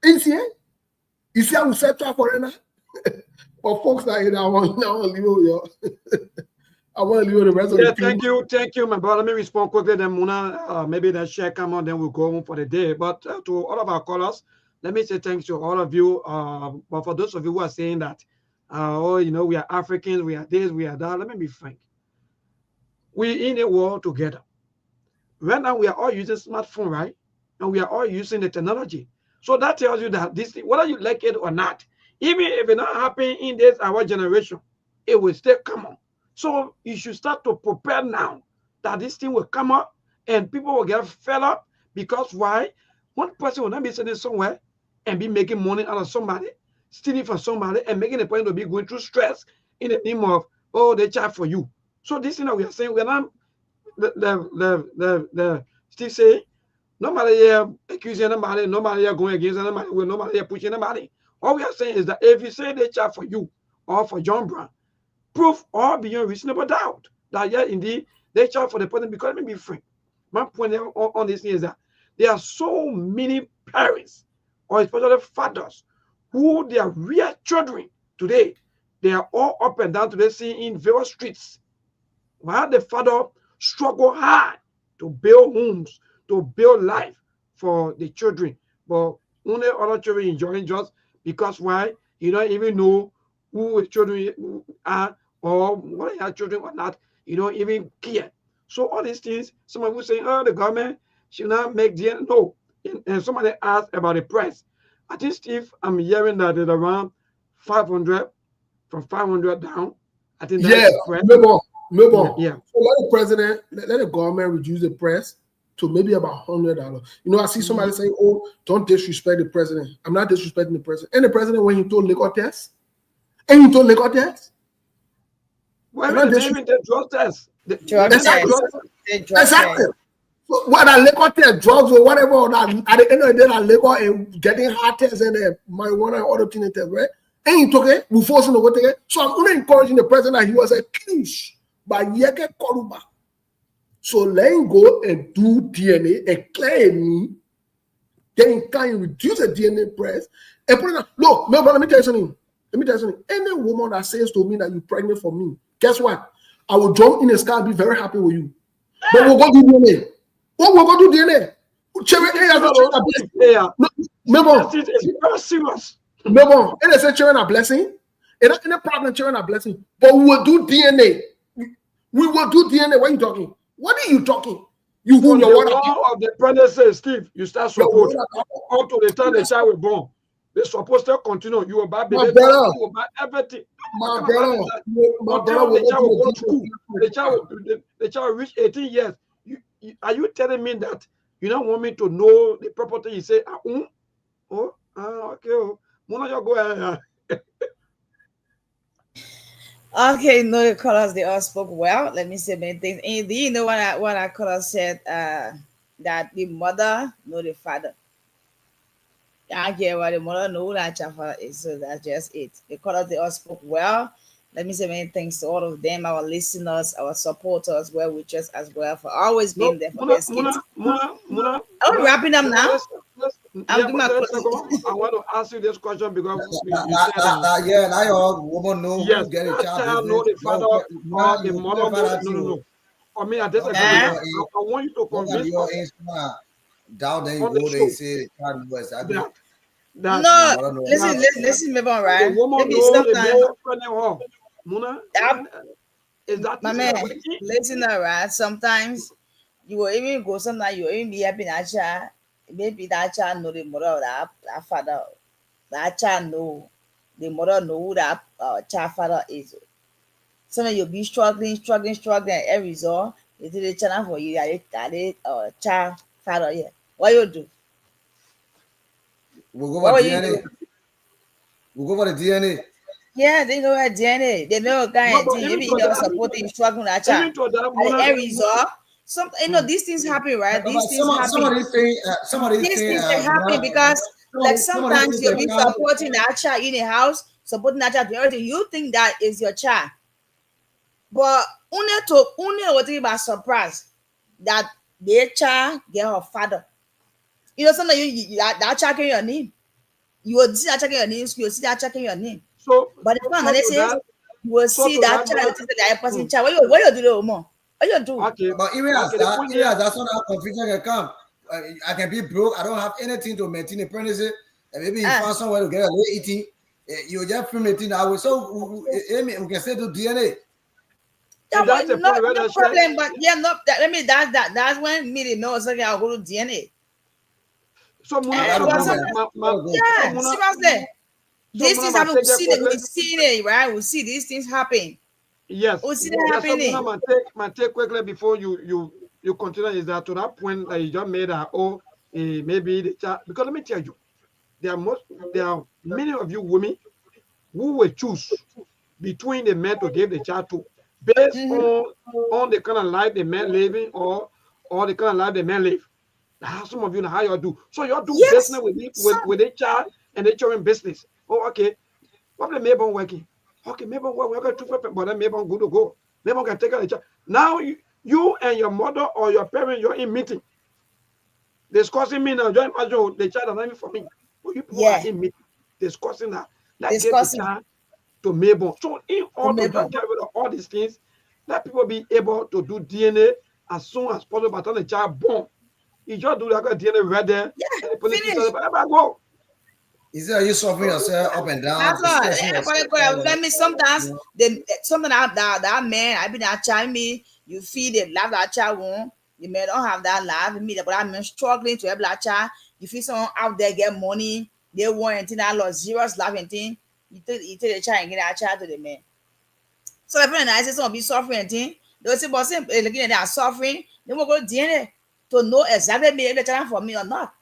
[SPEAKER 6] You see it? You see how we set trap for it now? For folks like that, I want to leave you. I want to leave the rest of the
[SPEAKER 5] people. Thank you, my brother. Let me respond quickly. Then Muna, maybe that share come on, then we'll go home for the day. But to all of our callers, let me say thanks to all of you. But for those of you who are saying that, we are Africans, we are this, we are that. Let me be frank. We're in a world together. Right now, we are all using smartphone, right? And we are all using the technology. So that tells you that this, whether you like it or not, even if it not happen in this our generation, it will still come on. So you should start to prepare now that this thing will come up and people will get fed up because why? One person will not be sitting somewhere and be making money out of somebody, stealing from somebody, and making a point to be going through stress in the name of, oh, they charge for you. So this thing that we are saying, we're not the still say nobody here accusing nobody, nobody here going against nobody, nobody here pushing nobody. All we are saying is that if you say they charge for you or for John Brown, proof or beyond reasonable doubt that yeah, indeed they charge for the person, because let me be frank. My point on this thing is that there are so many parents, or especially fathers, who their real children today, they are all up and down today, seeing in various streets. While the father struggle hard to build homes, to build life for the children, but only other children enjoying just because why? You don't even know who the children are or what are children or not. You don't even care. So all these things, someone will say, oh, the government should not make the no. And somebody asked about the price. I think, Steve, I'm hearing that it's around 500, from 500 down. I think that's the price.
[SPEAKER 6] Yeah. So let the government reduce the price to maybe about $100. You know, I see somebody saying, oh, don't disrespect the president. I'm not disrespecting the president. And the president, when he told liquor test,
[SPEAKER 5] Well, they didn't even take drug test.
[SPEAKER 6] Exactly. So whether liquor test, drugs, or whatever, or that, at the end of the day, that liquor and getting heart tests and marijuana and other things, right? Ain't okay. We forcing to go take it. So I'm only encouraging the president that he was accused by Yeke Koruba. So let him go and do DNA and clear me. Then he can reduce the DNA press and put it on. Look, let me tell you something. Any woman that says to me that you're pregnant for me, guess what? I will jump in the sky and be very happy with you. But we'll go do DNA. What we'll go do DNA?
[SPEAKER 5] Very serious.
[SPEAKER 6] No, and they say children are blessing. And that's no problem, children are blessing. But we will do DNA. We will do DNA. What are you talking? What are you talking? You
[SPEAKER 5] hold your water of the pregnancy, Steve. You start support up to the time the child was born. They're supposed to continue. You will buy baby, you will buy everything.
[SPEAKER 6] My brother,
[SPEAKER 5] the child will go to school. The child will reach 18 years. Are you telling me that you don't want me to know the property? You say, okay. Go ahead.
[SPEAKER 7] Okay, no, the colors they all spoke well. Let me say many things. And do you know what our color said? That the mother know the father. I get what the mother know that your father is, so that's just it. The colors they all spoke well. Let me say many thanks to all of them, our listeners, our supporters, well wishers as well, for always being there for this kids. I'm wrapping up now.
[SPEAKER 5] I want to ask you this question because
[SPEAKER 8] now your woman know who get a child.
[SPEAKER 5] Know the father or the mother. No. I mean, I disagree. I want you to convince us.
[SPEAKER 8] Down there you go, they say child was
[SPEAKER 7] no, listen, maybe all right.
[SPEAKER 5] The woman
[SPEAKER 7] maybe
[SPEAKER 5] sometimes. Is that
[SPEAKER 7] my man? Listen, all right. Sometimes you will even go. Sometimes you will even be happy that child. Maybe that child know the mother or that father. That child know the mother know who that child father is. Sometimes you'll be struggling. Every result, they did a channel for you. That child father. Yeah, what you do?
[SPEAKER 8] We'll go for DNA. We'll go for the DNA.
[SPEAKER 7] Yeah, they know that DNA. They know guy. Maybe they're supporting struggling that child. Every result. These things happen, right? These things happen. These things happen because, like, sometimes you'll be supporting that child in the house, supporting that child. You think that is your child, but only what you are surprised that their child get her father. You know, sometimes that child in your name. You will see that child in your name. You will see that child in your name.
[SPEAKER 5] So,
[SPEAKER 7] but if not, you will see that child. That person child. What you do, more? What you do?
[SPEAKER 8] Okay, but even as that's not how confusion can come. I can be broke. I don't have anything to maintain a pregnancy, and maybe you find somewhere to get a late eating. You just film it in that way. So we can say to DNA.
[SPEAKER 7] That's no problem. But yeah, that's when me know something. I'll go to DNA.
[SPEAKER 5] So
[SPEAKER 7] seriously, these things happen. We see it, right? We see these things happen.
[SPEAKER 5] Yes.
[SPEAKER 7] We see that happening.
[SPEAKER 5] My take quickly before you continue is that to that point that you just made maybe the child, because let me tell you, there are many of you women who will choose between the man to give the child to based on the kind of life the man living or the kind of life the man live. How some of you know how y'all do. So y'all do business
[SPEAKER 7] Yes.
[SPEAKER 5] with the child and the children business. Oh, okay. What the Mabon working? Okay, Mabon work 2 but then Mabon good to go. Mabon can take care of the child. Now you and your mother or your parent, you're in meeting. Discussing me now. Join the child is not even for me. But you people are in meeting discussing that. Let's get the child to Mabon. So in order to just get rid of all these things, let people be able to do DNA as soon as possible by the time the child born. You just do that DNA right there.
[SPEAKER 7] Yeah,
[SPEAKER 5] and the police
[SPEAKER 7] finish.
[SPEAKER 5] go.
[SPEAKER 8] Is there you suffering yourself up and down?
[SPEAKER 7] That's all. Let me sometimes something that man, I been that child me, you feed it, love that child won't. You may don't have that love me, but I'm struggling to help that child. You feel someone out there get money, they want anything that lost serious love and thing. You take the child and get that child to the man. So if I say someone be suffering and thing, they'll say, but looking at that suffering, they will go DNA to know exactly if the child for me or not.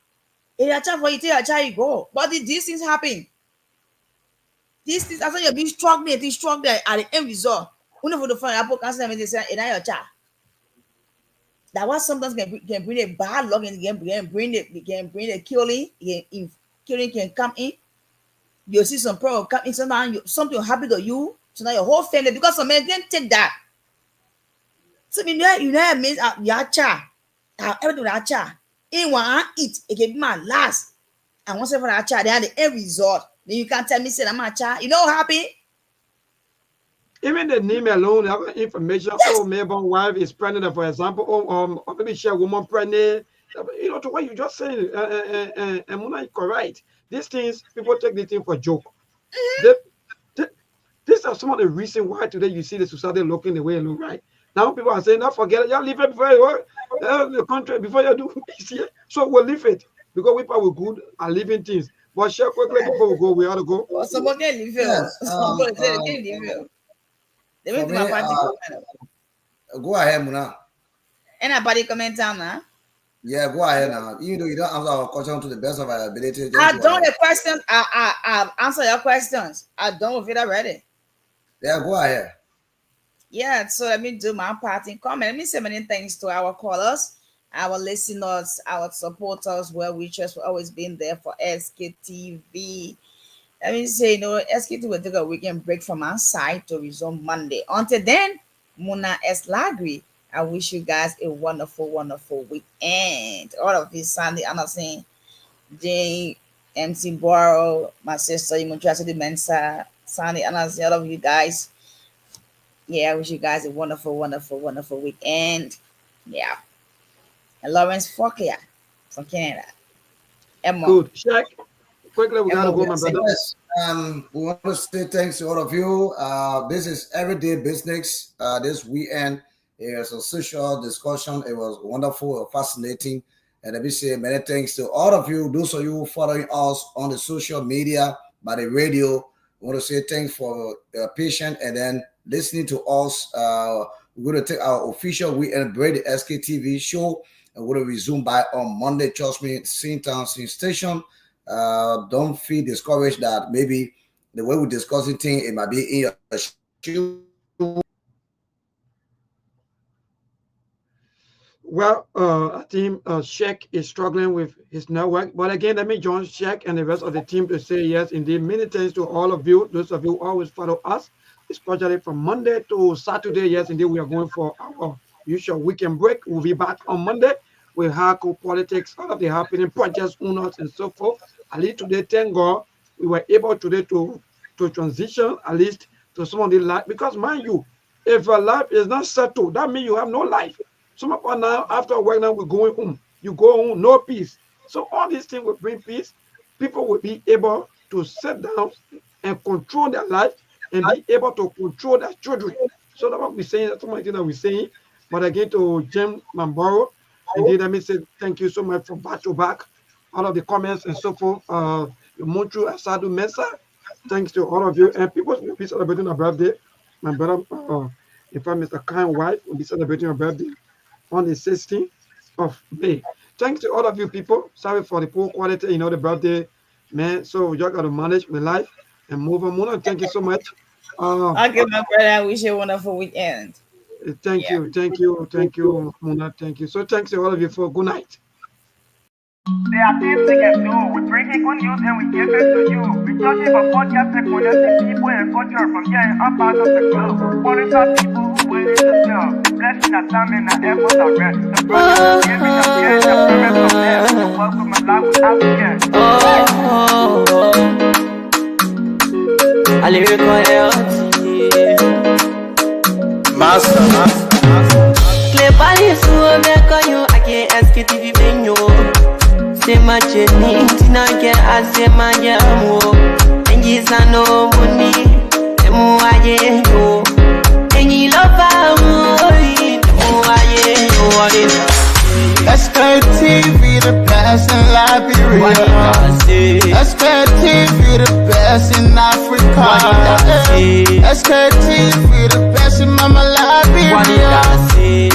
[SPEAKER 7] If your child for you, tell your child you go. But these things happen. These things, after you're being struck there, at the end result. Only for the fun, Apple cancer and they say, "It's not your child." That was sometimes can bring a bad luck and can bring the killing. Killing can come in. You see some problem come in. Sometimes something will happen to you. So now your whole family, because some men didn't take that. So you know it means your child. Everything with that child. In one eat, it can be my last. And once ever that child, they had the end result. Then you can't tell me, say, I'm a child. You know what happened?
[SPEAKER 5] Even the name alone, have information. Yes. Oh, Mabon's wife is pregnant, for example. Or maybe she a woman pregnant. You know, to what you just saying, and Muna is correct. These things, people take the thing for joke. These are some of the reasons why today you see the society looking the way it look, right? Now people are saying, don't forget it, y'all leave it before you work. The country, before you do this year. So we'll leave it. Because we people good are living things. But share quickly before we go, we ought to go.
[SPEAKER 7] Well, someone can leave it. Someone can leave it. They went to my party comment.
[SPEAKER 8] Go ahead, Muna.
[SPEAKER 7] Anybody comment on that?
[SPEAKER 8] Yeah, go ahead now. Even though you don't answer our question to the best of our ability.
[SPEAKER 7] I done the questions. I answer your questions. I done with it already.
[SPEAKER 8] Yeah, go ahead.
[SPEAKER 7] Yeah, so let me do my part in comment. Let me say many thanks to our callers, our listeners, our supporters, well-wishers for always being there for SKTV. Let me say, SKTV will take a weekend break from our side to resume Monday. Until then, Muna S. Lagri, I wish you guys a wonderful, wonderful weekend. All of you, Sandy Anderson, Jane, MC Borrow, my sister, Imutrasity Mensa, Sandy Anderson, all of you guys. Yeah, I wish you guys a wonderful, wonderful, wonderful weekend. Yeah. And Lawrence Fauquier from Canada. Emma.
[SPEAKER 5] Good. Check. Quickly, we gotta go, my brother.
[SPEAKER 8] Yes. We want to say thanks to all of you. This is everyday business. This weekend, it was a social discussion. It was wonderful, fascinating. And let me say many thanks to all of you. Those of you following us on the social media, by the radio. We want to say thanks for patience and then listening to us. We're going to take our official weekend break, the SKTV show, and we're going to resume by on Monday. Trust me, same time, same station. Don't feel discouraged that maybe the way we're discussing things, it might be in your shoe.
[SPEAKER 5] Well, I think Sheikh is struggling with his network. But again, let me join Sheikh and the rest of the team to say yes, indeed. Many thanks to all of you. Those of you who always follow us, especially from Monday to Saturday. Yes, indeed, we are going for our usual weekend break. We'll be back on Monday with hardcore politics, all of the happening projects, owners, and so forth. At least today, thank God, we were able today to transition at least to some of the life. Because mind you, if your life is not settled, that means you have no life. Some of us now, after work now, we're going home. You go home, no peace. So all these things will bring peace. People will be able to sit down and control their life and be able to control their children. So that's what we're saying. That's some of the things that we're saying. But again, to Jim Mamboro, indeed, let me say thank you so much for back to back. All of the comments and so forth. Montru Asadu Mesa, thanks to all of you. And people will be celebrating a birthday. My brother, in fact, Mr. Kind wife will be celebrating a birthday on the 16th of May. Thanks to all of you people. Sorry for the poor quality, the birthday man. So you got to manage my life and move on. Mona, thank you so much.
[SPEAKER 7] Okay, my brother. I wish you a wonderful weekend.
[SPEAKER 5] Thank you, Mona. Thank you. So thanks to all of you for good night.
[SPEAKER 4] There are things we can do. We bring in good news and we give it to you. We talking about podcasts and connecting people and culture from here and up out of the globe. Qualified people who waiting to sell. Blessing our time and our efforts are rest. The project is giving us care and the premise of them. So welcome my life with African.
[SPEAKER 1] I live
[SPEAKER 2] Master.
[SPEAKER 1] Clay Paris, who make you, I can't Sktv-Lib. C'est ma chérie, tina ke ase ma jamu. Engi sano muni, emu aye yo. Engi lofa mui, emu aye yo.
[SPEAKER 2] Sktv, the best in Liberia. Sktv, the best in Africa. Sktv, the best in Mama Liberia.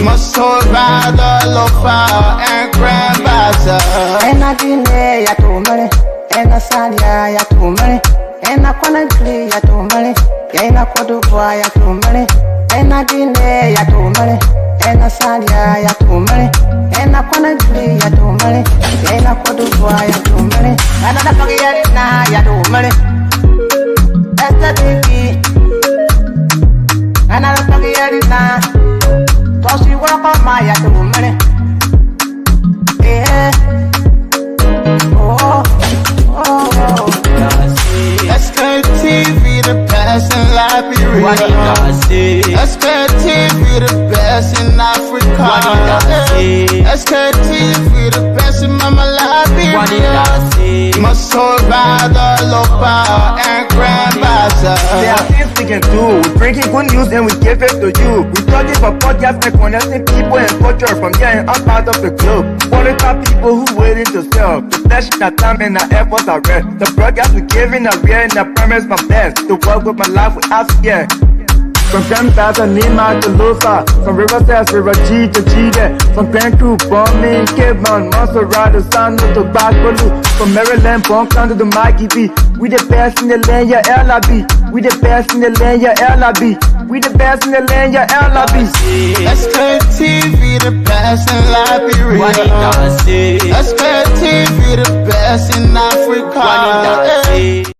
[SPEAKER 2] Must hold by the lofa and grandbaza.
[SPEAKER 3] Ena dine ya tumale, ena salia ya tumale, ena kwanagli ya tumale, ena kodubwa ya tumale, ena dine ya tumale, ena salia ya tumale, ena kwanagli ya tumale, ena kodubwa ya tumale, ena dapagi ya tumale, esta tiki, ena dapagi ya tosi wako maya tumale,
[SPEAKER 2] Sktv, the best in Liberia. Sktv, the best in Africa. Sktv, the best in Mama Liberia. Must hold by the lofa and grandbaza.
[SPEAKER 4] There are things we can do. We bring in good news and we give it to you. We talking about podcasts and connecting people and culture from here and up out of the globe. Qualified people who waiting to sell. The blessing our time and our efforts are rest. The broadcast we giving are real and the promise my best. To work with my life with Africa. From Grandfather Nima to Lufa, from River Sass, River G to Chide, from Grand Crew, Bombing, Cape Mount, Montserrat, San to Backwalu, from Maryland, Bonk to the Mikey B. We the best in the land, yeah, LIB. We the best in the land, yeah, LIB. We the best in the land, yeah, LIB.
[SPEAKER 2] Sktv, the best in Liberia. Sktv, the best in Africa.